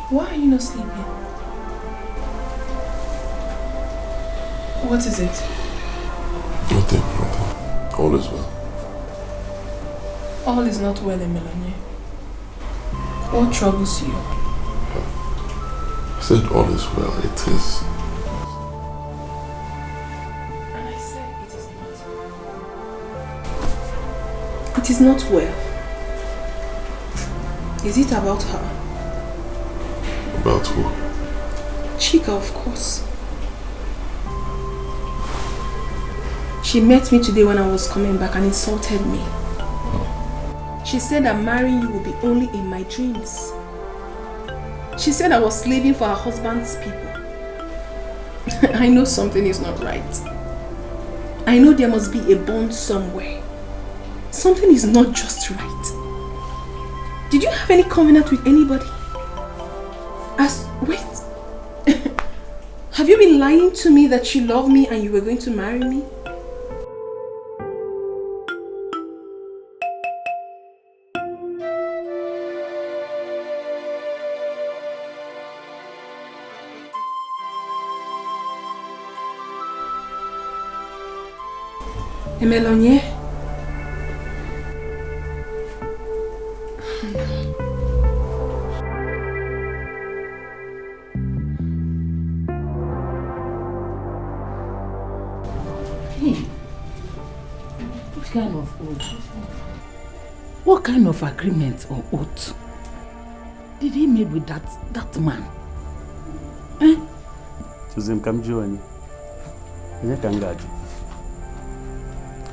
Why are you not sleeping? What is it? Nothing. All is well. All is not well, Melanie. What troubles you? I said all is well. It is. And I said it is not. It is not well. Is it about her? About who? Chika, of course. She met me today when I was coming back and insulted me. She said that marrying you will be only in my dreams. She said I was slaving for her husband's people. I know something is not right. I know there must be a bond somewhere. Something is not just right. Did you have any covenant with anybody? Wait. Have you been lying to me that you love me and you were going to marry me? Emelonye? What kind of agreement or oath did he make with that man?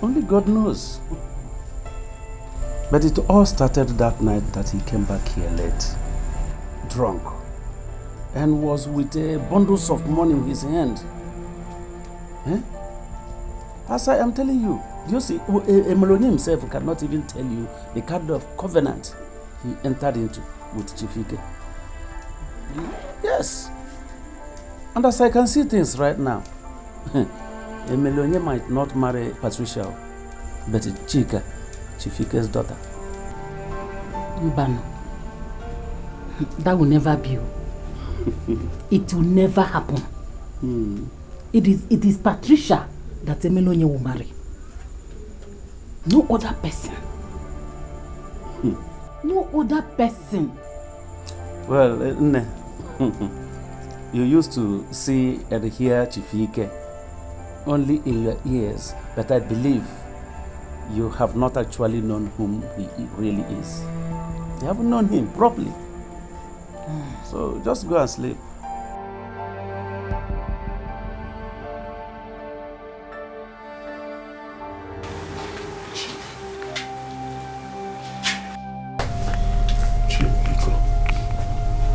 Only God knows. But it all started that night that he came back here late, drunk, and was with bundles of money in his hand. As I am telling you, you see, Emelonye himself cannot even tell you the kind of covenant he entered into with Chifike. Yes. And as I can see things right now, Emelonye might not marry Patricia, but Chika, Chifike's daughter. Mbano, that will never be. It will never happen. It is Patricia that Emelonye will marry. No other person. No other person. Well, you used to see and hear Chifike only in your ears, but I believe you have not actually known whom he really is. You haven't known him properly. So just go and sleep.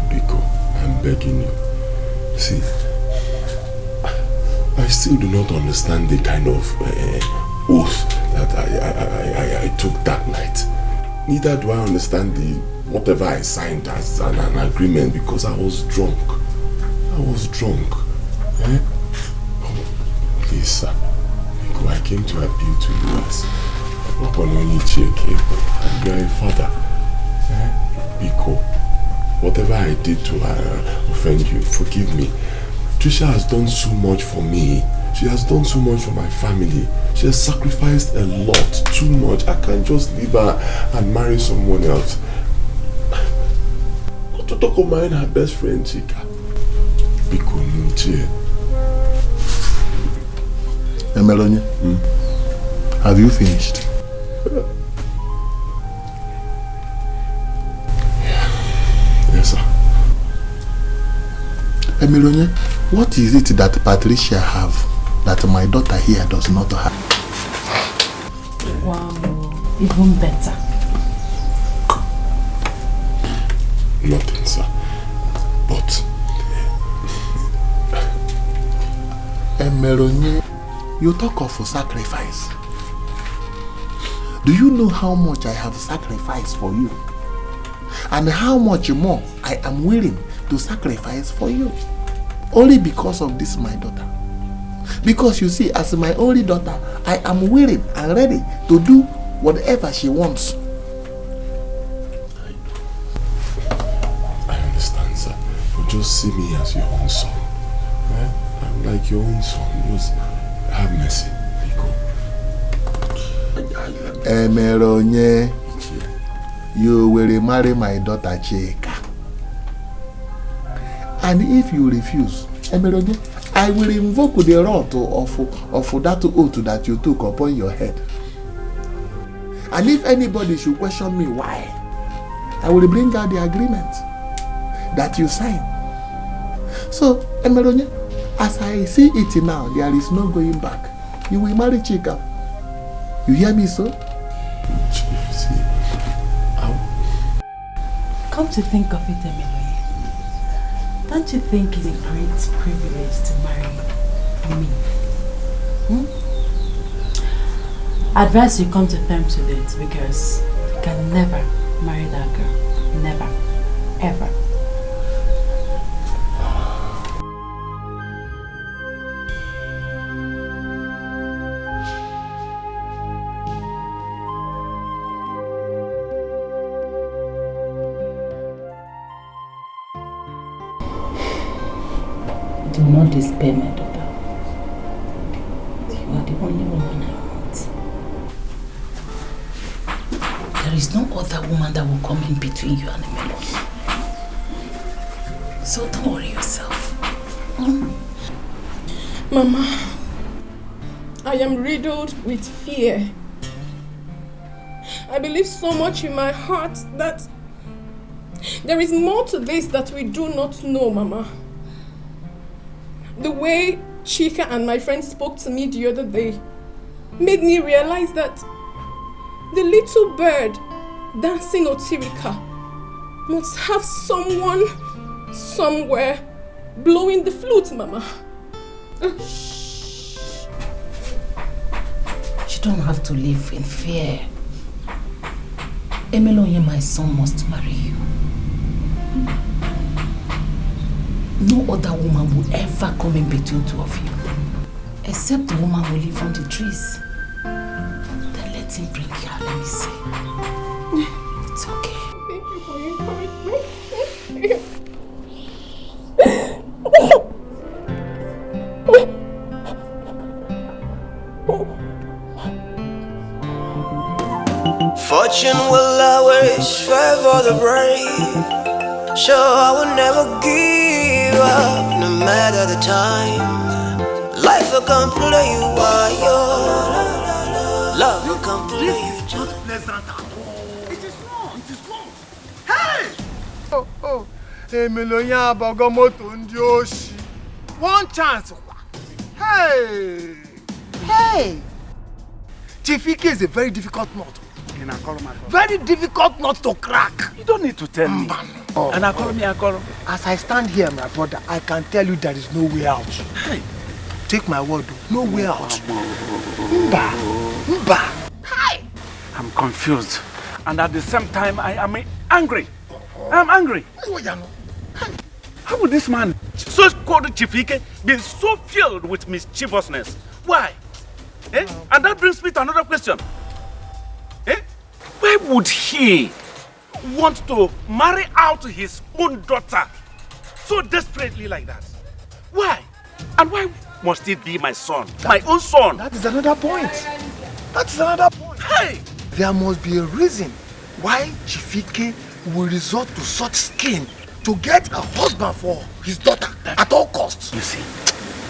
Biko, I'm begging you. See, I still do not understand the kind of oath that I took that night. Neither do I understand the whatever I signed as an agreement because I was drunk. I was drunk. Eh? Oh, please, sir. I came to appeal to you as not only Chike, but you are a father. Eh? Biko, whatever I did to offend you, forgive me. Trisha has done so much for me. She has done so much for my family. She has sacrificed a lot, too much. I can't just leave her and marry someone else. Not to talk of marrying her best friend, Chika. Biko Nuche. Melonia, have you finished? Yes, sir. Melonia, what is it that Patricia have that my daughter here does not have? Wow, even better. Nothing, sir. But Melonia, you talk of sacrifice. Do you know how much I have sacrificed for you? And how much more I am willing to sacrifice for you? Only because of this my daughter. Because you see, as my only daughter, I am willing and ready to do whatever she wants. I understand, sir. But just see me as your own son. Eh? I'm like your own son. Just have mercy. Emeronye, you will marry my daughter Chika. And if you refuse, Emeronye, I will invoke the wrath of that oath that you took upon your head. And if anybody should question me why, I will bring out the agreement that you signed. So, Emeronye, as I see it now, there is no going back. You will marry Chika. You hear me, sir? Come to think of it, Emily, don't you think it's a great privilege to marry me? I advise you come to terms with it because you can never marry that girl. Never. Ever. Do not despair, my daughter. You are the only woman I want. There is no other woman that will come in between you and the melon. So don't worry yourself. Mama, I am riddled with fear. I believe so much in my heart that there is more to this that we do not know, Mama. The way Chika and my friend spoke to me the other day made me realize that the little bird dancing Otirika must have someone somewhere blowing the flute, Mama. Shh. You don't have to live in fear. Emeloye, my son, must marry you. No other woman will ever come in between two of you. Except the woman who lives on the trees. Then let him bring her, let me see. It's okay. Thank you for your Fortune will always favor the brave. So I will never give up, no matter the time. Life will come play you while you're love will come play you. This is not pleasant at all. It is not. It is not. Hey! Oh. Emeloya Bogomoto Ndioshi. One chance. Hey! Chifike is a very difficult nut. Very difficult nut to crack. You don't need to tell me. And Akoro. As I stand here, my brother, I can tell you there is no way out. Hey. Take my word, no way out. Mba. Hi. I'm confused. And at the same time, I am angry. I'm angry. How would this man, so-called Chifike, be so filled with mischievousness? Why? And that brings me to another question. Why would he want to marry out his own daughter so desperately like that? Why? And why must it be my son? My own son? That is another point. Hey! There must be a reason why Chifike will resort to such scheme to get a husband for his daughter at all costs. You see,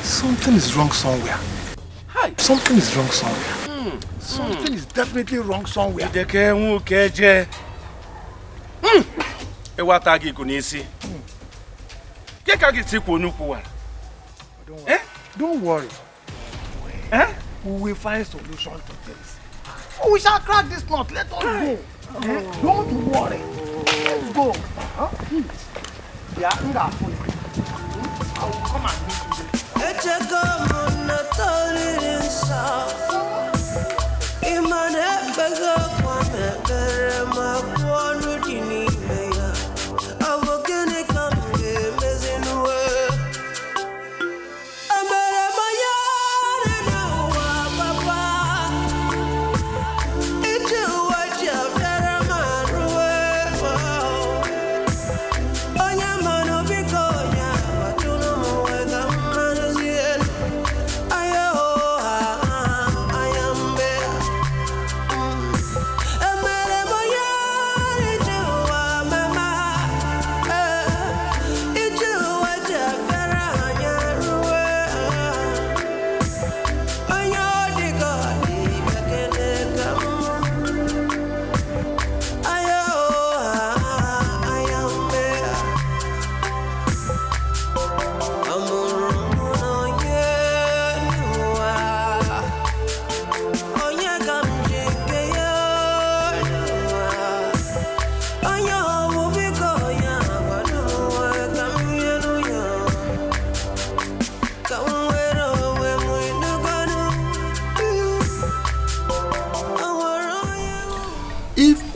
something is wrong somewhere. Hi. Something is wrong somewhere. Something is definitely wrong somewhere. Don't worry. We will find a solution to this. We shall crack this knot. Let us go. Don't worry. Let's go. Yeah, I will come and meet you.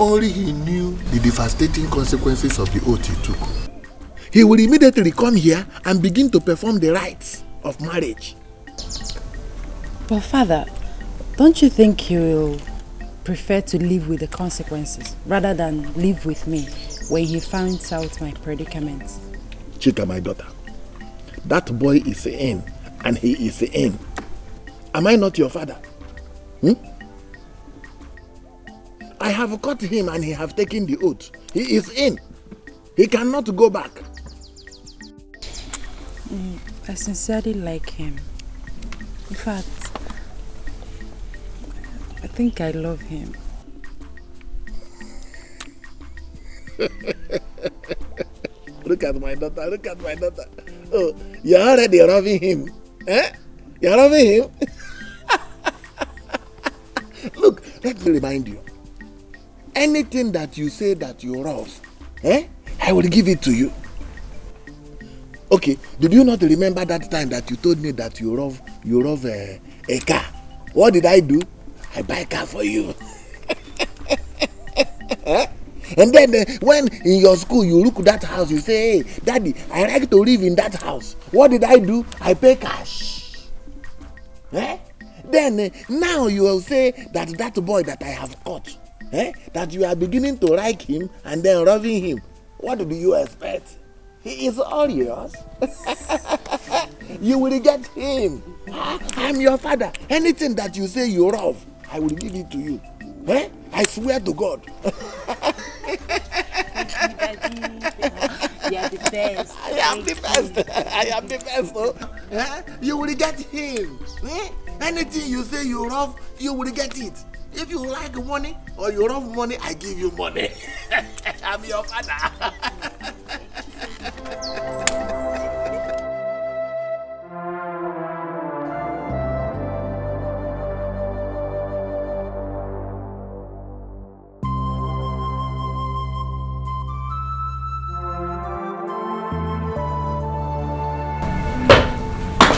Only he knew the devastating consequences of the oath he took, he would immediately come here and begin to perform the rites of marriage. But Father, don't you think he will prefer to live with the consequences rather than live with me when he finds out my predicament? Chika, my daughter, that boy is in and he is in. Am I not your father? I have caught him and he have taken the oath. He is in. He cannot go back. I sincerely like him. In fact, I think I love him. Look at my daughter. Oh, you're already loving him. You're loving him? Look, let me remind you. Anything that you say that you love, I will give it to you. Okay, did you not remember that time that you told me that you love a car? What did I do? I buy a car for you. And then when in your school you look at that house, you say, hey, Daddy, I like to live in that house. What did I do? I pay cash. Then now you will say that boy that I have caught, that you are beginning to like him and then loving him. What do you expect? He is all yours. You will get him. I'm your father. Anything that you say you love, I will give it to you. I swear to God. You are the best. I am the best. Oh. You will get him. Anything you say you love, you will get it. If you like money or you love money, I give you money. I'm your father.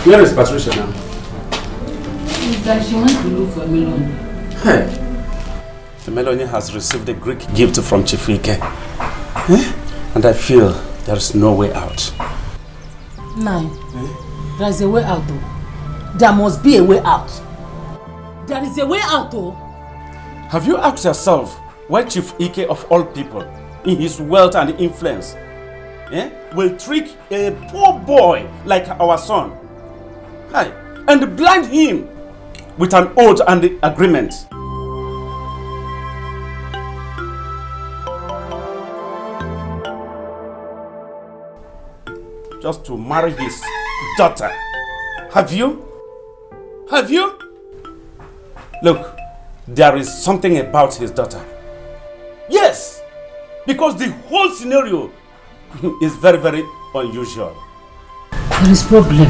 Where is Patricia now? It's that she wants to look for Melanie. Hey. Melanie has received a Greek gift from Chief Ike. And I feel there is no way out. Nine. There is a way out though. There must be a way out. There is a way out though. Have you asked yourself why Chief Ike of all people, in his wealth and influence, will trick a poor boy like our son? And blind him with an oath and agreement? Just to marry his daughter. Have you? Have you? Look, there is something about his daughter. Yes! Because the whole scenario is very, very unusual. There is problem.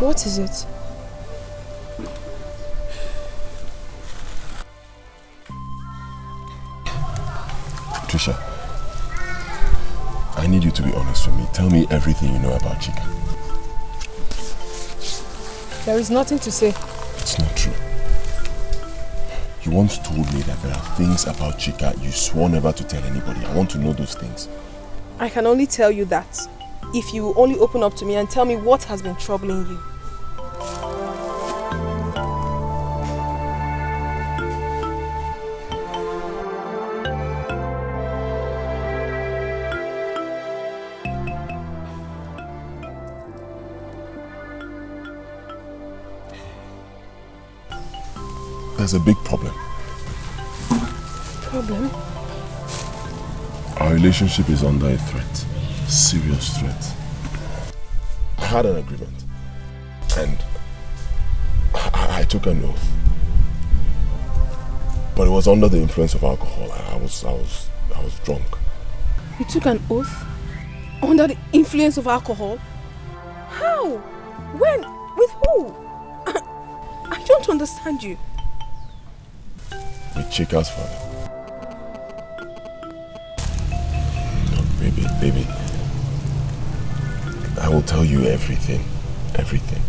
What is it? Trisha, I need you to be honest with me. Tell me everything you know about Chika. There is nothing to say. It's not true. You once told me that there are things about Chika you swore never to tell anybody. I want to know those things. I can only tell you that if you only open up to me and tell me what has been troubling you. There's a big problem. Problem? Our relationship is under a threat. Serious threat. I had an agreement. And I took an oath. But it was under the influence of alcohol. I was drunk. You took an oath? Under the influence of alcohol? How? When? With who? I don't understand you. With Chika's father. Look, baby. I will tell you everything. Everything.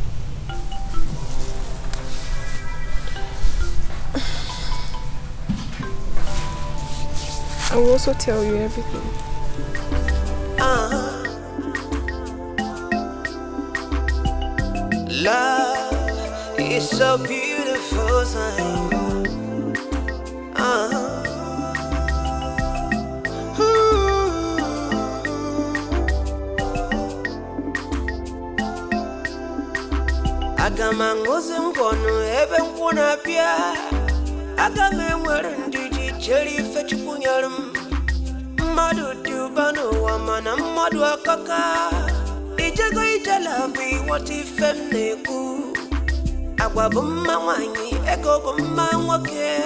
I will also tell you everything. Love is so beautiful thing. Agama ngozi mkono ebe nkuna pia. Agama mwere ndiji cheri fechi kunyarum. Madu dubano wamana madu akaka. Ijego ijalavi wati femneku. Agwa bumma wanyi ego bumma wake.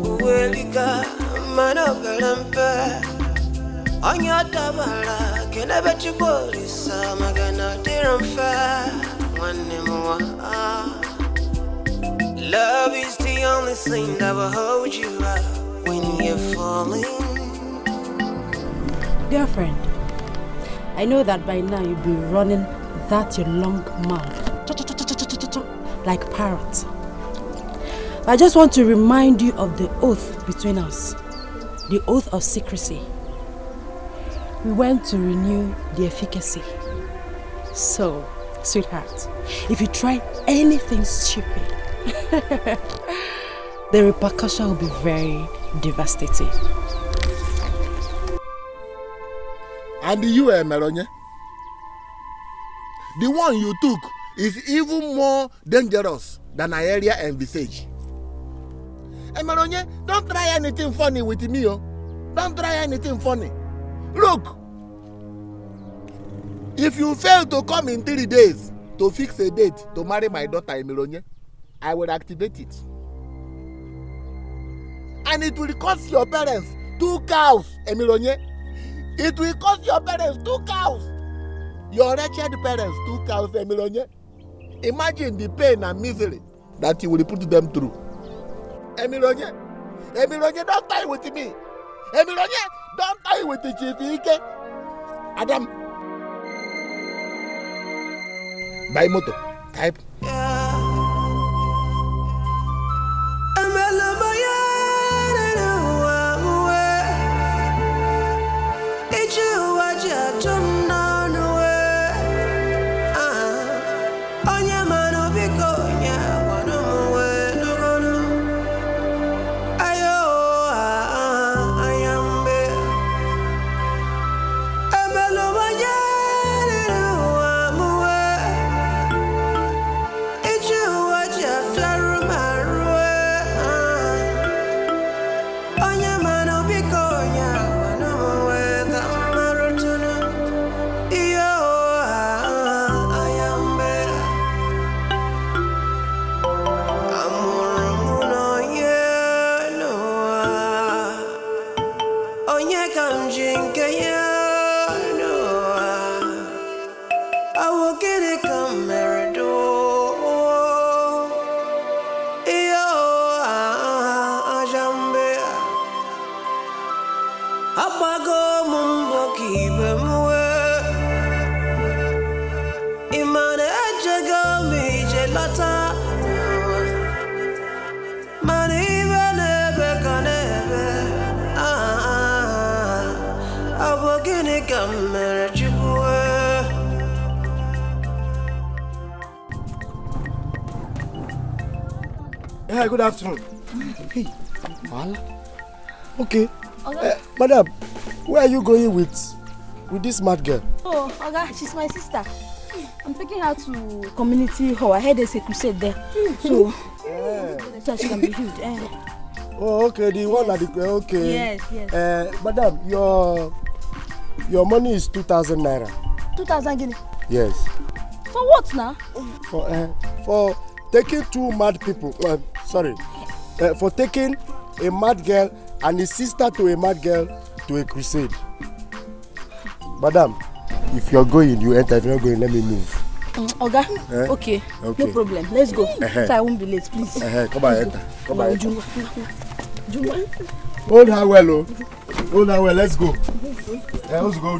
Uwelika manogalampe. Anya tabara kenebe chibolisa magana diramfe. Love is the only thing that will hold you up when you're falling. Dear friend, I know that by now you'll be running that your long mouth like parrot. I just want to remind you of the oath between us, the oath of secrecy. We went to renew the efficacy. So, sweetheart, if you try anything stupid, the repercussion will be very devastating. And you, Meronye, the one you took is even more dangerous than I earlier envisaged. Meronye, don't try anything funny with me, oh. Don't try anything funny. Look, If you fail to come in 3 days to fix a date to marry my daughter Emironye, I will activate it. And it will cost your parents 2 cows, Emironye. It will cost your parents 2 cows. Your wretched parents 2 cows, Emironye. Imagine the pain and misery that you will put them through. Emironye, Emironye, don't tie with me. Emironye, don't tie with the Chief Ike. Adam. Buy motor. Type. Hi, good afternoon. Hey, okay. Madam, where are you going with this mad girl? Oh, Oga, she's my sister. I'm taking her to community hall. I heard there's a crusade there. So she can be healed. Oh, okay, the one at the okay. Yes. Madam, your money is 2,000 naira. 2,000 guinea. Yes. For what now? For taking 2 mad people. For taking a mad girl and a sister to a mad girl to a crusade. Madam, if you're going, you enter. If you're not going, let me move. Oga, okay, no problem. Let's go. So I won't be late, please. Come on, enter. Come on, enter. Hold her well, oh. Hold her well. Let's go. Let's go.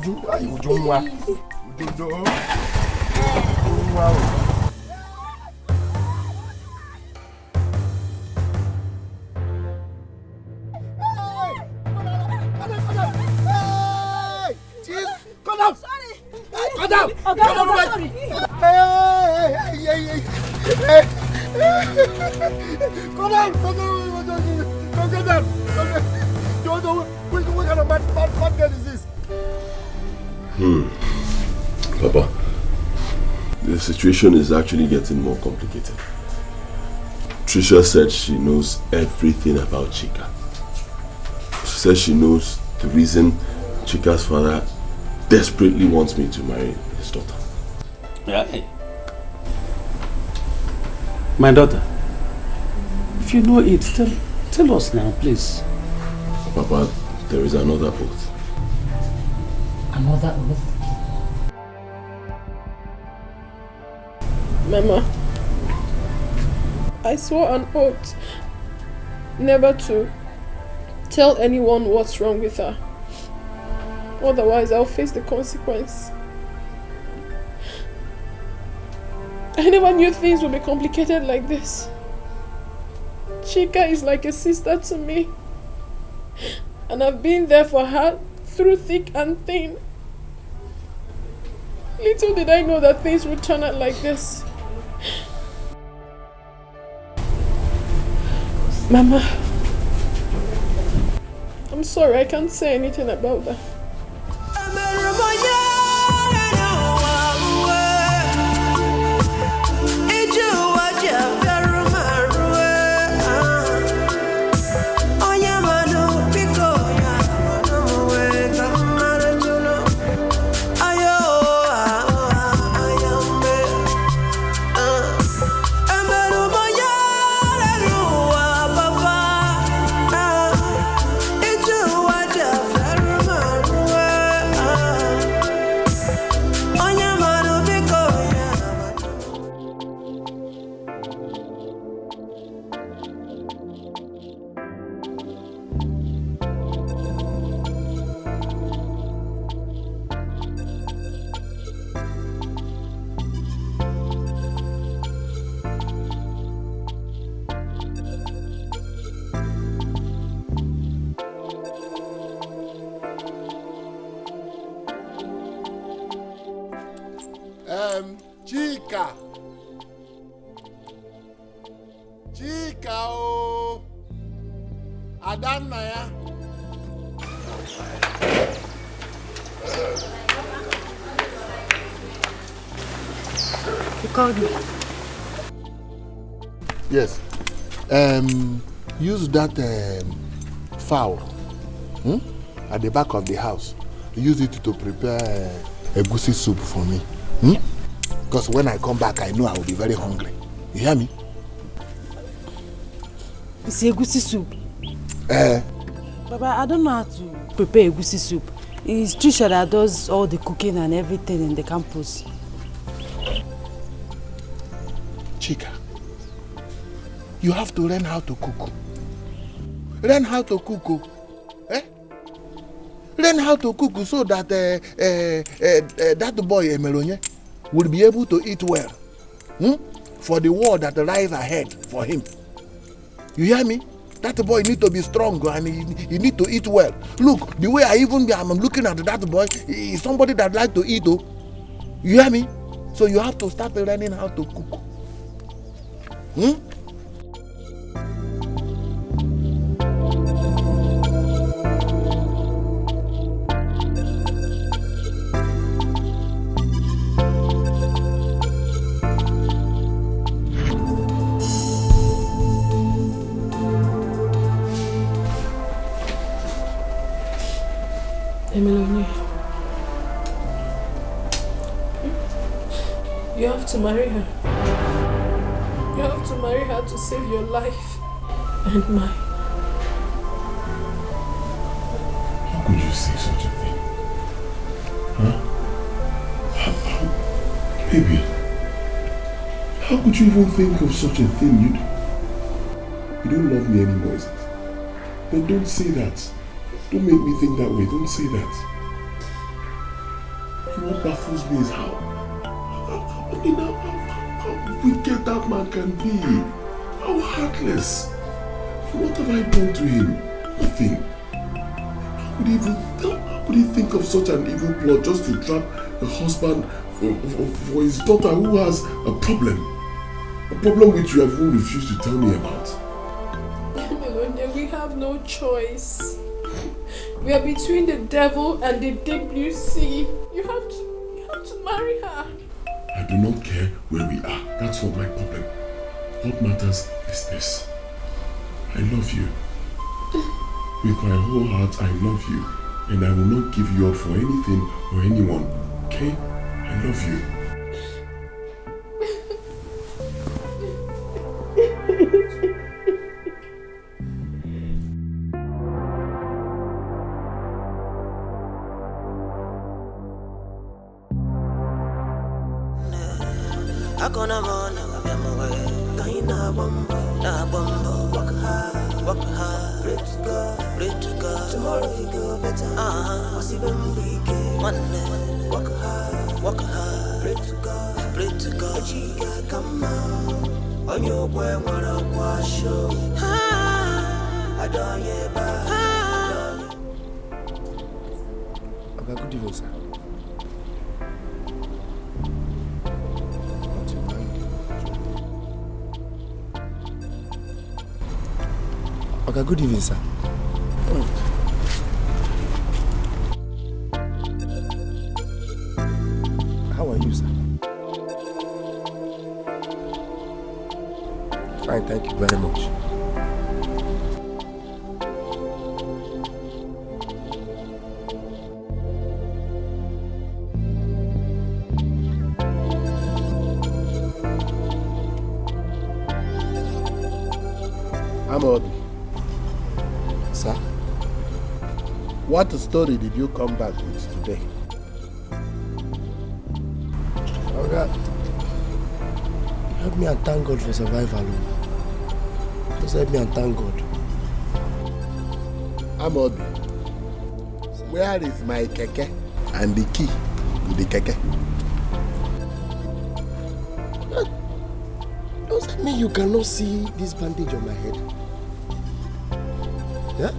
Sorry. What kind of mad girl is this? Papa, the situation is actually getting more complicated. Trisha said she knows everything about Chika. She says she knows the reason Chika's father desperately wants me to marry his daughter. Yeah. My daughter, if you know it, tell us now, please. Papa, there is another oath. Another oath? Mama, I swore an oath never to tell anyone what's wrong with her. Otherwise, I'll face the consequence. I never knew things would be complicated like this. Chika is like a sister to me. And I've been there for her through thick and thin. Little did I know that things would turn out like this. Mama, I'm sorry, I can't say anything about that. o. Adannaya. You called me. Yes. Use that fowl at the back of the house. Use it to prepare egusi soup for me. Because when I come back, I know I will be very hungry. You hear me? It's egusi soup. Baba, I don't know how to prepare egusi soup. It's Trisha that does all the cooking and everything in the campus. Chika, you have to learn how to cook. Learn how to cook. Learn how to cook so that that boy Emelonye will be able to eat well. For the war that lies ahead for him. You hear me? That boy need to be strong and he need to eat well. Look, the way I'm looking at that boy, is somebody that like to eat. Oh. You hear me? So you have to start learning how to cook. Emilone, you have to marry her. You have to marry her to save your life and mine. How could you say such a thing? Huh? Baby, how could you even think of such a thing? You don't love me anymore, is it? Then don't say that. Don't make me think that way. Don't say that. And what baffles me is how wicked that man can be. How heartless. What have I done to him? Nothing. How could he think of such an evil plot just to trap a husband for his daughter who has a problem? A problem which you have even refused to tell me about. Melonia, we have no choice. We are between the devil and the deep blue sea. You have to marry her. I do not care where we are. That's not my problem. What matters is this. I love you. With my whole heart, I love you. And I will not give you up for anything or anyone. Okay? I love you. Akona mona wabiamawe kaina bombo na bombo work hard pray to God tomorrow you go better wasibem weekend Monday work hard pray to God chiga kama onyo boy wanna wash show adonye ba Okay, good evening, sir. Okay, good evening, sir. How are you, sir? Fine, thank you very much. I'm Obi. Sir, what story did you come back with today? Okay. Help me and thank God for survival. Just help me and thank God. Amobi, where is my keke and the key to the keke? Does that mean you cannot see this bandage on my head? Yeah?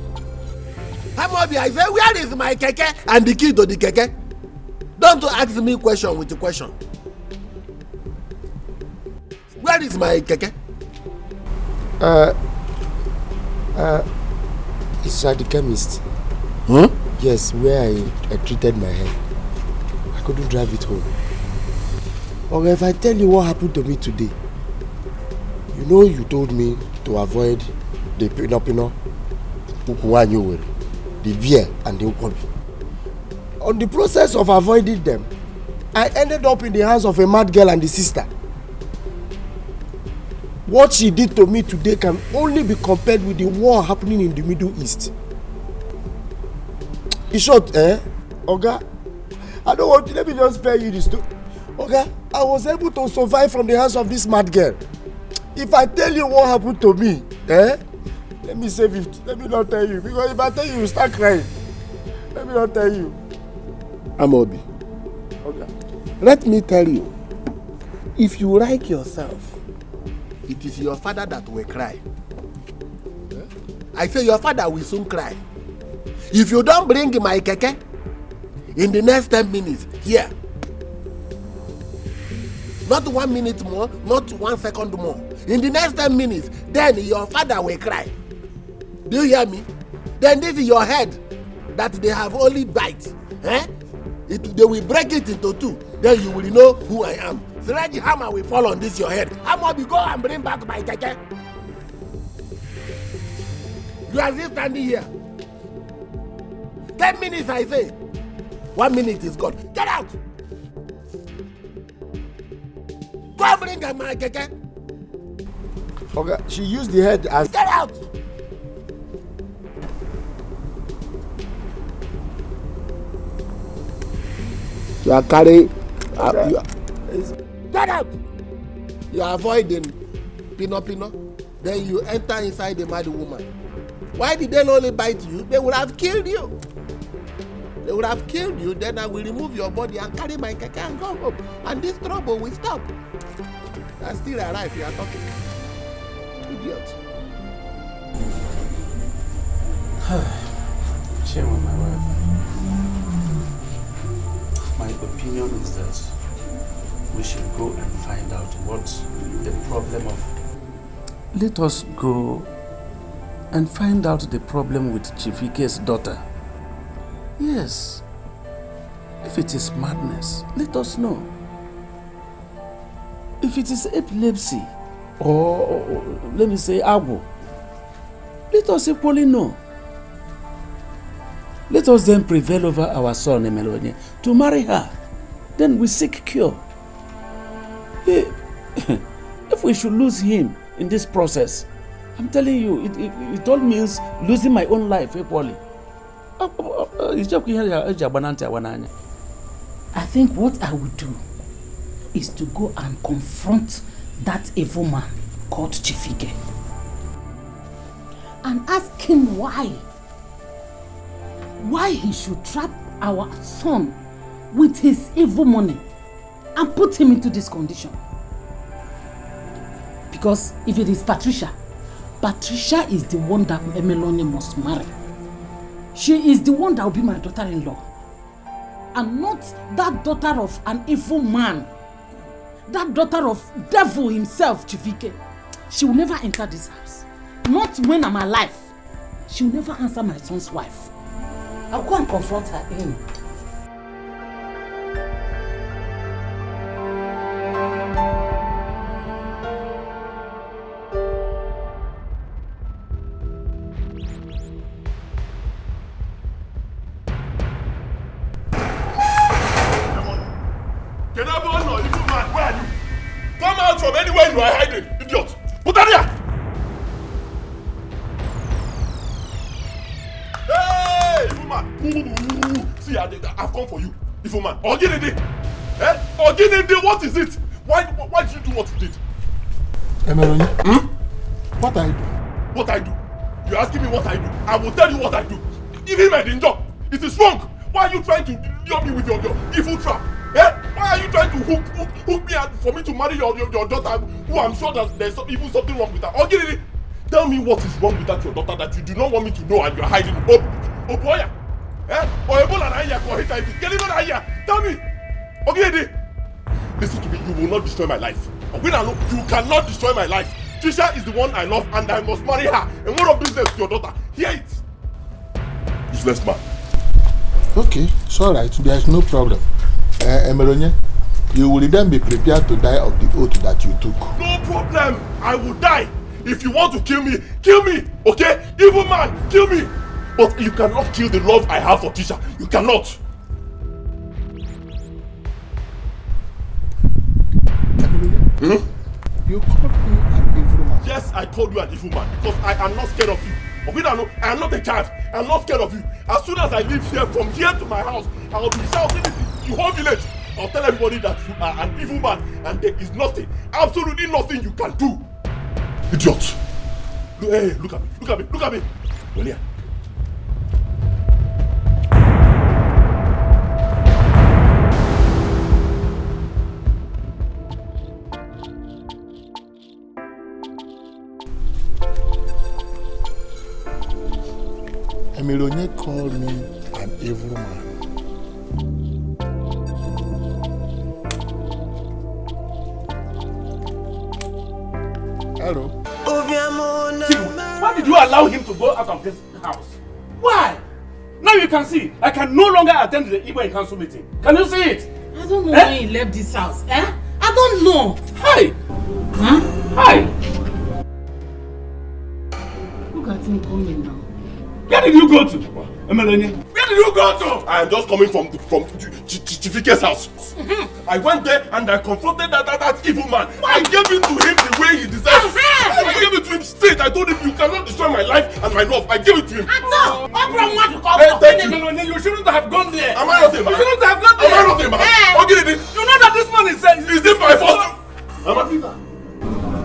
Amobi, I say, where is my keke and the key to the keke? Don't ask me question with a question. Where is my keke? It's at the chemist. Huh? Yes, where I treated my hair. I couldn't drive it home. Or if I tell you what happened to me today, you know you told me to avoid the pino, the beer and the ukobi. On the process of avoiding them, I ended up in the hands of a mad girl and the sister. What she did to me today can only be compared with the war happening in the Middle East. In short, Oga, I don't want to, let me just spare you this story. Oga, I was able to survive from the hands of this mad girl. If I tell you what happened to me, let me say 50. Let me not tell you. Because if I tell you, you start crying. Let me not tell you. Amobi. Oga. Let me tell you, if you like yourself, it is your father that will cry. I say your father will soon cry. If you don't bring my keke in the next 10 minutes, here. Not 1 minute more, not 1 second more. In the next 10 minutes, then your father will cry. Do you hear me? Then this is your head that they have only bite. They will break it into 2. Then you will know who I am. Sledge hammer will fall on this your head. Amobi, go and bring back my keke. You are still standing here. 10 minutes I say. 1 minute is gone. Get out! Go and bring my keke. Okay, she used the head as... Get out! You are carrying... Get out! You are avoiding Pino. Then you enter inside the mad woman. Why did they only bite you? They would have killed you. They would have killed you. Then I will remove your body and carry my keke and go home. And this trouble will stop. I still alive, you are talking. Idiot. Chairman, my wife. My opinion is that we should go and find out what the problem of... Let us go and find out the problem with Chief Ike's daughter. Yes. If it is madness, let us know. If it is epilepsy, or let me say agbo, let us equally know. Let us then prevail over our son Emelonie to marry her. Then we seek cure. If we should lose him in this process, I'm telling you, it all means losing my own life equally. I think what I would do is to go and confront that evil man called Chief Ike and ask him why he should trap our son with his evil money and put him into this condition. Because if it is Patricia is the one that Emelonie must marry. She is the one that will be my daughter-in-law. And not that daughter of an evil man. That daughter of devil himself, Chief Ike. She will never enter this house. Not when I'm alive. She will never answer my son's wife. I'll go and confront her in. From anywhere you are hiding, idiot! Put her here! Hey, evil man! See, I've come for you, evil man. Oginide! Oginide, what is it? Why did you do what you did? Emelonie, what I do? What I do? You're asking me what I do? I will tell you what I do. Even my danger, it is wrong. Why are you trying to lure me with your evil trap? Why are you trying to hook me out for me to marry your daughter, who I'm sure that there's even something wrong with her? Oginide, tell me what is wrong with that your daughter that you do not want me to know and you're hiding. Oh boy, or Ebola na here for HIV. Get even here. Tell me, Oginide. Listen to me. You will not destroy my life. You cannot destroy my life. Tisha is the one I love and I must marry her. And one of these days to your daughter. Hear it. Useless man. Okay, it's alright. There's no problem. Emeronye, you will then be prepared to die of the oath that you took. No problem. I will die. If you want to kill me, okay? Evil man, kill me. But you cannot kill the love I have for Tisha. You cannot. You called me an evil man. Yes, I called you an evil man because I am not scared of you. I am not a child. I am not scared of you. As soon as I leave here, from here to my house, I will be shouting in the whole village. I'll tell everybody that you are an evil man and there is nothing, absolutely nothing you can do. Idiot. Hey, look at me. Well, yeah. Emeronye called me an evil man. Hello? Why did you allow him to go out of this house? Why? Now you can see, I can no longer attend the Igbo in council meeting. Can you see it? I don't know when he left this house. I don't know. Hi! Huh? Hi! Look at him coming now. Where did you go to? Emelenye? Where did you go to? I am just coming from Chifike's house. I went there and I confronted that evil man. I gave it to him the way he deserves. I gave it to him straight. I told him you cannot destroy my life and my love. I gave it to him. Thank you. You shouldn't have gone there. Am I not a man? You shouldn't have gone there. Am I not a man? Okay, you know that this man is saying. Is this my fault?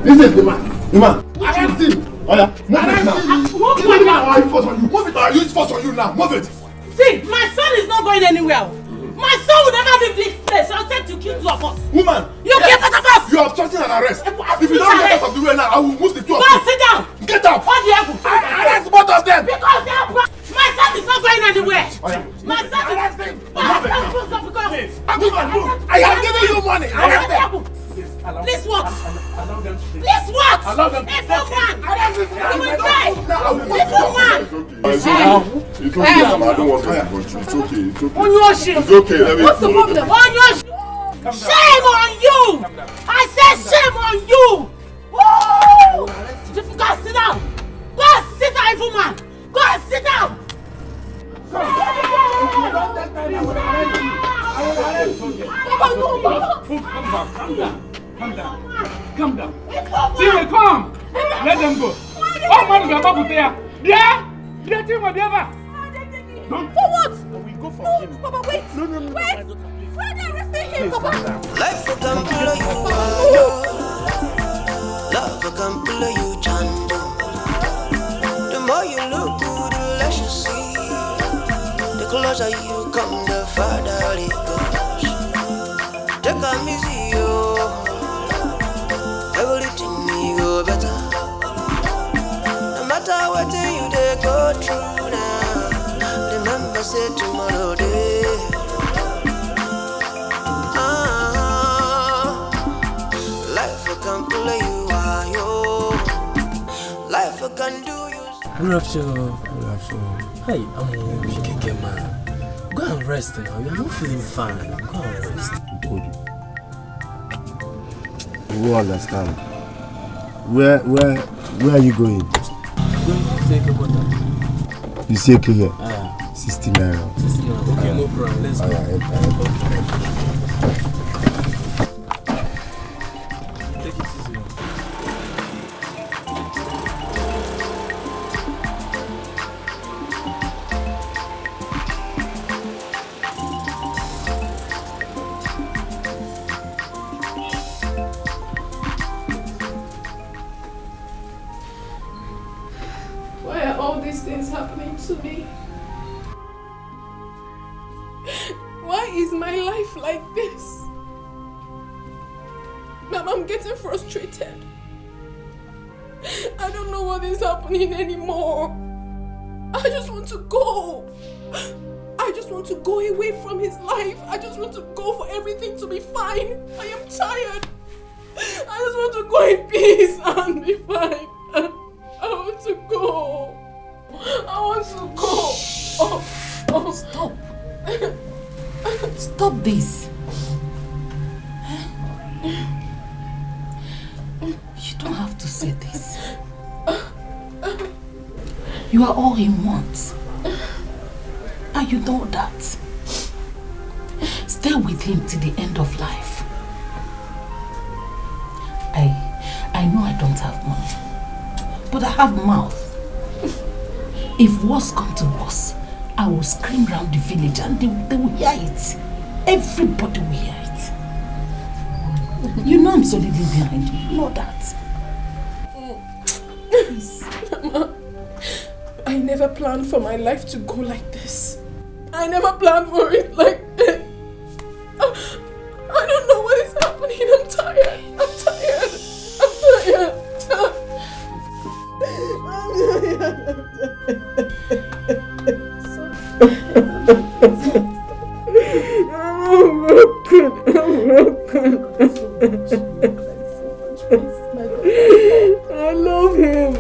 This is the man. The man. Arrest him. Oh yeah, move it now. Move it now. I use force on you. Move it. I use force on you now. Move it. See, my son is not going anywhere. My son will never leave this place. I'll send to kill two of us. Woman, you get out of us. You are obstructing an arrest. If you don't get out of the way now, I will move the two of you. Go sit down. Get up. What do you have? Arrest both of them. Because they are my son is not going anywhere. Oh, yeah. My son is arrest him. Move. I have given you money. Arrest them. Please what? Allow them to stay. Please what? Allow them to stay. Evil man! You will die! Evil man! It's okay. I don't want to go. It's okay. On your shit! It's okay. Let me What's the problem? On your shit! Shame on you! I said shame on you! Woo! Just go and sit down! Go and sit down, evil man! Go and sit down! Calm down. Timmy, come. Let them go. Oh, man, we are about there. Yeah? Yeah, Timmy, there. For what? We go for him. Papa, wait. No. Wait. Why are they arresting him, Papa? Life will come below you. Love will come below you, Chando. The more you look good, the less you see. The closer you come, the farther it goes. Take a easy, yo. Everything will go better. No matter what you they go through now. Remember, say tomorrow day. Life will come play you, yo. Life will can do you. Good afternoon. Hey, I'm Dikeh, man. Go and rest now. You're not feeling fine. Go and rest. You will understand. Where are you going? I'm going to Etiko. You see okay here? 60 naira. 60 naira. Okay, no problem. Let's go. Take it easy. Why are all these things happening to me? Why is my life like this? Mom, I'm getting frustrated. I don't know what is happening anymore. I just want to go. I just want to go away from his life. I just want to go for everything to be fine. I am tired. I just want to go in peace and be fine. I want to go. I want to go. Oh. Stop. Stop this. You don't have to say this. You are all he wants. And you know that. Stay with him till the end of life. I know I don't have money, but I have mouth. If worse comes to worse, I will scream round the village and they will hear it. Everybody will hear it. You know I'm solidly behind you. You know that. Please. Mama, I never planned for my life to go like this. I never planned for it like this. I don't know what is happening. I'm tired. I'm tired. I love him.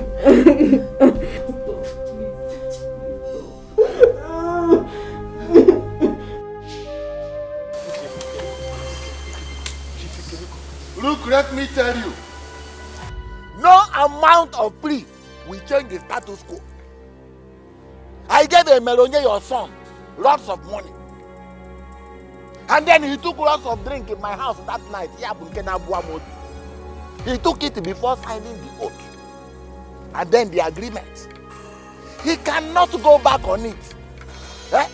Look, let me tell you, no amount of plea will change the status quo. I gave a Melonye, your son, lots of money. And then he took lots of drink in my house that night. He took it before signing the oath. And then the agreement. He cannot go back on it. Eh?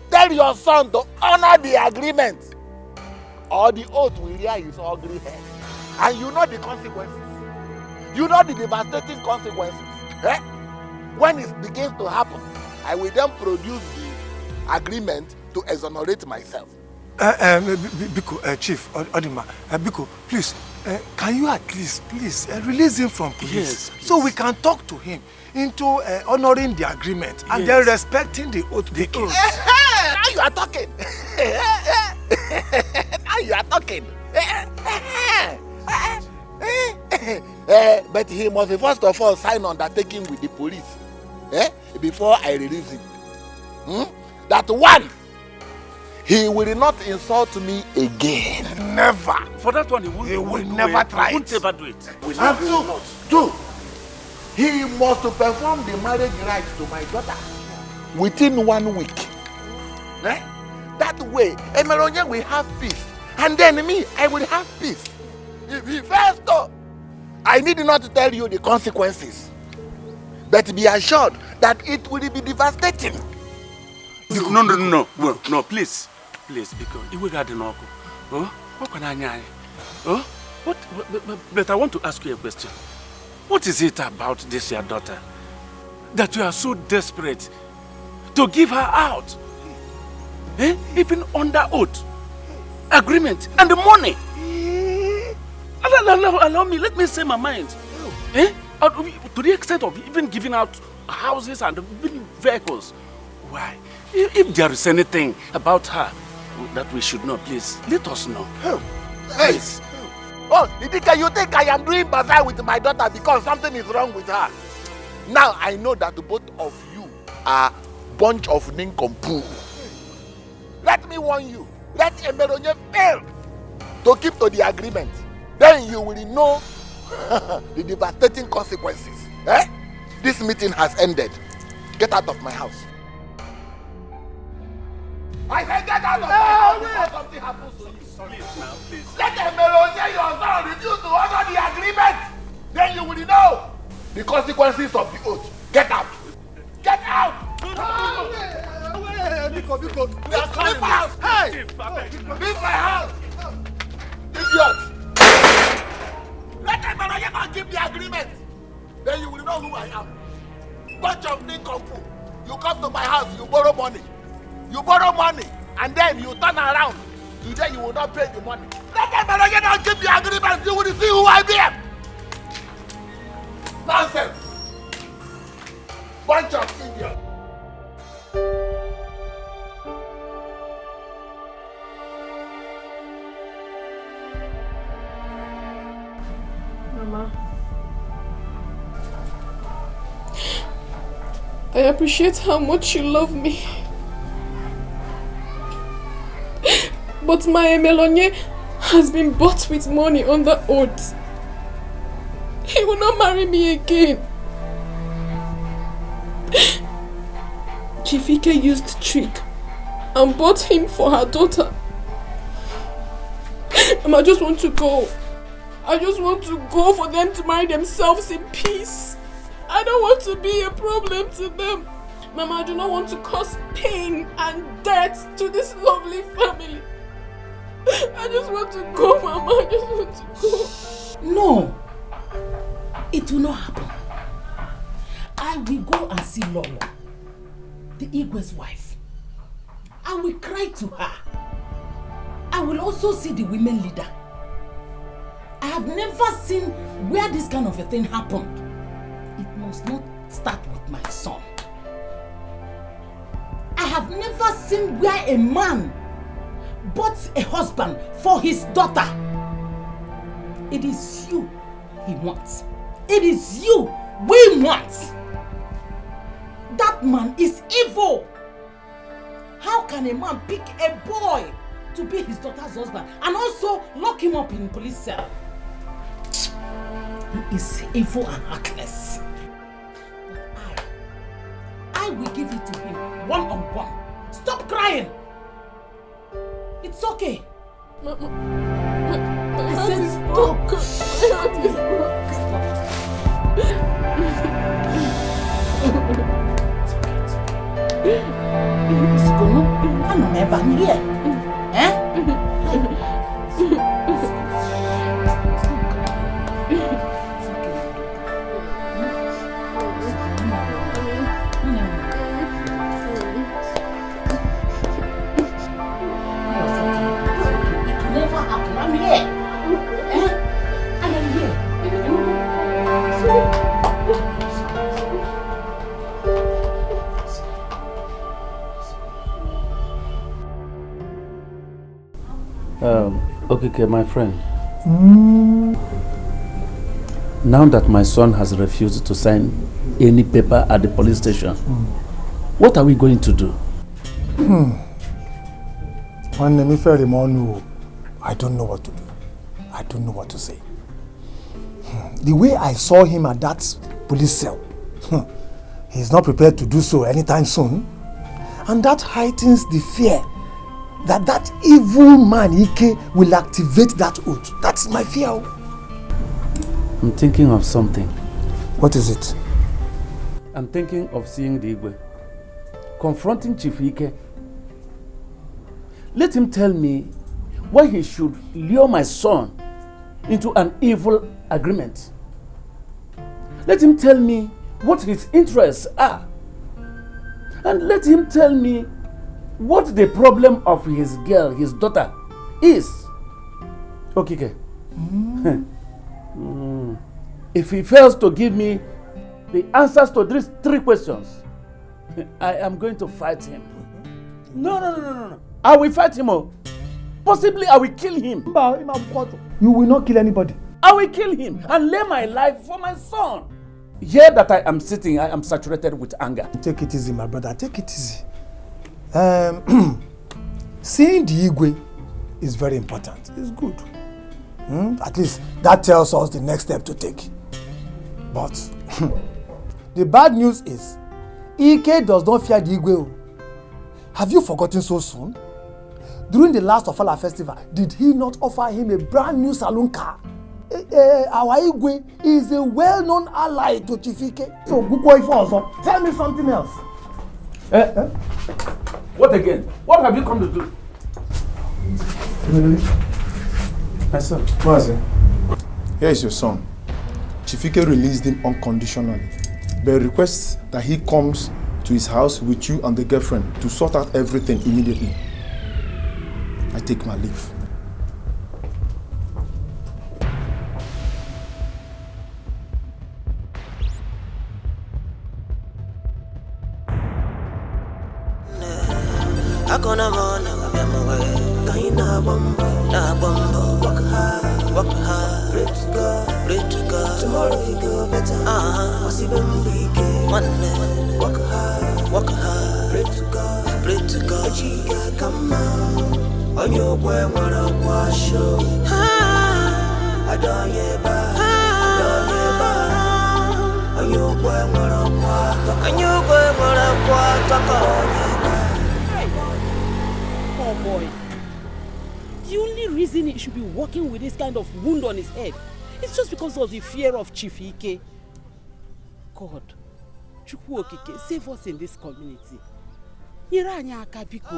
Tell your son to honor the agreement, or the oath will rear his ugly head. And you know the consequences. You know the devastating consequences. Eh? When it begins to happen, I will then produce the agreement to exonerate myself. Biko, Chief Odima, Biko, please, can you at least, please, release him from police? Yes, please. So we can talk to him into honoring the agreement and then respecting the oath. Now you are talking. Now you are talking. But he must first of all sign undertaking with the police before I release him. That one, he will not insult me again. Never. For that one, he will never try it. He won't ever do it. And two, he must perform the marriage rites to my daughter within 1 week. That way, Emelonye will have peace. And then me, I will have peace. If he fails though, I need not to tell you the consequences. But be assured that it will be devastating. No, please, because you will get an what can I? But I want to ask you a question. What is it about this your daughter that you are so desperate to give her out? Even under oath, agreement, and the money. Allow me, let me say my mind. To the extent of even giving out houses and even vehicles. Why? If there is anything about her that we should know, please, let us know. Please. Oh, Dikeh, you think I am doing bazaar with my daughter because something is wrong with her? Now I know that both of you are bunch of nincompoop. Let me warn you, let Emelonye fail to keep to the agreement. Then you will know the devastating consequences. This meeting has ended. Get out of my house. I said get out of my house before something happens to you. Please now, please. Let Emelonye, your son, refuse to honor the agreement. Then you will know the consequences of the oath. Get out. Get out. Leave my house. Hey! Leave my house. Idiot. Let Emelonye not give the agreement. Then you will know who I am. Bunch of nincompoop. You come to my house, you borrow money. You borrow money, and then you turn around. Today you will not pay the money. Let Emelonye not give the agreement. You will see who I am. Nonsense. Bunch of idiots. I appreciate how much you love me. But my Emelonye has been bought with money under oath. He will not marry me again. Chifike used trick and bought him for her daughter. I just want to go. I just want to go for them to marry themselves in peace. I don't want to be a problem to them. Mama, I do not want to cause pain and death to this lovely family. I just want to go, Mama. I just want to go. No. It will not happen. I will go and see Lolo, the Igwe's wife. I will cry to her. I will also see the women leader. I have never seen where this kind of a thing happened. It must not start with my son. I have never seen where a man bought a husband for his daughter. It is you he wants. It is you we want. That man is evil. How can a man pick a boy to be his daughter's husband and also lock him up in a police cell? He is evil and heartless. But I will give it to him one-on-one. Stop crying. It's okay. I said stop. Okay, my friend. Now that my son has refused to sign any paper at the police station, what are we going to do? I don't know what to do. I don't know what to say. The way I saw him at that police cell, he's not prepared to do so anytime soon. And that heightens the fear that that evil man Ike will activate that oath. That's my fear. I'm thinking of something. What is it? I'm thinking of seeing the Igwe, confronting Chief Ike. Let him tell me why he should lure my son into an evil agreement. Let him tell me what his interests are. And let him tell me what the problem of his girl, his daughter, is. Okay. If he fails to give me the answers to these 3 questions, I am going to fight him. No. I will fight him. Possibly I will kill him. You will not kill anybody. I will kill him and lay my life for my son. Here that I am sitting, I am saturated with anger. Take it easy, my brother. Take it easy. Seeing the Igwe is very important. It's good. At least that tells us the next step to take. But the bad news is Ike does not fear the Igwe. Have you forgotten so soon? During the last Ofala festival, did he not offer him a brand new saloon car? Our Igwe is a well-known ally to Chifike. So, tell me something else. What again? What have you come to do? My son. Here is your son. Chifike released him unconditionally, but requests that he comes to his house with you and the girlfriend to sort out everything immediately. I take my leave. Akona mona wabemawe kaina bombo na bombo work hard pray to God tomorrow you go better wasibem weekend one work hard Oh boy. The only reason he should be walking with this kind of wound on his head is just because of the fear of Chief Ike. God, Chukwu Okike, save us in this community. Nyere anyị aka biko.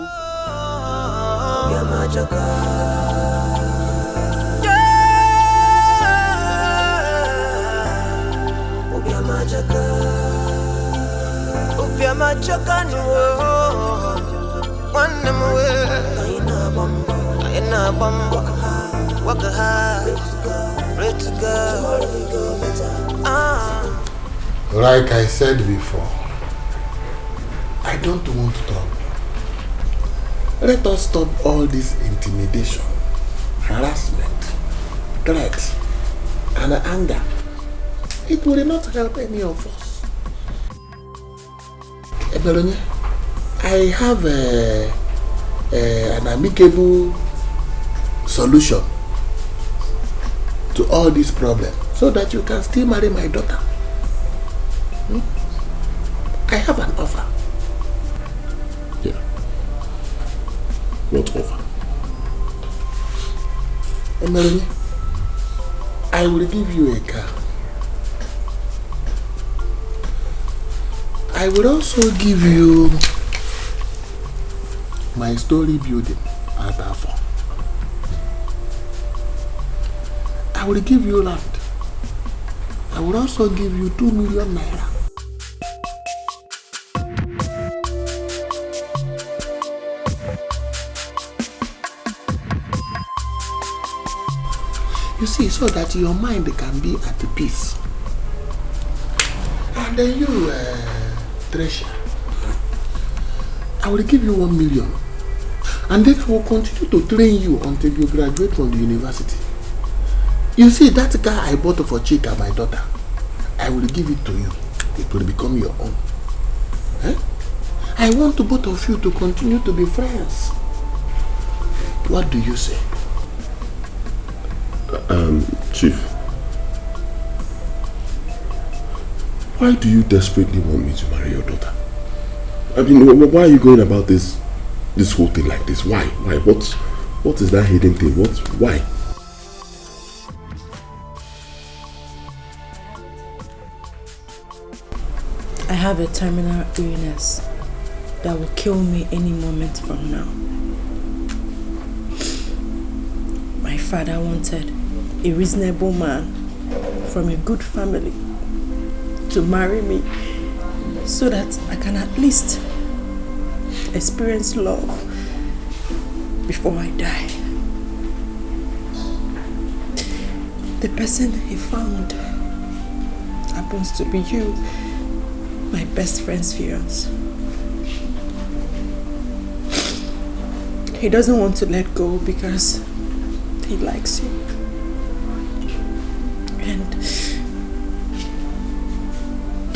Like I said before, I don't want trouble. Let us stop all this intimidation, harassment, threats, and anger. It will not help any of us. Ebelonia, I have an amicable solution to all these problems so that you can still marry my daughter. I have an offer. Yeah. What offer? Melanie, I will give you a car. I will also give you my story building at Afo. I will give you land. I will also give you 2 million naira. You see, so that your mind can be at peace. And then you, Treasure, I will give you 1 million. And then I will continue to train you until you graduate from the university. You see, that car I bought for Chika, my daughter, I will give it to you. It will become your own. Eh? I want both of you to continue to be friends. What do you say? Chief, why do you desperately want me to marry your daughter? I mean, why are you going about this whole thing like this? Why? Why? What is that hidden thing? Why? I have a terminal illness that will kill me any moment from now. My father wanted a reasonable man from a good family to marry me so that I can at least experience love before I die. The person he found happens to be you, my best friend's fiance. He doesn't want to let go because he likes you. And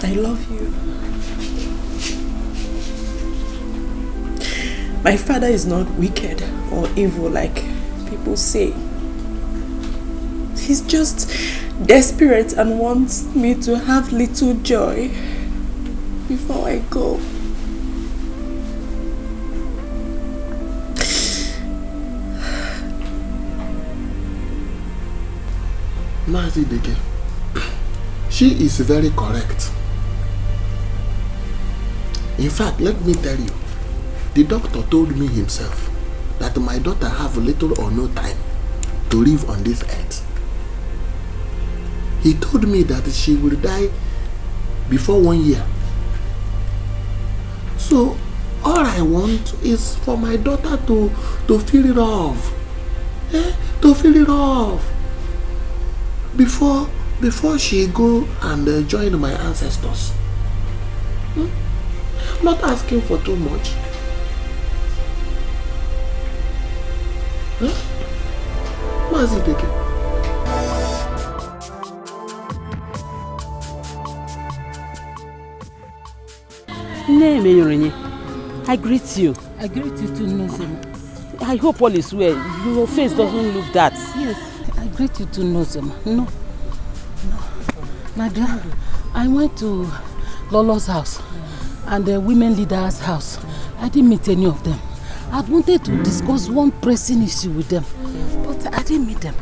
I love you. My father is not wicked or evil like people say. He's just desperate and wants me to have little joy before I go. Mazi Dikeh, she is very correct. In fact, let me tell you, the doctor told me himself that my daughter have little or no time to live on this earth. He told me that she will die before 1 year. So all I want is for my daughter to feel it off. To feel it off. Before she go and join my ancestors. I'm not asking for too much. Mazi Dikeh. I greet you. I greet you too, Nozema. I hope all is well. Your face doesn't look that. Yes, I greet you to know them. No. My dear, I went to Lolo's house and the women leader's house. I didn't meet any of them. I wanted to discuss one pressing issue with them, but I didn't meet them.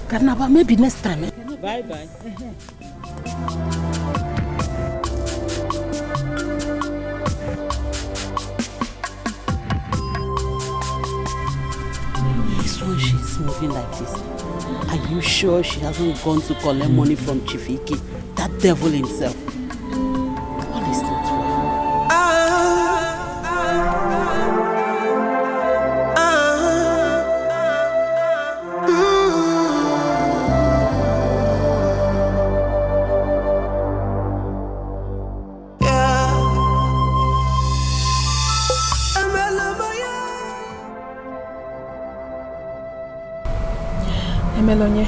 Karnaba, maybe next time. Bye-bye. This one, she's moving like this. Are you sure she hasn't gone to collect money from Chief Ike, that devil himself? All is not well. Emelonye,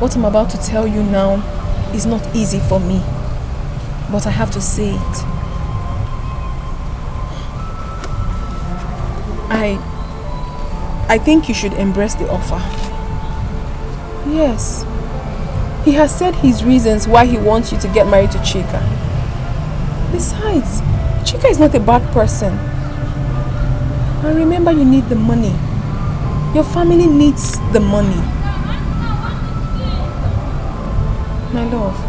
what I'm about to tell you now is not easy for me, but I have to say it. I think you should embrace the offer. Yes, he has said his reasons why he wants you to get married to Chika. Besides, Chika is not a bad person. And remember, you need the money. Your family needs the money. My love.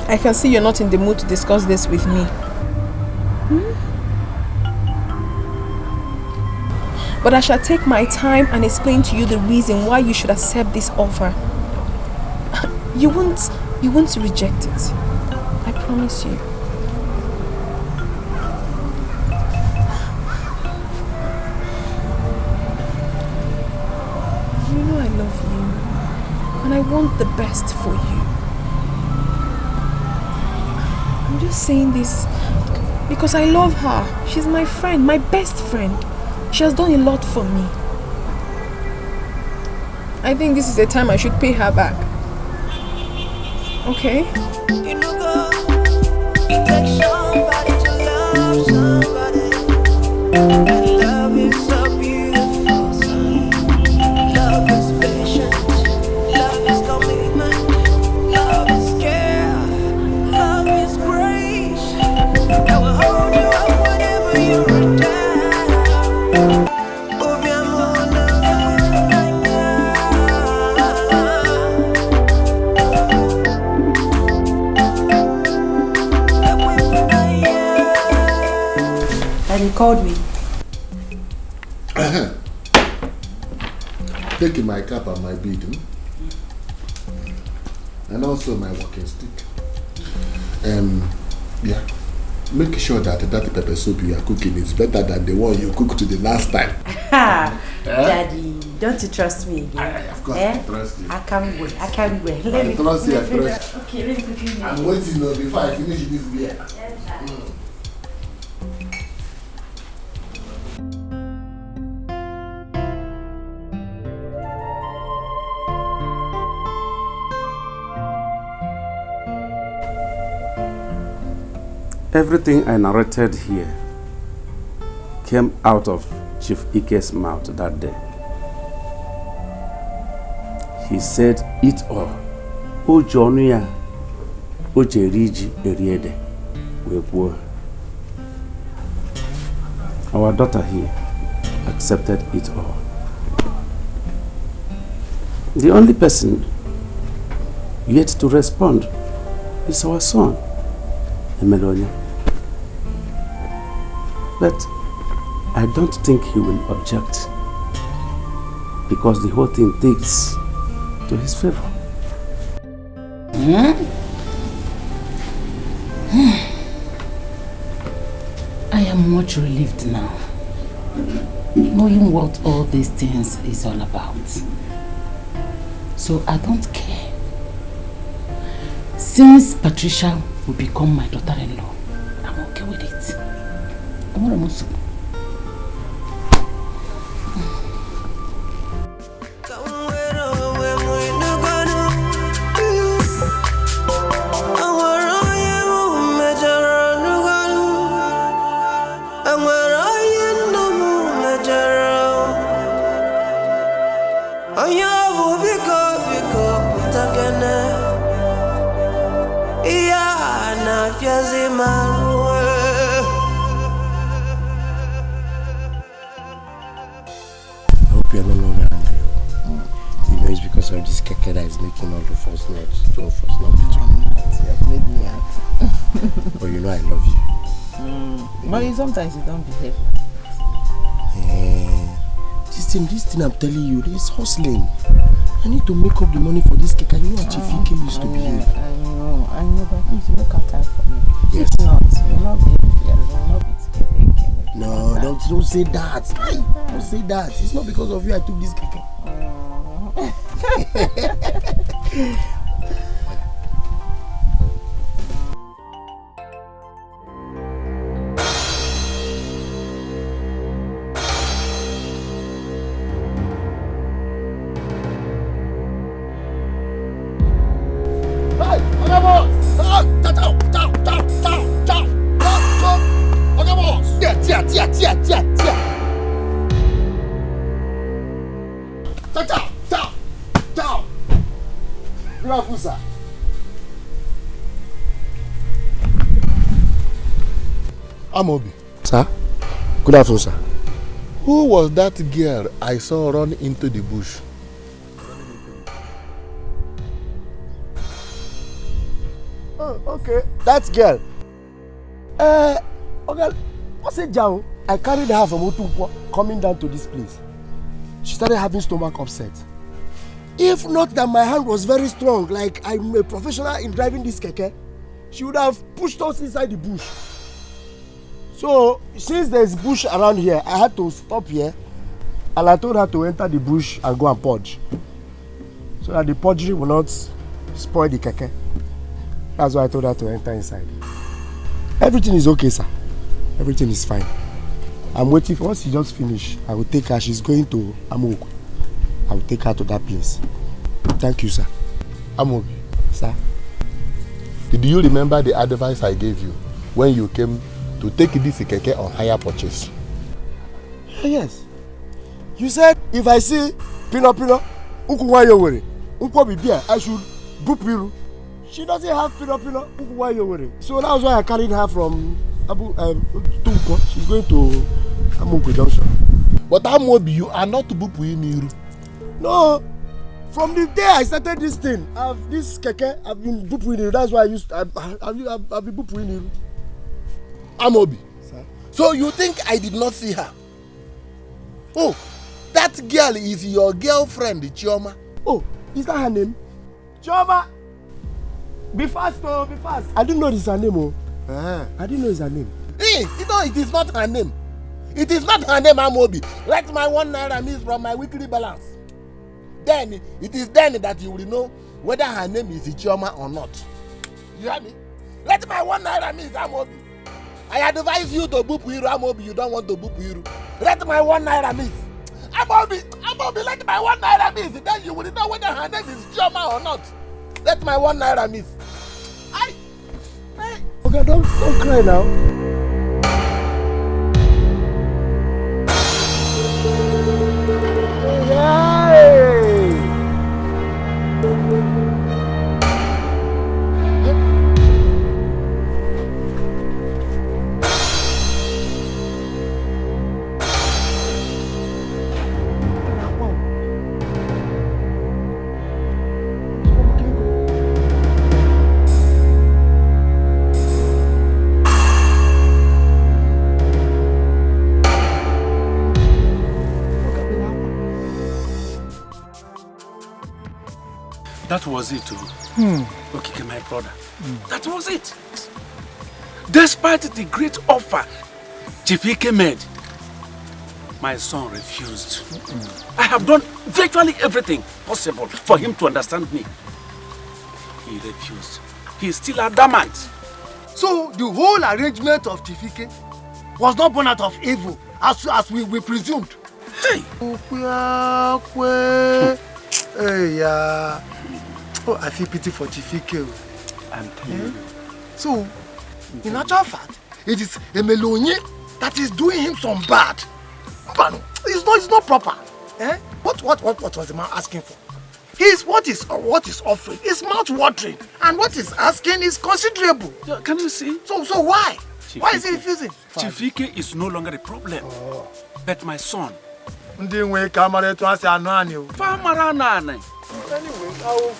I can see you're not in the mood to discuss this with me. But I shall take my time and explain to you the reason why you should accept this offer. You won't reject it. I promise you. You know I love you. And I want the best for you. I'm just saying this because I love her. She's my friend, my best friend. She has done a lot for me. I think this is the time I should pay her back. Okay. You know, go. It takes somebody to love somebody. And love is a beautiful sign. Love is patient. Love is commitment. Love is care. Love is grace. I will hold you up whenever you're down. You called me. Taking my cap and my bead, and also my walking stick. Yeah. Make sure that pepper soup you are cooking is better than the one you cooked the last time. Daddy, don't you trust me again? Of course, I trust you. I can't wait. I trust you. Okay, let me quickly. I'm waiting before I finish this beer. Everything I narrated here came out of Chief Ike's mouth that day. He said it all. O Jonia, O Jeriji Eriede, Wepo. Our daughter here accepted it all. The only person yet to respond is our son, Emelonia. But I don't think he will object because the whole thing takes to his favor. I am much relieved now, knowing what all these things is all about. So I don't care. Since Patricia will become my daughter-in-law, I'm okay with it. I want to move soon. Oyo biko putakene. Iya na fiazi marwe. I hope you're no longer angry. You know it's because of this keke that is making all the false notes. Two of us not between. You have made me happy. But you know I love you. But sometimes you don't behave. This thing I'm telling you, this hustling. I need to make up the money for this cake. You know how Chifike used to behave. I know, but please make a time for me. Yes. If not, you'll not be here. You'll not be together again. No, don't say that. Don't say that. It's not because of you I took this cake. Amobi. Sir? Good afternoon, sir. Who was that girl I saw run into the bush? Oh, okay. That girl. Okay. What's it, Jao? I carried her from Otumpo coming down to this place. She started having stomach upset. If not that my hand was very strong, like I'm a professional in driving this keke, she would have pushed us inside the bush. So, since there's bush around here, I had to stop here and I told her to enter the bush and go and purge. So that the purgery will not spoil the keke. That's why I told her to enter inside. Everything is okay, sir. Everything is fine. I'm waiting for, once she just finish, I will take her. She's going to Amoku. I will take her to that place. Thank you, sir. Amobi. Sir? Did you remember the advice I gave you when you came to take this keke on hire purchase? Yes. You said if I see Pino, I should boop you. She doesn't have Pino, so that's why I carried her from Tumpo. She's going to Amunku Junction. But Amobi, you are not Bupuiniru. No. From the day I started this thing, this keke, I've been Bupuiniru. That's why I've been Bupuiniru. Amobi. Sir? So you think I did not see her? Oh, that girl is your girlfriend, Chioma. Oh, is that her name? Chioma! Be fast, oh, be fast. I didn't know this is her name, oh. I didn't know it's her name. Hey, you know it is not her name. It is not her name, Amobi. Let my 1 naira miss from my weekly balance. Then, it is then that you will know whether her name is Chioma or not. You hear me? Let my 1 naira miss, Amobi. I advise you to boop Iru, Amobi. You don't want to boop Iru. Let my 1 naira miss. Amobi, let my 1 naira miss. Then you will know whether her name is Chioma or not. Let my 1 naira miss. Okay, don't cry now. That was it, okay, my brother. That was it. Despite the great offer Chifike made, my son refused. I have done virtually everything possible for him to understand me. He refused. He is still adamant. So the whole arrangement of Chifike was not born out of evil, as we presumed. Hey! Hey, oh, I feel pity for Chifike. I'm telling you. So, in actual fact, it is Emelonye that is doing him some bad. But it's not proper. What was the man asking for? What is offering is mouth-watering, and what is asking is considerable. Yeah, can you see? So why? Why is he refusing? Chifike is no longer a problem. But my son. Anyway, I will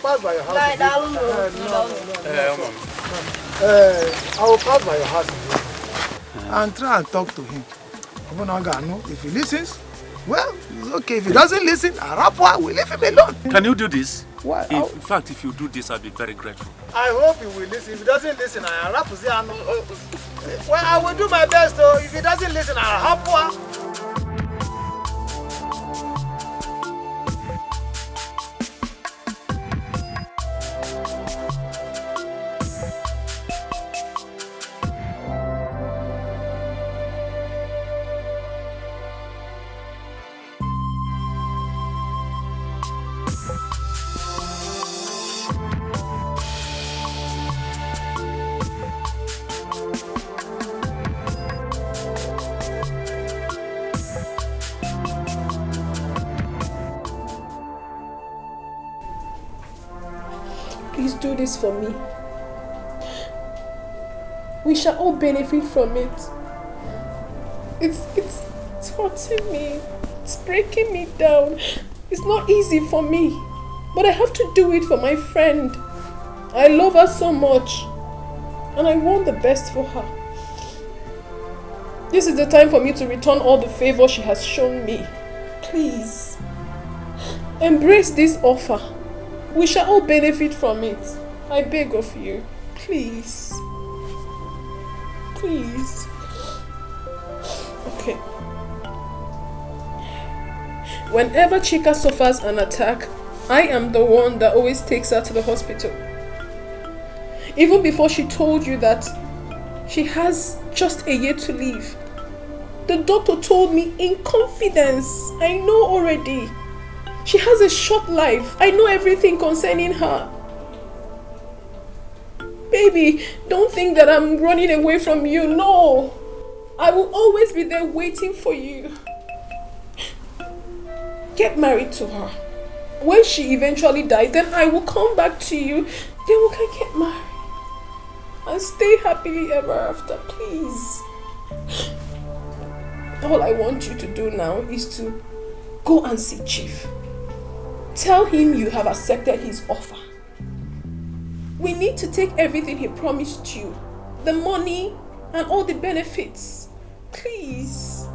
pass by your house. I will pass by your house and try and talk to him. If he listens, well, it's okay. If he doesn't listen, we'll leave him alone. Can you do this? Why? In fact, if you do this, I'll be very grateful. I hope he will listen. If he doesn't listen, well, I will do my best though. If he doesn't listen, Please do this for me. We shall all benefit from it. It's hurting me. It's breaking me down. It's not easy for me. But I have to do it for my friend. I love her so much. And I want the best for her. This is the time for me to return all the favor she has shown me. Please. Embrace this offer. We shall all benefit from it. I beg of you. Please. Please. Okay. Whenever Chika suffers an attack, I am the one that always takes her to the hospital. Even before she told you that she has just a year to live, the doctor told me in confidence. I know already. She has a short life. I know everything concerning her. Baby, don't think that I'm running away from you. No. I will always be there waiting for you. Get married to her. When she eventually dies, then I will come back to you. Then we can get married. And stay happily ever after, please. All I want you to do now is to go and see Chief. Tell him you have accepted his offer. We need to take everything he promised you. The money and all the benefits. Please.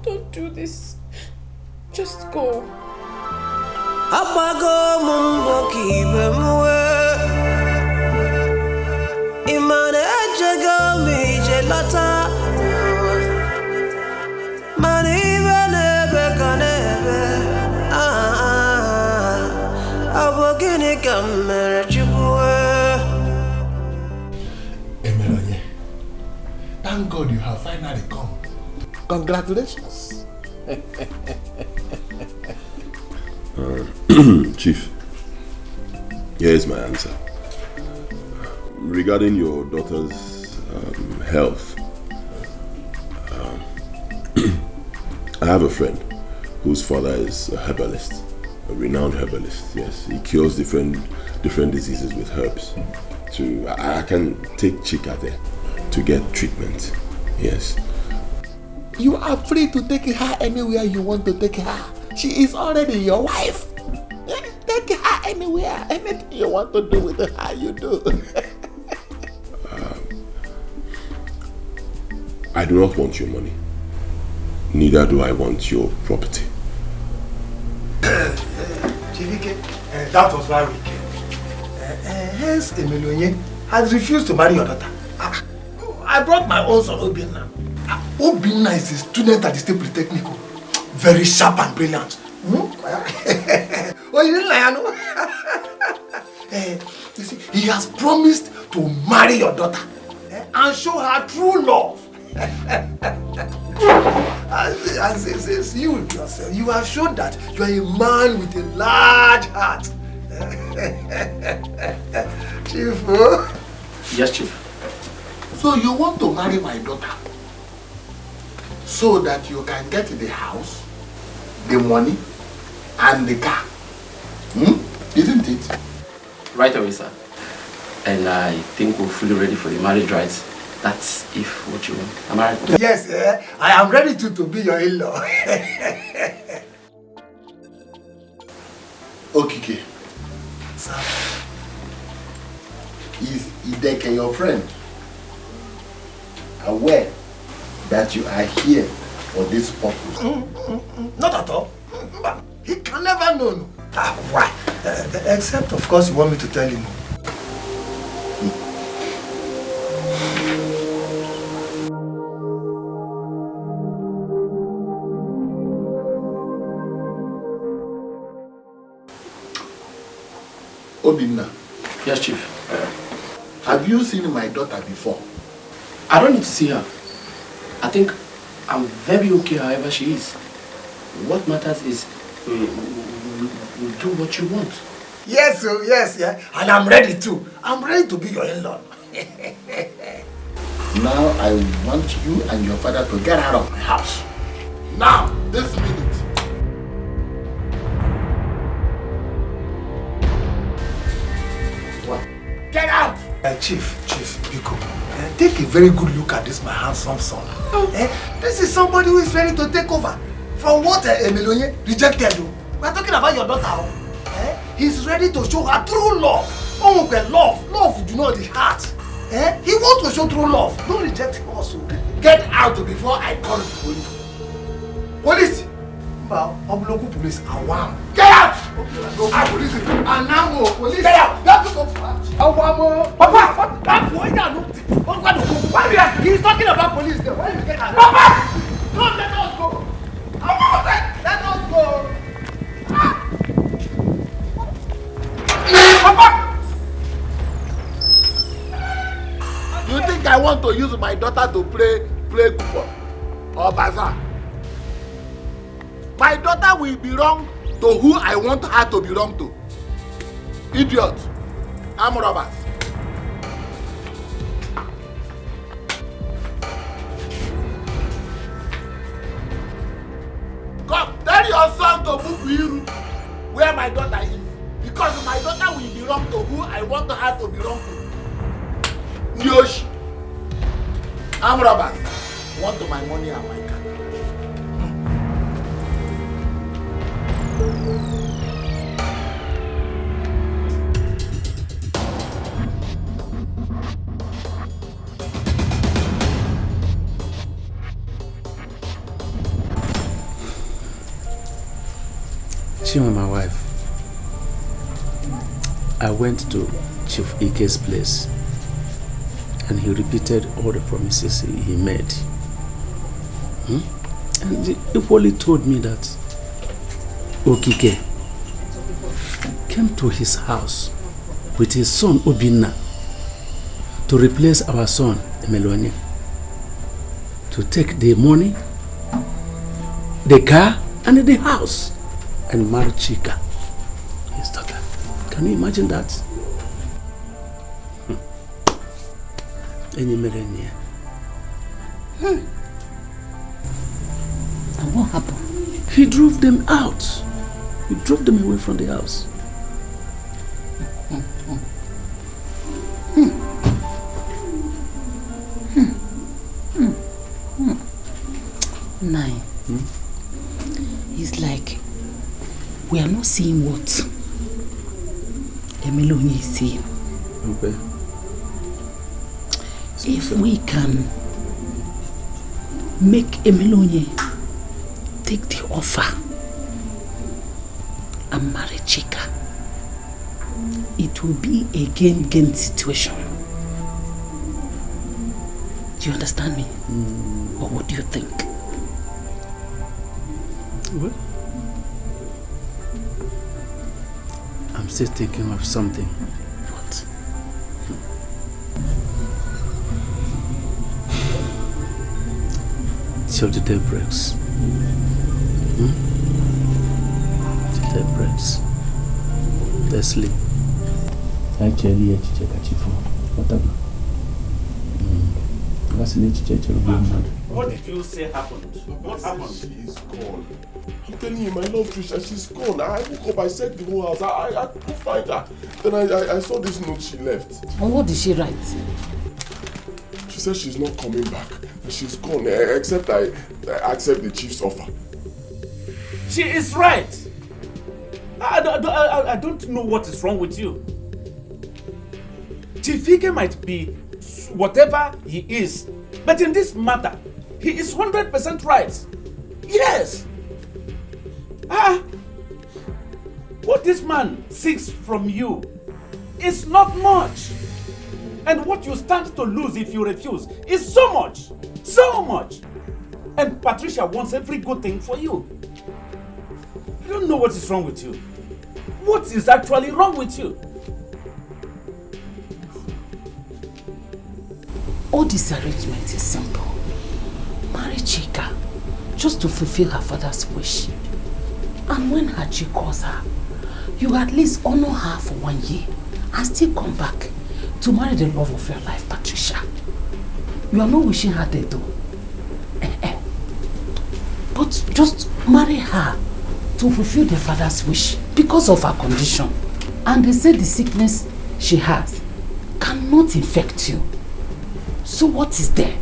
Don't do this. Just go. Apago mumbo kibe mwe Imane ejega mi jelata Mani venebe kanebe Abogini kamere chibwe Emelonye, thank God you have finally come. Congratulations. Chief, here's my answer. Regarding your daughter's health, I have a friend whose father is a herbalist, a renowned herbalist. Yes, he cures different diseases with herbs. I can take Chika there to get treatment. Yes. You are free to take her anywhere you want to take her. She is already your wife. Take her anywhere. Anything you want to do with her, you do. I do not want your money. Neither do I want your property. Chivike, that was why we came. Hence, Emilionye has refused to marry your daughter. I brought my own son, Obinna. Obinna is a student at the State Polytechnic. Very sharp and brilliant. Oh, you didn't lie, no? You see, he has promised to marry your daughter and show her true love. As you yourself, you have shown that you are a man with a large heart. Chief, oh? Yes, Chief. So you want to marry my daughter so that you can get the house, the money, and the car. Isn't it? Right away, sir. And I think we're fully ready for the marriage rites. That's if what you want. Am I right? Yes, I am ready to be your in-law. Okay. Sir. Is Dikeh your friend aware that you are here for this purpose? Not at all. He can never know. No. Why? Except, of course, you want me to tell him. Obinna. Yes, Chief. Have you seen my daughter before? I don't need to see her. I think I'm very okay however she is. What matters is we do what you want. Yes, yeah. And I'm ready too. I'm ready to be your in-law. Now I want you and your father to get out of my house. Now, this minute. What? Get out! Chief, Biko, take a very good look at this, my handsome son. This is somebody who is ready to take over from what Emelonye rejected you. We're talking about your daughter. He's ready to show her true love. Oh, love do not the heart. He wants to show true love. Don't reject him also. Get out before I call the police. Police! Police. Get out! Police. And now police. Get out! Papa! He's talking about police there. Why you get out? Papa! Come, let us go. Let us go. Papa! You think I want to use my daughter to play football or bazaar? My daughter will belong to who I want her to belong to. Idiot. I'm robbers. Come, tell your son to move to where my daughter is. Because my daughter will belong to who I want her to belong to. Yoshi. I'm robbers. Want my money and my car. She was my wife. I went to Chief Ike's place and he repeated all the promises he made. And he equally told me that Okike came to his house with his son Obinna to replace our son Emelonye, to take the money, the car and the house and marry Chika, his daughter. Can you imagine that? And what happened? He drove them out. He drove them away from the house. Nine. It's like we are not seeing what Emelonye is seeing. Okay. If we can make Emelonye take the offer and marry Chika, it will be a gain-gain situation. Do you understand me? Or what do you think? Well, I'm still thinking of something. What? Till the day breaks. Till the day breaks. Let's sleep. Actually, whatever. What's in it? What did you say happened? What happened? She is gone. I'm telling you, my love, Trisha, she's gone. I woke up, I checked the whole house. I couldn't find her. Then I saw this note she left. And what did she write? She said she's not coming back. She's gone, except I accept the chief's offer. She is right. I don't know what is wrong with you. Chief Ike might be whatever he is, but in this matter, he is 100% right. Yes. What this man seeks from you is not much. And what you stand to lose if you refuse is so much. So much. And Patricia wants every good thing for you. I don't know what is wrong with you. What is actually wrong with you? All this arrangement is simple. Marry Chika just to fulfill her father's wish. And when Hachi calls her, you at least honor her for 1 year and still come back to marry the love of your life, Patricia. You are not wishing her dead though. But just marry her to fulfill the father's wish because of her condition. And they say the sickness she has cannot infect you. So what is there?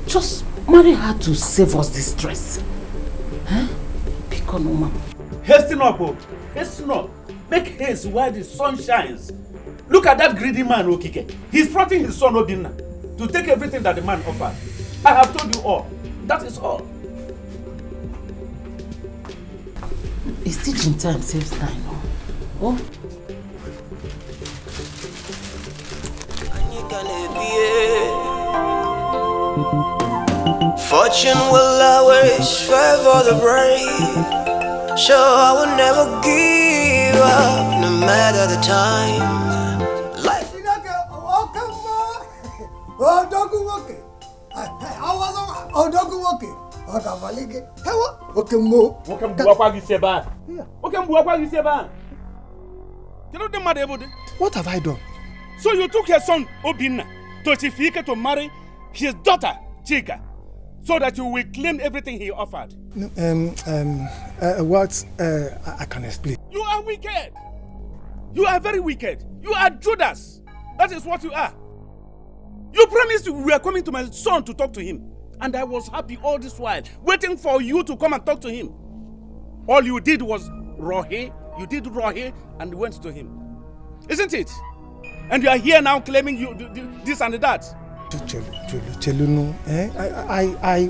Just marry her to save us this stress. Because no mama. Hasten up, oh. Hasten up. Make haste while the sun shines. Look at that greedy man, Okike. He's fronting his son Obinna to take everything that the man offered. I have told you all. That is all. It's teaching time saves time. Oh. Fortune will always favor the brave. So I will never give up, no matter the time. Life. What have I done? So you took your son Obinna to Chief Ike to marry his daughter Chika, so that you will claim everything he offered. I can explain. You are wicked. You are very wicked. You are Judas. That is what you are. You promised you were coming to my son to talk to him. And I was happy all this while, waiting for you to come and talk to him. All you did was rohe. You did rohe and went to him. Isn't it? And you are here now claiming you this and that.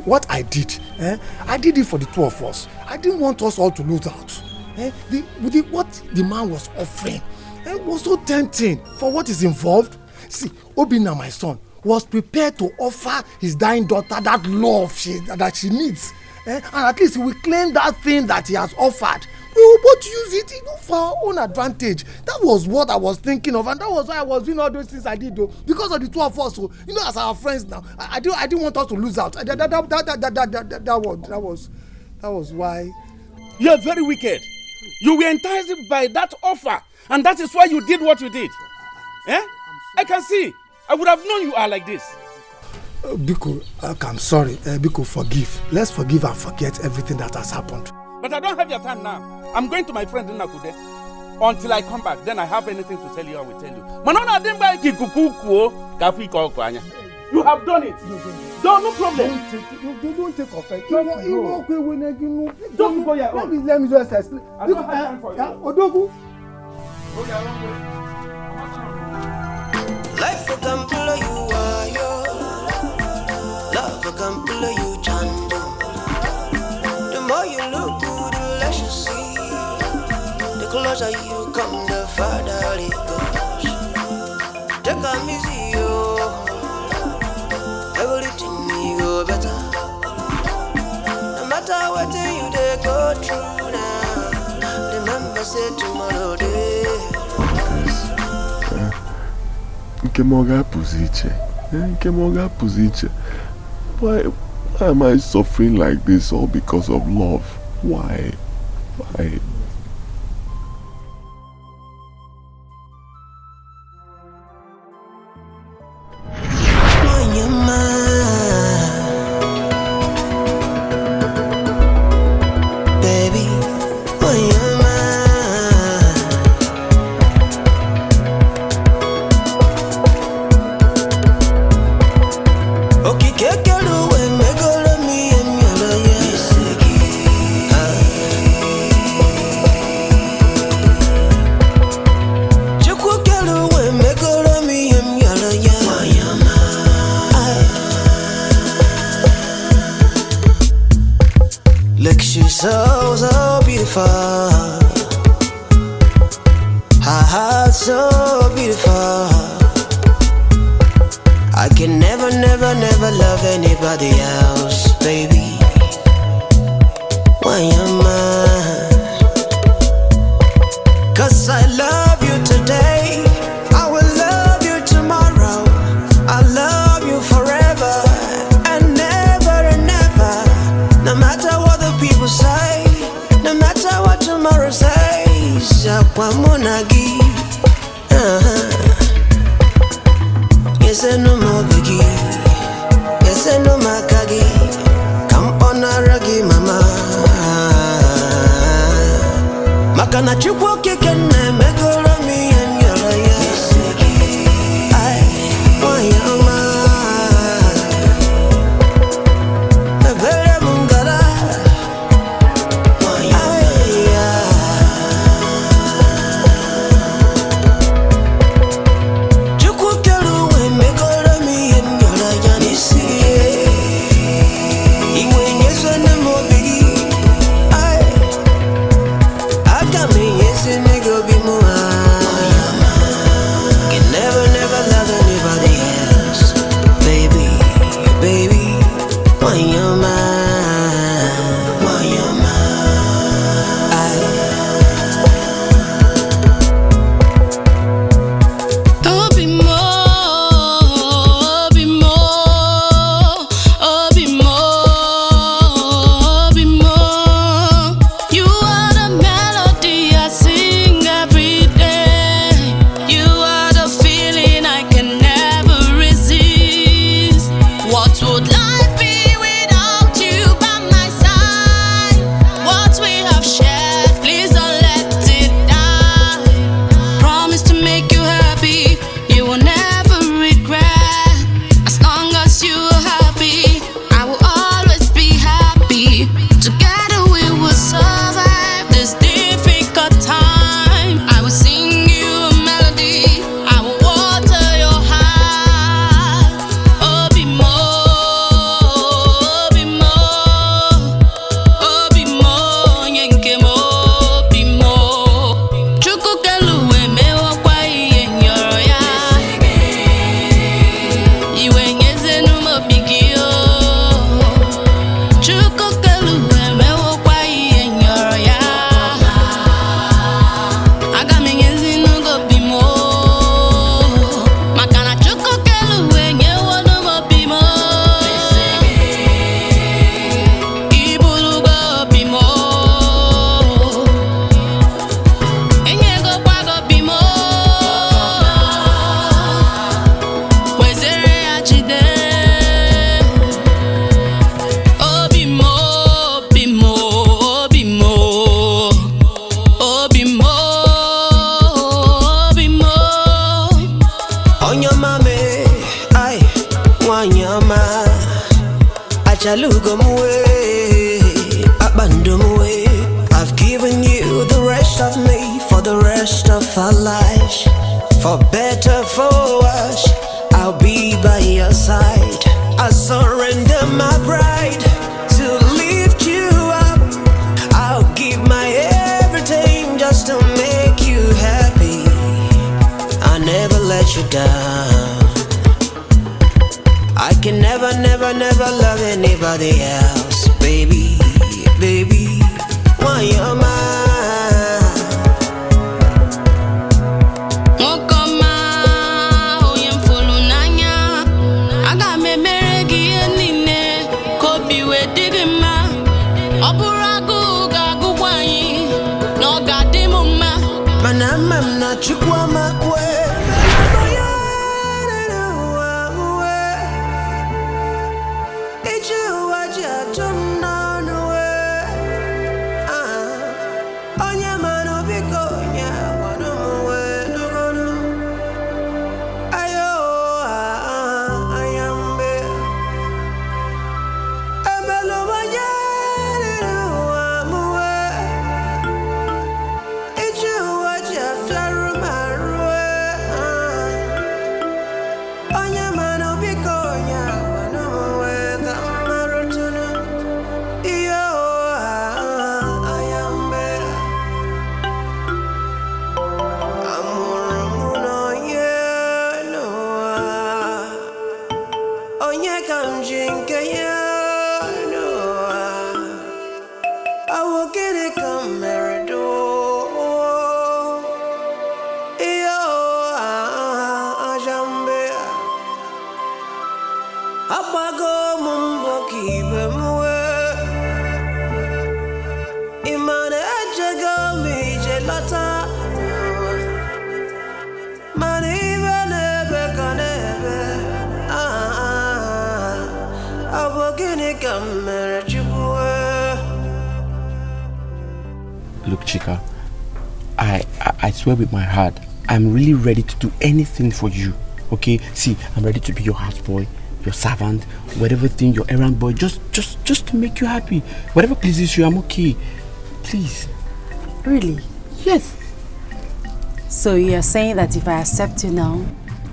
What I did, I did it for the two of us. I didn't want us all to lose out. What the man was offering was so tempting for what is involved. See, Obinna, my son, was prepared to offer his dying daughter that love that she needs. And at least we claim that thing that he has offered. We will both use it for our own advantage. That was what I was thinking of, and that was why I was doing all those things I did though. Because of the two of us, so, as our friends now, I didn't want us to lose out. That was why. You are very wicked. You were enticed by that offer, and that is why you did what you did. I can see. I would have known you are like this. Biko, I'm sorry. Biko, forgive. Let's forgive and forget everything that has happened. But I don't have your time now. I'm going to my friend Nakude. Until I come back, then I have anything to tell you, I will tell you. You have done it. No problem. Don't take offense. Don't go your own. Let me just explain. I don't have time for you. Odogu. Life can pull you wire. Love can pull you chando. The more you look good, the less you see. The closer you come, the farther it goes. Take a easy, everything will go better. No matter what you they go through now, remember say tomorrow day. Why am I suffering like this all because of love? Why? On your mind, beautiful. Her heart so beautiful. I can never, never, never love anybody else, baby. Why am I? 'Cause I love you today, I will love you tomorrow, I love you forever and never and never. No matter what the people say, no matter what tomorrow says, Aquamonagi. Yes, I know my biggie. Yes, I know my kagi. Come on, Aragi, mama. Makana chukwu keke na megoro mi enyora ya. Ay, oyama. Ebere mungala. Chukwu kelu we megoro mi enyora ya nisi. Iwe nyeso ne mo bigi. Ay. Can never, never love anybody else, baby, baby. Why you're mine, why you're mine. Oh, be more, be more, oh, be more, be more. You are the melody I sing every day. You are the feeling I can never resist. What would life be without you by my side? What we have shared, please don't let it die. Promise to make you happy, you will never regret. As long as you are happy, I will always be happy. Together we will survive this difficult time. I will sing you a melody, I will water your heart. Oh, be more, be more, oh, be more, yenke mo, be more. Chukwu kelu we mewo kwa iye nyoro ya. Iwe nyeze numo bigio. Chukwu kelu we mewo kwa iye nyoro ya. Aga me nyeze nugo be more. Makana chukwu kelu we nyewo numo be more. Ibulugo be more. Enyego kwago be more. Wezere ya jide. Oh, be more, be more, be more. Oh, be more, be more. On your mame, ay, wanyama. Achalugo mwe, abando mwe. I've given you the rest of me for the rest of our lives. For better, for worse, I'll be by your side. I surrender my pride to lift you up. I'll give my everything just to make you happy. I'll never let you down. I can never, never, never love anybody else, baby, baby. Why you're mine? Mokoma, oyem fulunanya. Aga me meregi enine, kobi we digima. Oburagu gagu wanyi, no gadimuma. Manamam na chukwa makwe. Abogini Camerado. Yo, Ajambe. Abago Mumboki Bemwe. Imane Jagami Jelata. Maniva Nebe Kanebe. Abogini Camerado. Look, Chika, I swear with my heart, I'm really ready to do anything for you. Okay? See, I'm ready to be your houseboy, your servant, whatever thing, your errand boy, just to make you happy. Whatever pleases you, I'm okay. Please. Really? Yes. So you're saying that if I accept you now,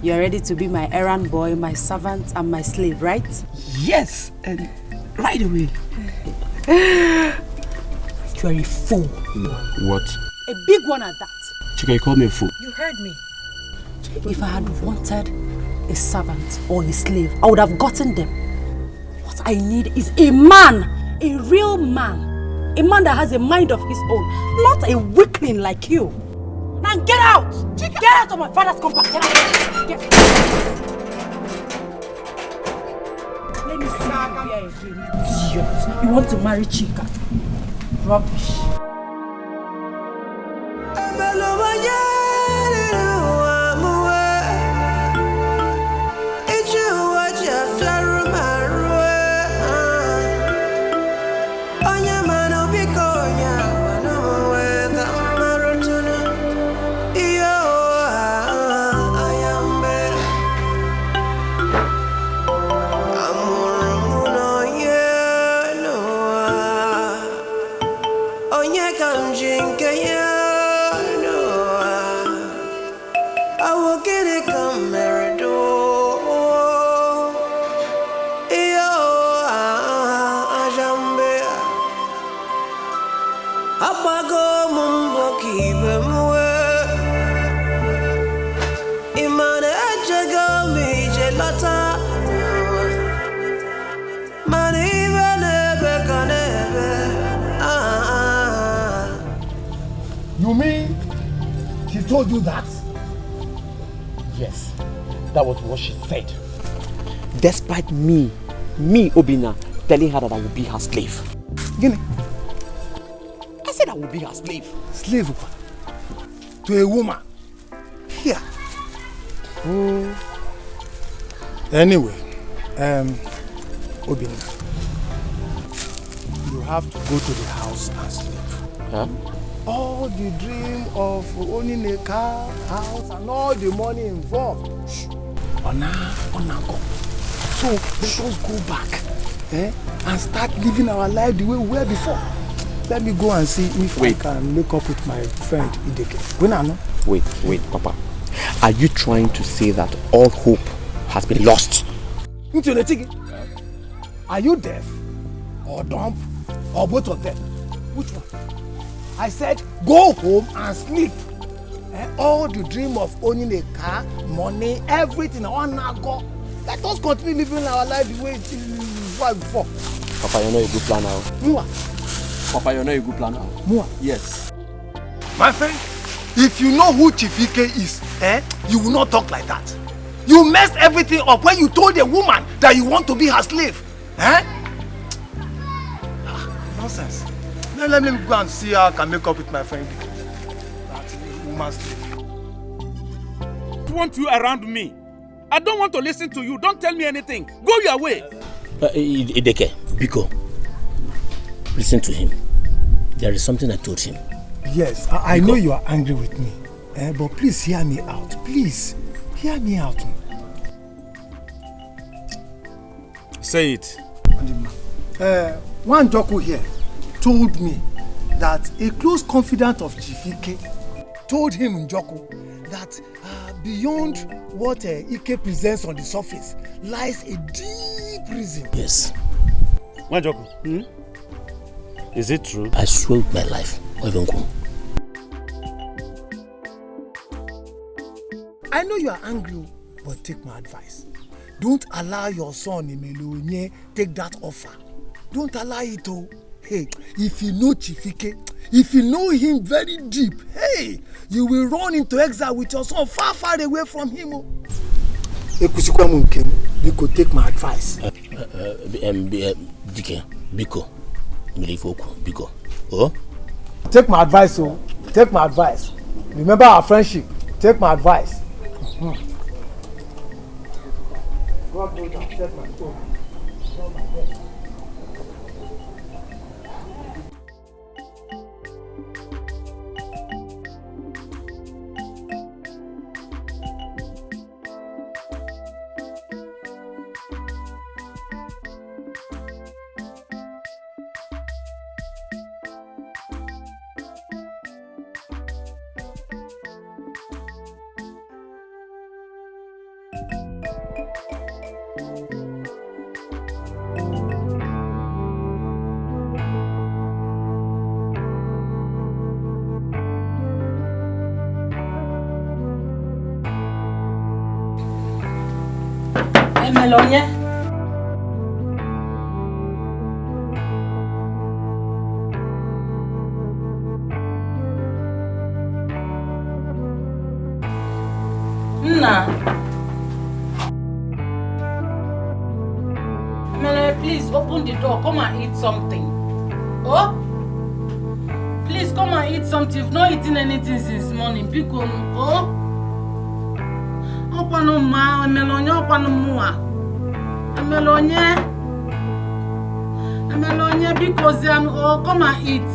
you're ready to be my errand boy, my servant, and my slave, right? Yes, and right away. You are a fool. What? A big one at that. Chika, you called me a fool. You heard me. If I had wanted a servant or a slave, I would have gotten them. What I need is a man, a real man. A man that has a mind of his own, not a weakling like you. Now get out! Chika. Get out of my father's compound! Get out! Get out! Let me see you here again, idiot. You want to marry Chika? Rubbish. You mean she told you that? Yes, that was what she said. Despite me, Obina, telling her that I will be her slave. Gini? I said I will be her slave. Slave? To a woman? Here. Oh. Anyway, Obina, you have to go to the house and sleep. Huh? All the dream of owning a car, house, and all the money involved. Go. So let us go back and start living our life the way we were before. Let me go and see if I can make up with my friend Ideke. Wait, Papa. Are you trying to say that all hope has been lost? Are you deaf or dumb or both of them? Which one? I said go home and sleep. All the dream of owning a car, money, everything on now go. Let us continue living our life the way it was before. Papa, you're not a good planner. Mua. Papa, you're not a good planner. Mua. Yes. My friend, if you know who Chifike is, you will not talk like that. You messed everything up when you told a woman that you want to be her slave. Nonsense. Let me go and see how I can make up with my friend. That woman's slave. I want you around me. I don't want to listen to you. Don't tell me anything. Go your way. Dikeh, Biko, listen to him. There is something I told him. Yes, I know you are angry with me. But please hear me out. Please, hear me out. Say it. One Joko here told me that a close confidant of Chifike told him, Njoko, that beyond what Ike presents on the surface lies a deep reason. Yes. Wanjoko, is it true? I swear with my life. I know you are angry, but take my advice. Don't allow your son Imelonye take that offer. Don't allow it to. Hey, if you know Chifike, If you know him very deep, hey, you will run into exile with your son far, far away from him. You could take my advice. Dikeh, Biko, Biko. Oh? Take my advice, oh. Take my advice. Remember our friendship. Take my advice. God knows I've said my phone. Melonia. Nna. Melonia, please open the door. Come and eat something. Oh? Please come and eat something. You've not eaten anything since morning. Because, oh? Opano ma, Melonia, opano mua. Melonia, because come and eat.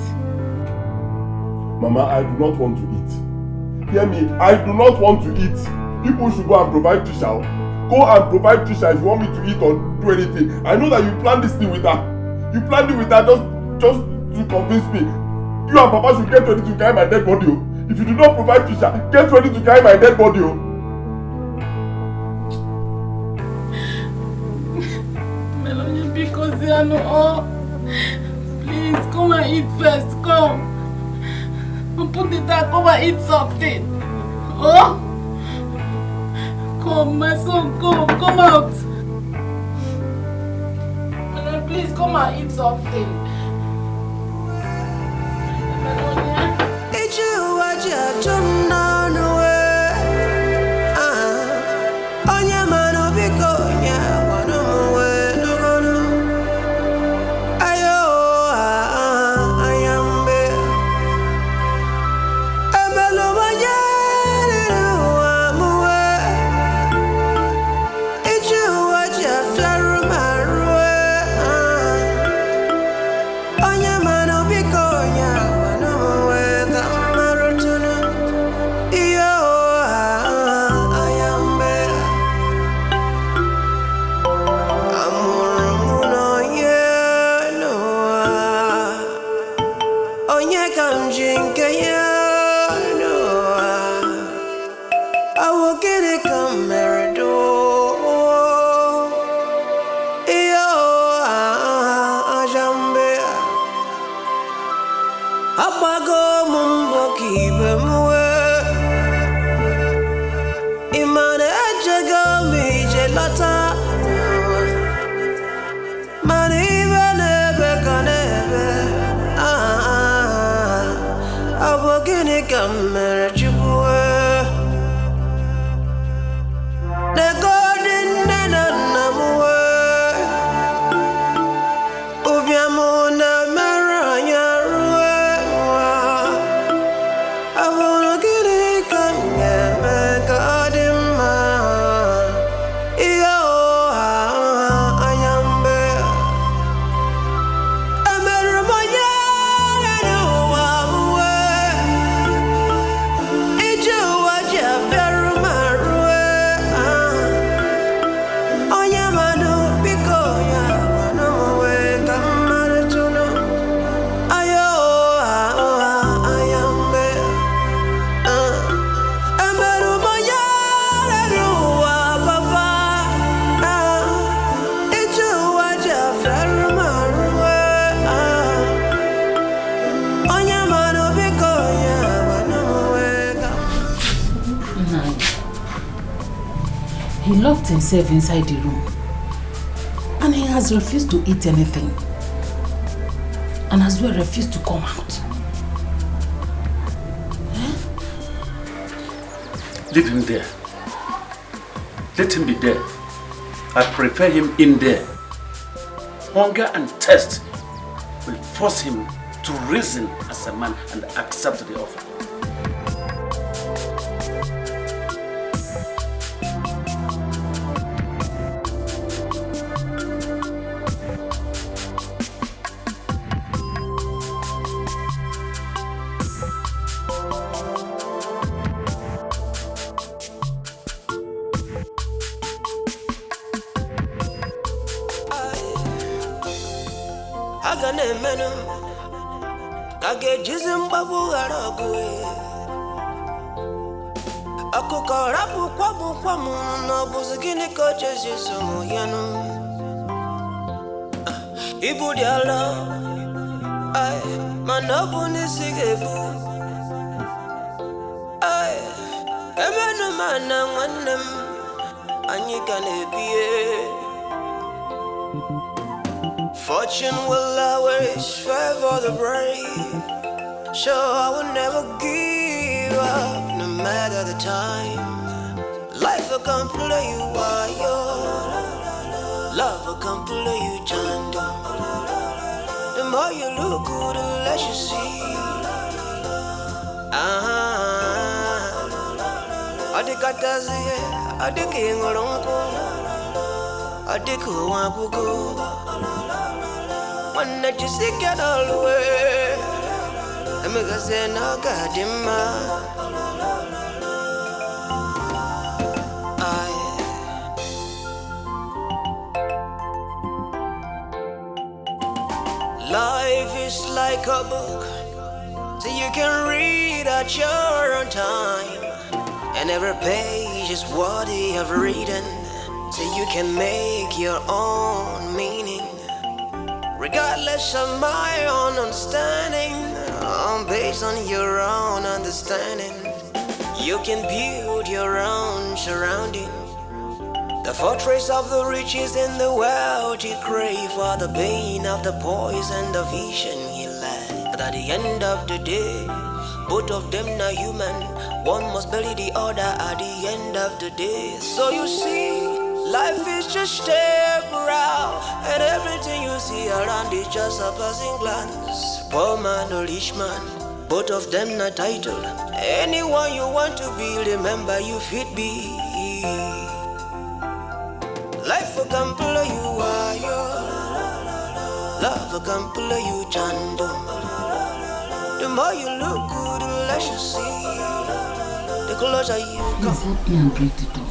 Mama, I do not want to eat. Hear me, I do not want to eat. People should go and provide Trisha. Go and provide Trisha if you want me to eat or do anything. I know that you planned this thing with her. You planned it with her just to convince me. You and Papa should get ready to carry my dead body. If you do not provide Trisha, get ready to carry my dead body. Please come and eat first. Come. Put it down. Come and eat something. Oh? Come, my son. Come out. Please come and eat something. He locked himself inside the room and he has refused to eat anything and as well refused to come out. Leave him there. Let him be there. I prefer him in there. Hunger and thirst will force him to reason as a man and accept the offer. Ibu diala, ay, manabu nisigebu, ay, emenu mana manem, anyikane biye. Fortune will always favor the brave, so I will never give up, no matter the time. Life will come play you wild, love will come play you tonto. The more you look good, the less you see. Adikatazi, adikingolonko, adikuwabuko. When that you see get all the way, I'm gonna say no goddamn. Life is like a book, so you can read at your own time. And every page is worthy of reading, so you can make your own meaning. Regardless of my own understanding, based on your own understanding, you can build your own surrounding. The fortress of the rich is in the wealthy crave for the pain of the poison, the vision he lacked. But at the end of the day, both of them are human. One must bury the other at the end of the day. So you see, life is just temporal, and everything you see around is just a passing glance. Poor man or rich man, both of them are titled. Anyone you want to be, remember you fit be. Life will come play you wild, love will come play you tonto. The more you look good, the less you see. The closer you come. Please help me and break the door.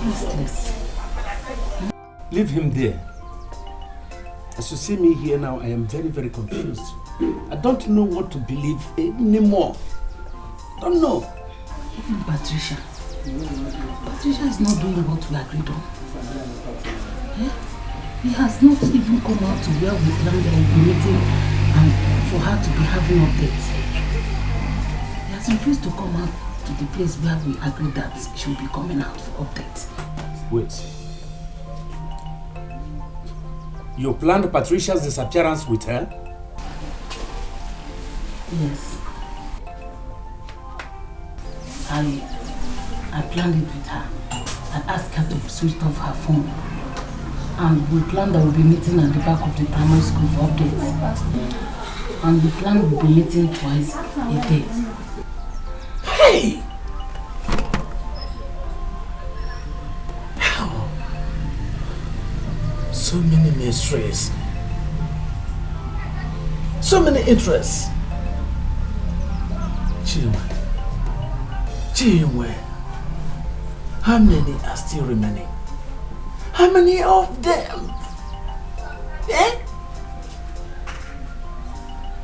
Restless. Leave him there. As you see me here now, I am very, very confused. I don't know what to believe anymore. Don't know. Even Patricia. Patricia is not doing what we agreed on. He has not even come out to where we planned on meeting and for her to be having updates. He has refused to come out to the place where we agreed that she will be coming out for updates. Wait. You planned Patricia's disappearance with her? Yes. I planned it with her. I asked her to switch off her phone. And we planned that we'll be meeting at the back of the primary school for updates. And we planned we'll be meeting twice a day. Hey! How? So many mysteries. So many interests. Chinwe, how many are still remaining? How many of them? Eh?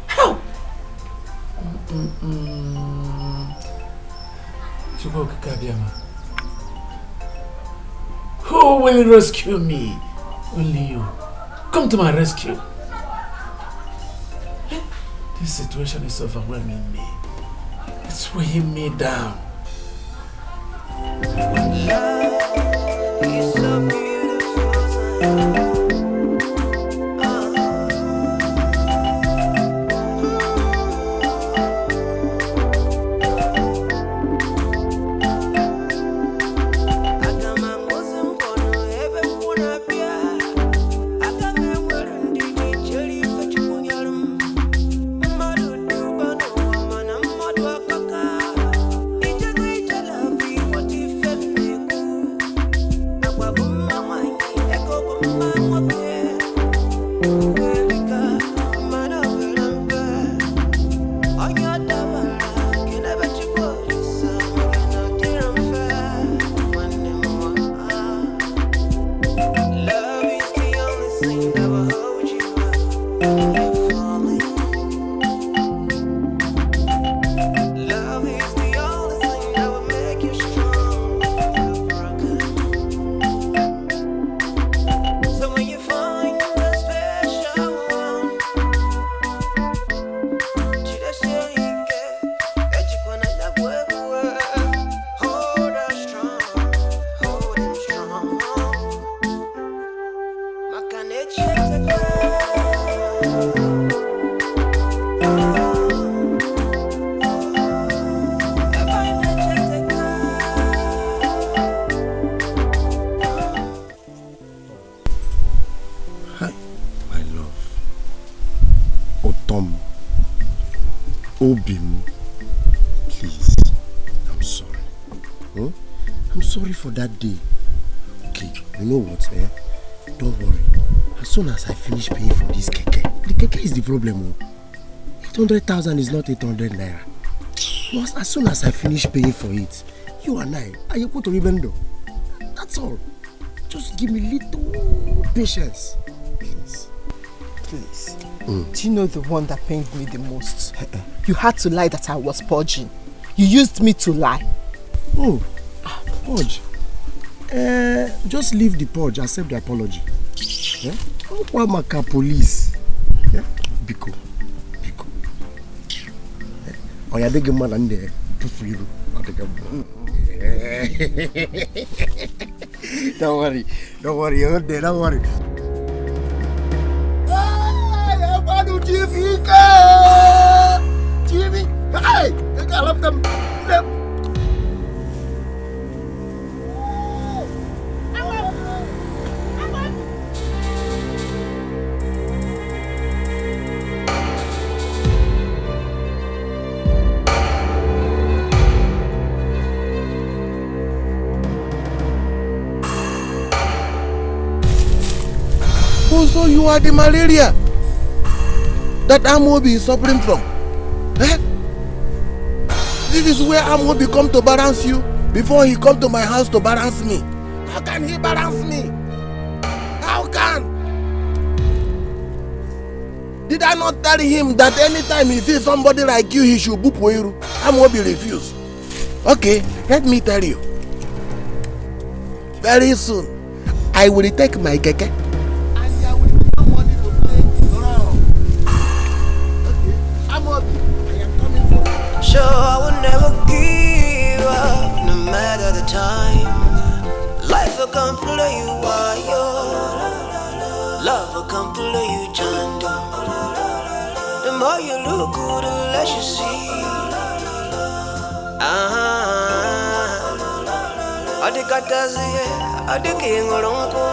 How? Who will rescue me? Only you. Come to my rescue. This situation is overwhelming me. It's weighing me down. It's so beautiful. Obim, please, I'm sorry. Huh? I'm sorry for that day. Okay, you know what, eh? Don't worry. As soon as I finish paying for this keke, the keke is the problem. 800,000 is not 800 naira. Once, as soon as I finish paying for it, you and I go to Ribendo. That's all. Just give me little patience. Please. Please. Do you know the one that pained me the most? You had to lie that I was purging. You used me to lie. Oh, purge. Just leave the purge, accept the apology. Yeah? Maka police. Yeah? Biko. Oh, yeah, they get man and there. Don't worry, don't worry. TV! Hey! I love them! So you are the malaria that Amobi is suffering from. Eh? This is where Amobi come to balance you before he come to my house to balance me. How can he balance me? How can? Did I not tell him that anytime he sees somebody like you, he should boop you? Amobi refused. Okay, let me tell you. Very soon, I will take my keke. Sure, I will never give up, no matter the time. Life will come play you wild. Love will come play you tonto. The more you look good, the less you see. Adikatazi, adiki ngolongo,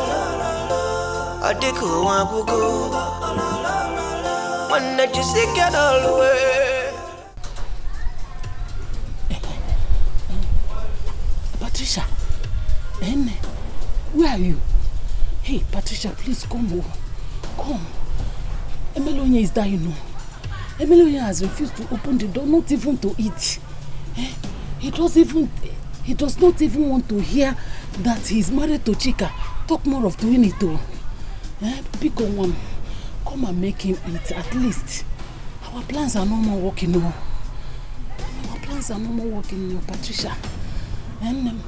adiku wabuko. When that you see get all the way. Patricia, where are you? Hey, Patricia, please come over. Come. Emelonia is there, you know. Emelonia has refused to open the door, not even to eat. He does not even want to hear that he's married to Chika. Talk more of doing it too. Pick on one. Come and make him eat at least. Our plans are no more working now. Our plans are no more working now, Patricia. And Mom,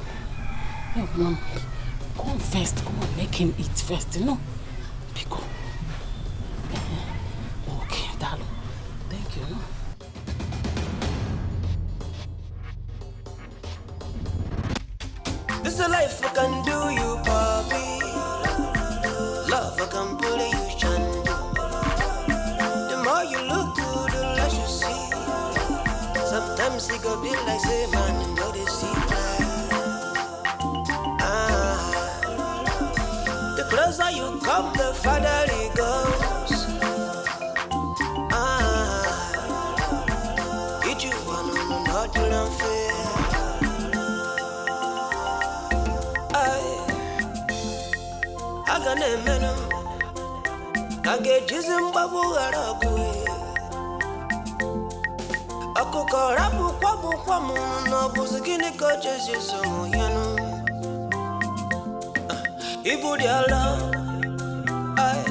come first. Come and make him eat first, you know. Pico. Okay, darling. Thank you, no? This is a life I can do you, Bobby. Love I can pull you, Chando. The more you look good, the less you see. Sometimes it could be like say man and know they see black. The closer you come, the farther it goes. Get you one on not you don't fear. I got a man. I get you some babu araku. Ako karabu kwa munu no buzikini coaches you so you know. Ibu dia love. Hey!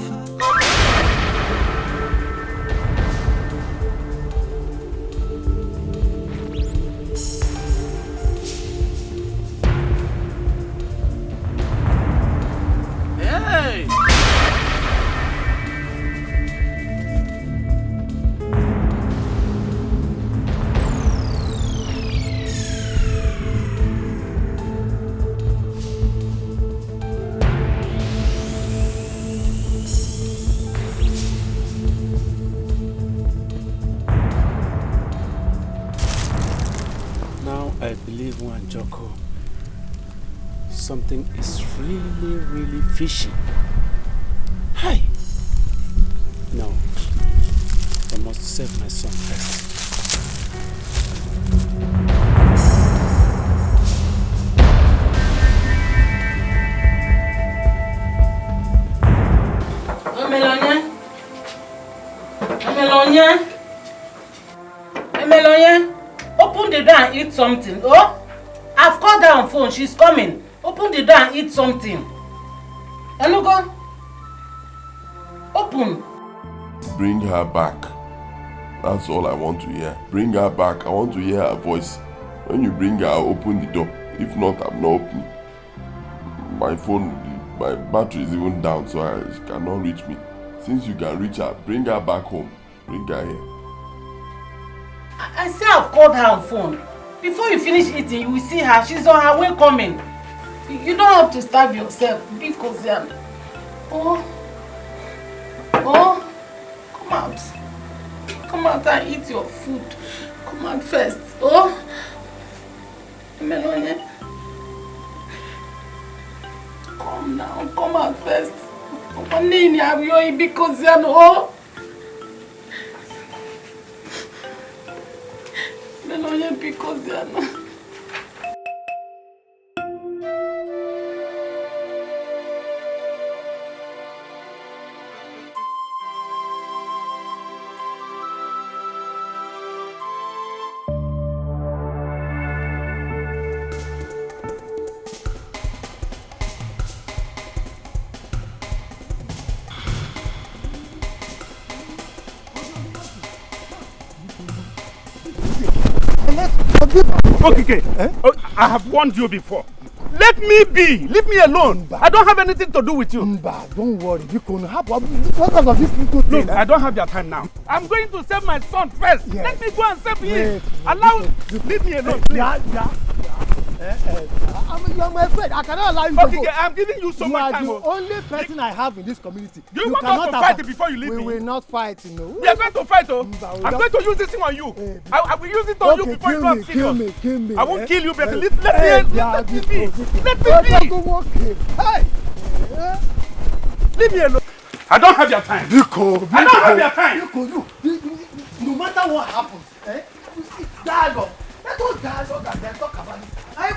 I believe one Joko, something is really fishy. Hi. No, I must save my son first. Emelonye, open the door and eat something. Oh, I've called her on phone. She's coming. Open the door and eat something. Enugo, open. Bring her back. That's all I want to hear. Bring her back. I want to hear her voice. When you bring her, I'll open the door. If not, I'm not opening. My phone, my battery is even down, so she cannot reach me. Since you can reach her, bring her back home. Bring her here. I say I've called her on phone. Before you finish eating, you will see her. She's on her way coming. You don't have to starve yourself. Be cozy. Oh, come out. Come out and eat your food. Come out first. Oh, Emelonye. Come now. Come out first. Come Nini, I'm going because you know. Emelonye, because you know. Okay. Oh, I have warned you before. Let me be. Leave me alone. I don't have anything to do with you. Don't worry. You can have what of this little thing? Look, I don't have your time now. I'm going to save my son first. Yes. Let me go and save him. Leave me alone, please. You are my friend. I cannot allow you to go. Okay, I'm giving you so much time. You are the only person I have in this community. You want us to fight before you leave me? We will not fight, you know. We are going to fight, I'm going to use this thing on you. I will use it on you before you know I'm serious. Kill me. I won't kill you, but let me be. Let me be. Hey! Leave me alone. I don't have your time. I don't have your time. No matter what happens, dialogue. Let us dialogue and then talk about it. Okay,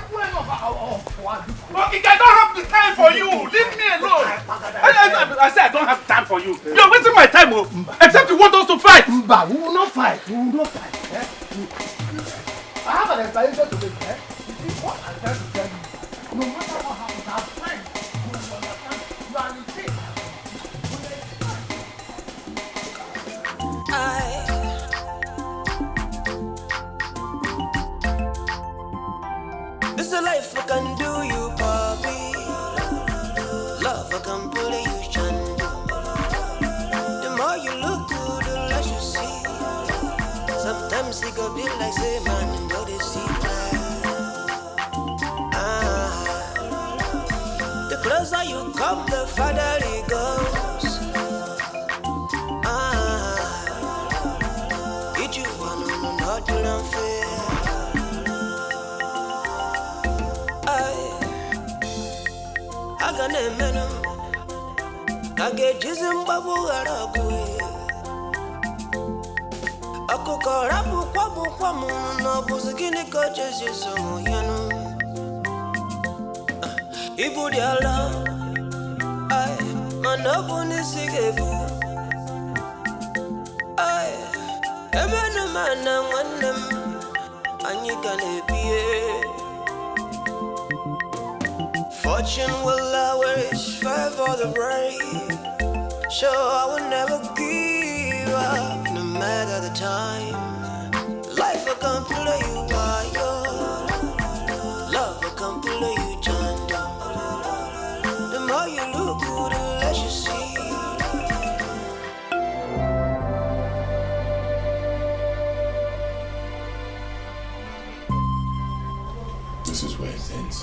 I don't have the time for you. Leave me alone. I said I don't have time for you. You're wasting my time, except you want us to fight. We will not fight. I have an explanation to make. What I'm trying to tell you, no matter what happens, our friends will understand you are in faith. This is a life I can do you, Bobby. Love I can pull you, Chandu. The more you look good, the less you see. Sometimes it could be like say man and know they see the closer you come, the farther it goes. Get you one on not you don't fear. I got a man. I get you some babu aragu. I cook a rabu kwamu no buzikini coaches you so yano. Ibu diala, ay manabuni sigebu. Ay, emenu mana wanem, anyikane biye. Fortune will always favor the brave. So I will never give up, no matter the time. Life I can play you wild. Love I can play you gentle. The more you look good, the less you see. This is where it ends.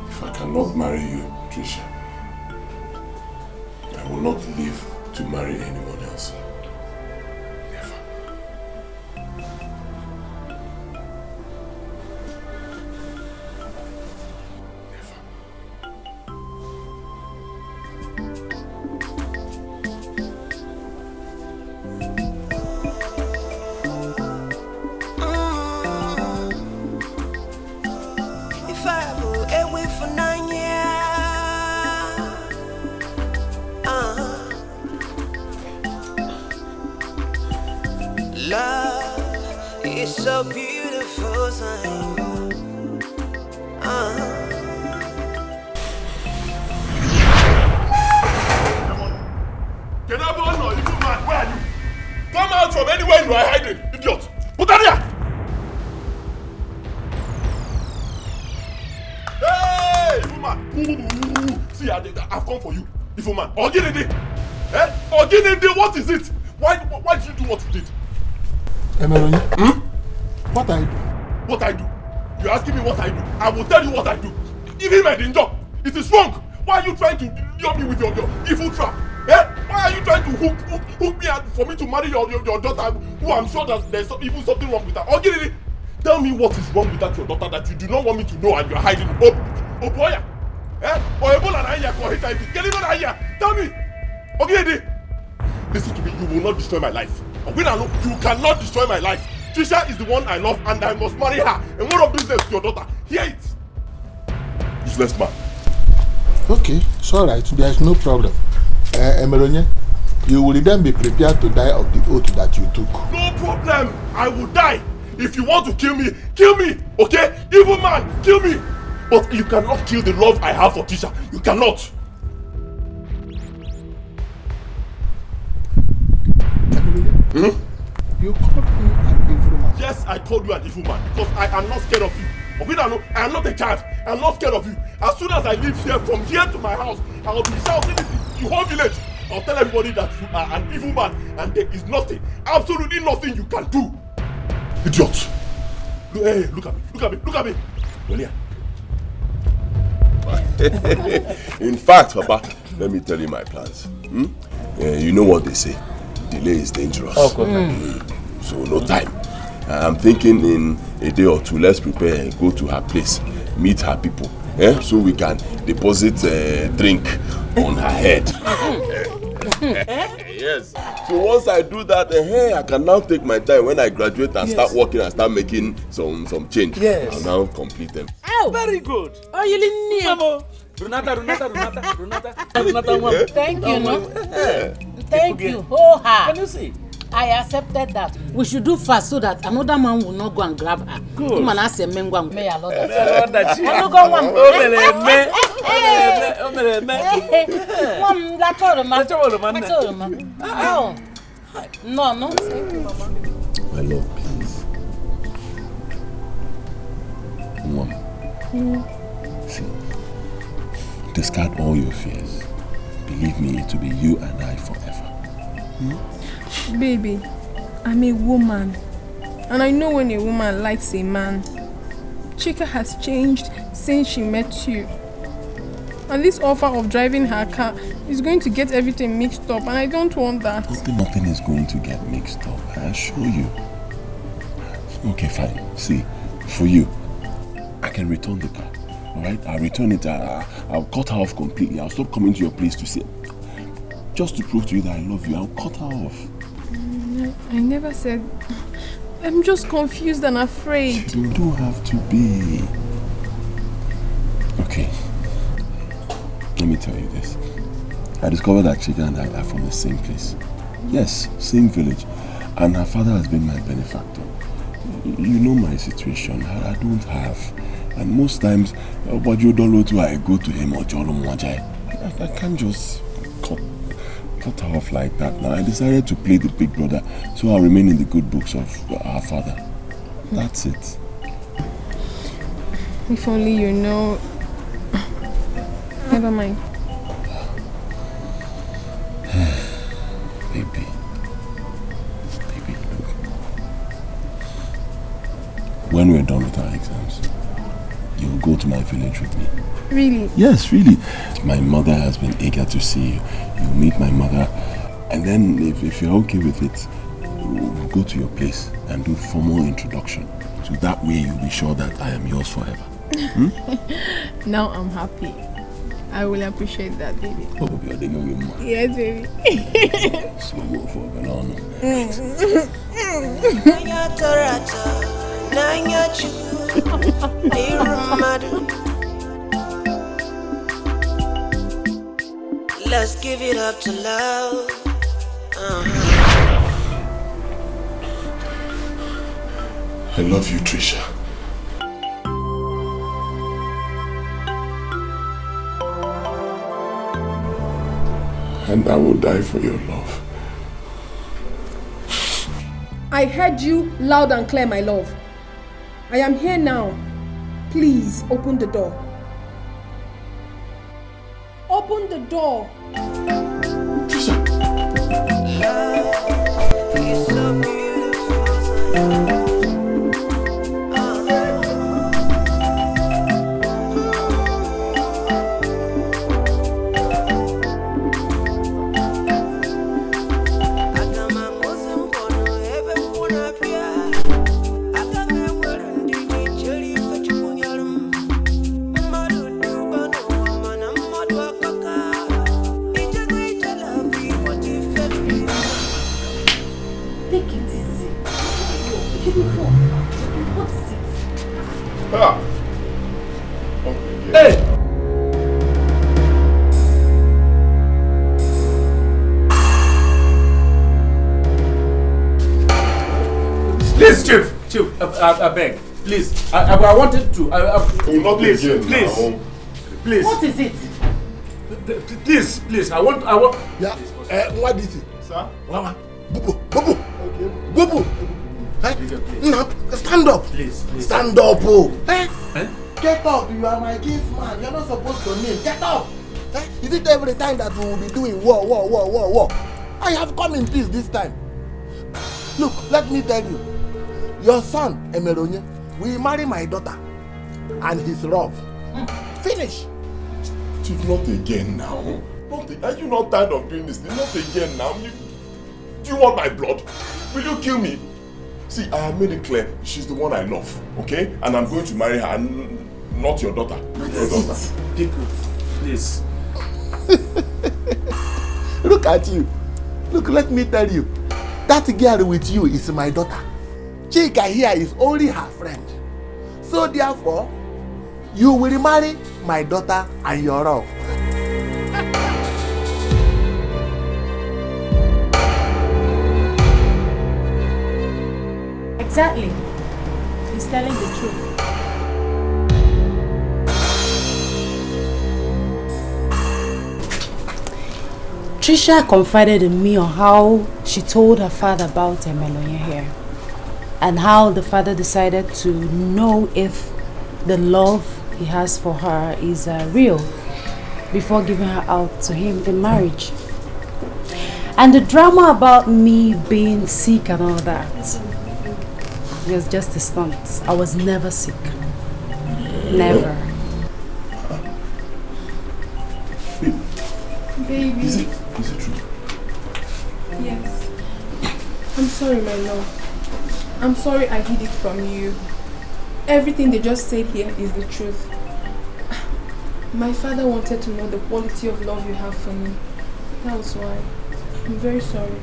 If I cannot marry you, Trisha, I will not live to marry anyone else. Never. If I go away for 9 years, It's a beautiful thing. Can I go on? Evil man, where are you? Come out from anywhere you are hiding, idiot! Put that here! Hey, evil man! See, I've come for you, evil man. Oginede! Eh? Oginede, what is it? Why did you do what you did? Emelonye, what I do? What I do? You're asking me what I do? I will tell you what I do. Even my danger, it is wrong. Why are you trying to lure me with your evil trap? Eh? Why are you trying to hook me out for me to marry your daughter, who I'm sure that there's even something wrong with her? Oginede, tell me what is wrong with that your daughter that you do not want me to know and you're hiding. Oh boy, eh? Or Ebola na here for HIV. Tell me, Oginede. Listen to me, you will not destroy my life. You cannot destroy my life. Trisha is the one I love and I must marry her. And one of these days to your daughter. Hear it. Useless man. Okay, it's alright. There's no problem. Emelonye, you will then be prepared to die of the oath that you took. No problem. I will die. If you want to kill me, okay? Evil man, kill me. But you cannot kill the love I have for Trisha. You cannot. You called me an evil man. Yes, I called you an evil man because I am not scared of you. I am not a child. I am not scared of you. As soon as I leave here, from here to my house, I will be shouting in the whole village. I'll tell everybody that you are an evil man and there is nothing, absolutely nothing you can do. Idiot. Hey, look at me. Well, yeah. In fact, Papa, let me tell you my plans. You know what they say. Delay is dangerous. So no time. I'm thinking in a day or two, let's prepare and go to her place, meet her people, so we can deposit a drink on her head. Yes. So once I do that, I can now take my time when I graduate and start working and start making some change. Yes. I'll now complete them. Oh, very good. Oh, you didn't know. Renata. Thank you, no? Thank you. Oh, ha. Can you see? I accepted that. We should do fast so that another man will not go and grab her. Good. Man, I say, men go and me alone. No. My love, please. Mom. See, discard all your fears. Believe me, it will be you and I forever. Baby, I'm a woman. And I know when a woman likes a man. Chika has changed since she met you. And this offer of driving her car is going to get everything mixed up. And I don't want that. Nothing is going to get mixed up, I assure you. Okay, fine. See, for you, I can return the car. Alright? I'll return it. I'll cut her off completely. I'll stop coming to your place to see. Just to prove to you that I love you, I'll cut her off. I never said... I'm just confused and afraid. You don't have to be. Okay. Let me tell you this. I discovered that Chika and I are from the same place. Yes, same village. And her father has been my benefactor. You know my situation. I don't have. And most times, I go to him or I can't just cut her off like that. Now I decided to play the big brother, so I'll remain in the good books of our father. That's it. If only you know. Never mind. Baby, when we're done with our exams, you'll go to my village with me. Really? Yes, really. My mother has been eager to see you. You'll meet my mother, and then if you're okay with it, we'll go to your place and do formal introduction. So that way you'll be sure that I am yours forever. Now I'm happy. I will appreciate that, baby. Oh, you're the new woman. Yes, baby. So go for a banana. Let's give it up to love. I love you, Trisha. And I will die for your love. I heard you loud and clear, my love. I am here now. Please open the door. Open the door. I beg, please. I wanted to. Please, please, please. What is it? Please. I want. Yeah. What is it, sir? Mama, Bubu. Stand up. Please. Stand up, oh. Get up. You are my gift man. You're not supposed to kneel. Get up. Is it every time that we will be doing war? I have come in peace this time. Look, let me tell you. Your son, Emeronye, will marry my daughter and his love. Finish. Chief, not again now. Are you not tired of doing this? Not again now. Do you want my blood? Will you kill me? See, I have made it clear she's the one I love, okay? And I'm going to marry her and not your daughter. People, please. Look at you. Look, let me tell you. That girl with you is my daughter. Chika here is only her friend. So therefore, you will marry my daughter and your love. Exactly. He's telling the truth. Trisha confided in me on how she told her father about Emelonya here. And how the father decided to know if the love he has for her is real before giving her out to him in marriage. And the drama about me being sick and all that was just a stunt. I was never sick. Never. Baby. Is it true? Yes. I'm sorry, my love. I'm sorry I hid it from you. Everything they just said here is the truth. My father wanted to know the quality of love you have for me. That was why. I'm very sorry.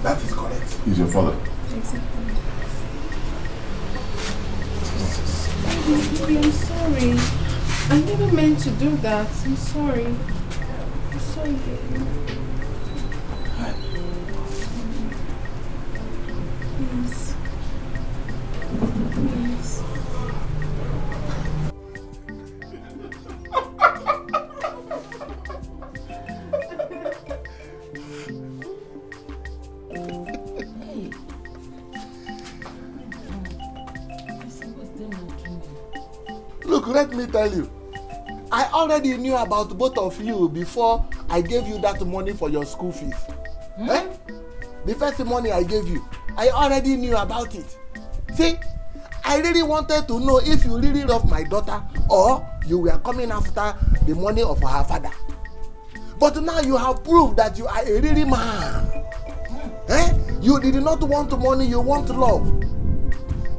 That is correct. He's your father. Exactly. Baby, I'm sorry. I never meant to do that. I'm sorry. I'm sorry, baby. Please. Please. Look, let me tell you. I already knew about both of you before I gave you that money for your school fees. The first money I gave you, I already knew about it. See, I really wanted to know if you really love my daughter or you were coming after the money of her father. But now you have proved that you are a really man. You did not want money, you want love.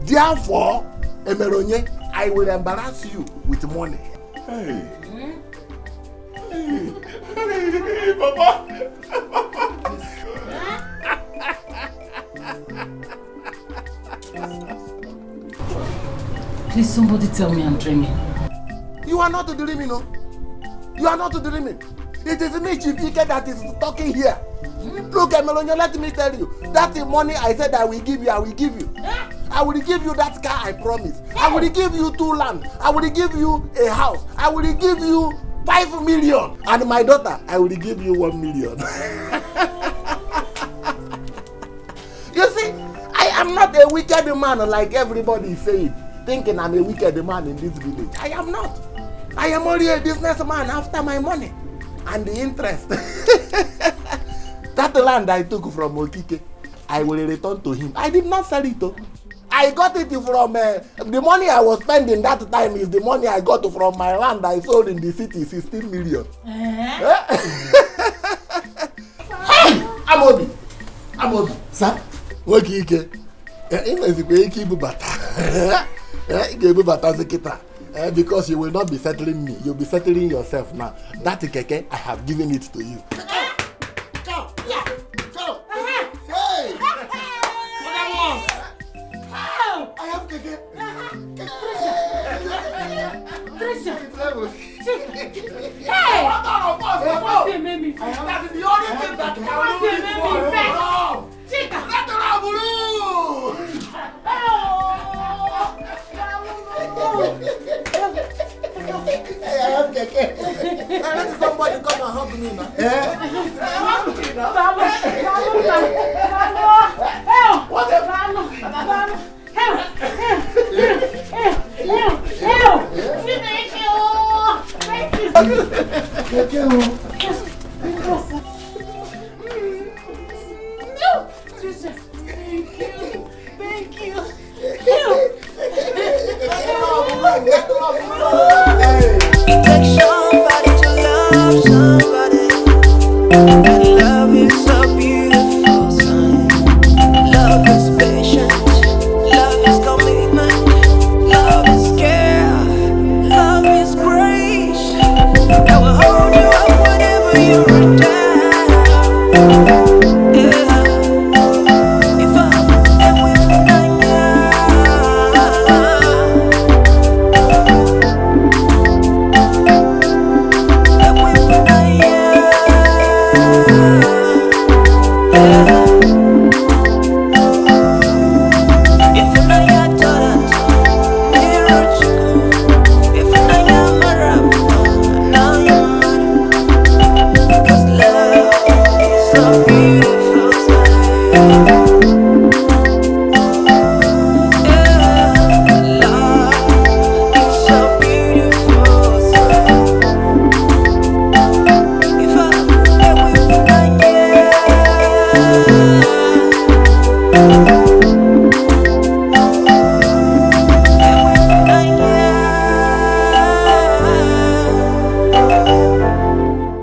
Therefore, Emeronye, I will embarrass you with money. Hey, Papa. Please, somebody tell me I'm dreaming. You are not dreaming, no? You are not dreaming. It is me, Chief Ike, that is talking here. Look, Emelonyo, let me tell you. That money I said I will give you, I will give you. I will give you that car, I promise. I will give you 2 land. I will give you a house. I will give you 5 million. And my daughter, I will give you 1 million. You see, I am not a wicked man like everybody is saying, thinking I'm a wicked man in this village. I am not. I am only a businessman after my money and the interest. That land I took from Okike, I will return to him. I did not sell it though. I got it from the money I was spending that time is the money I got from my land I sold in the city, 16 million. Amobi. Sir? Okike. Because you will not be settling me. You'll be settling yourself now. That keke, I have given it to you. Hey!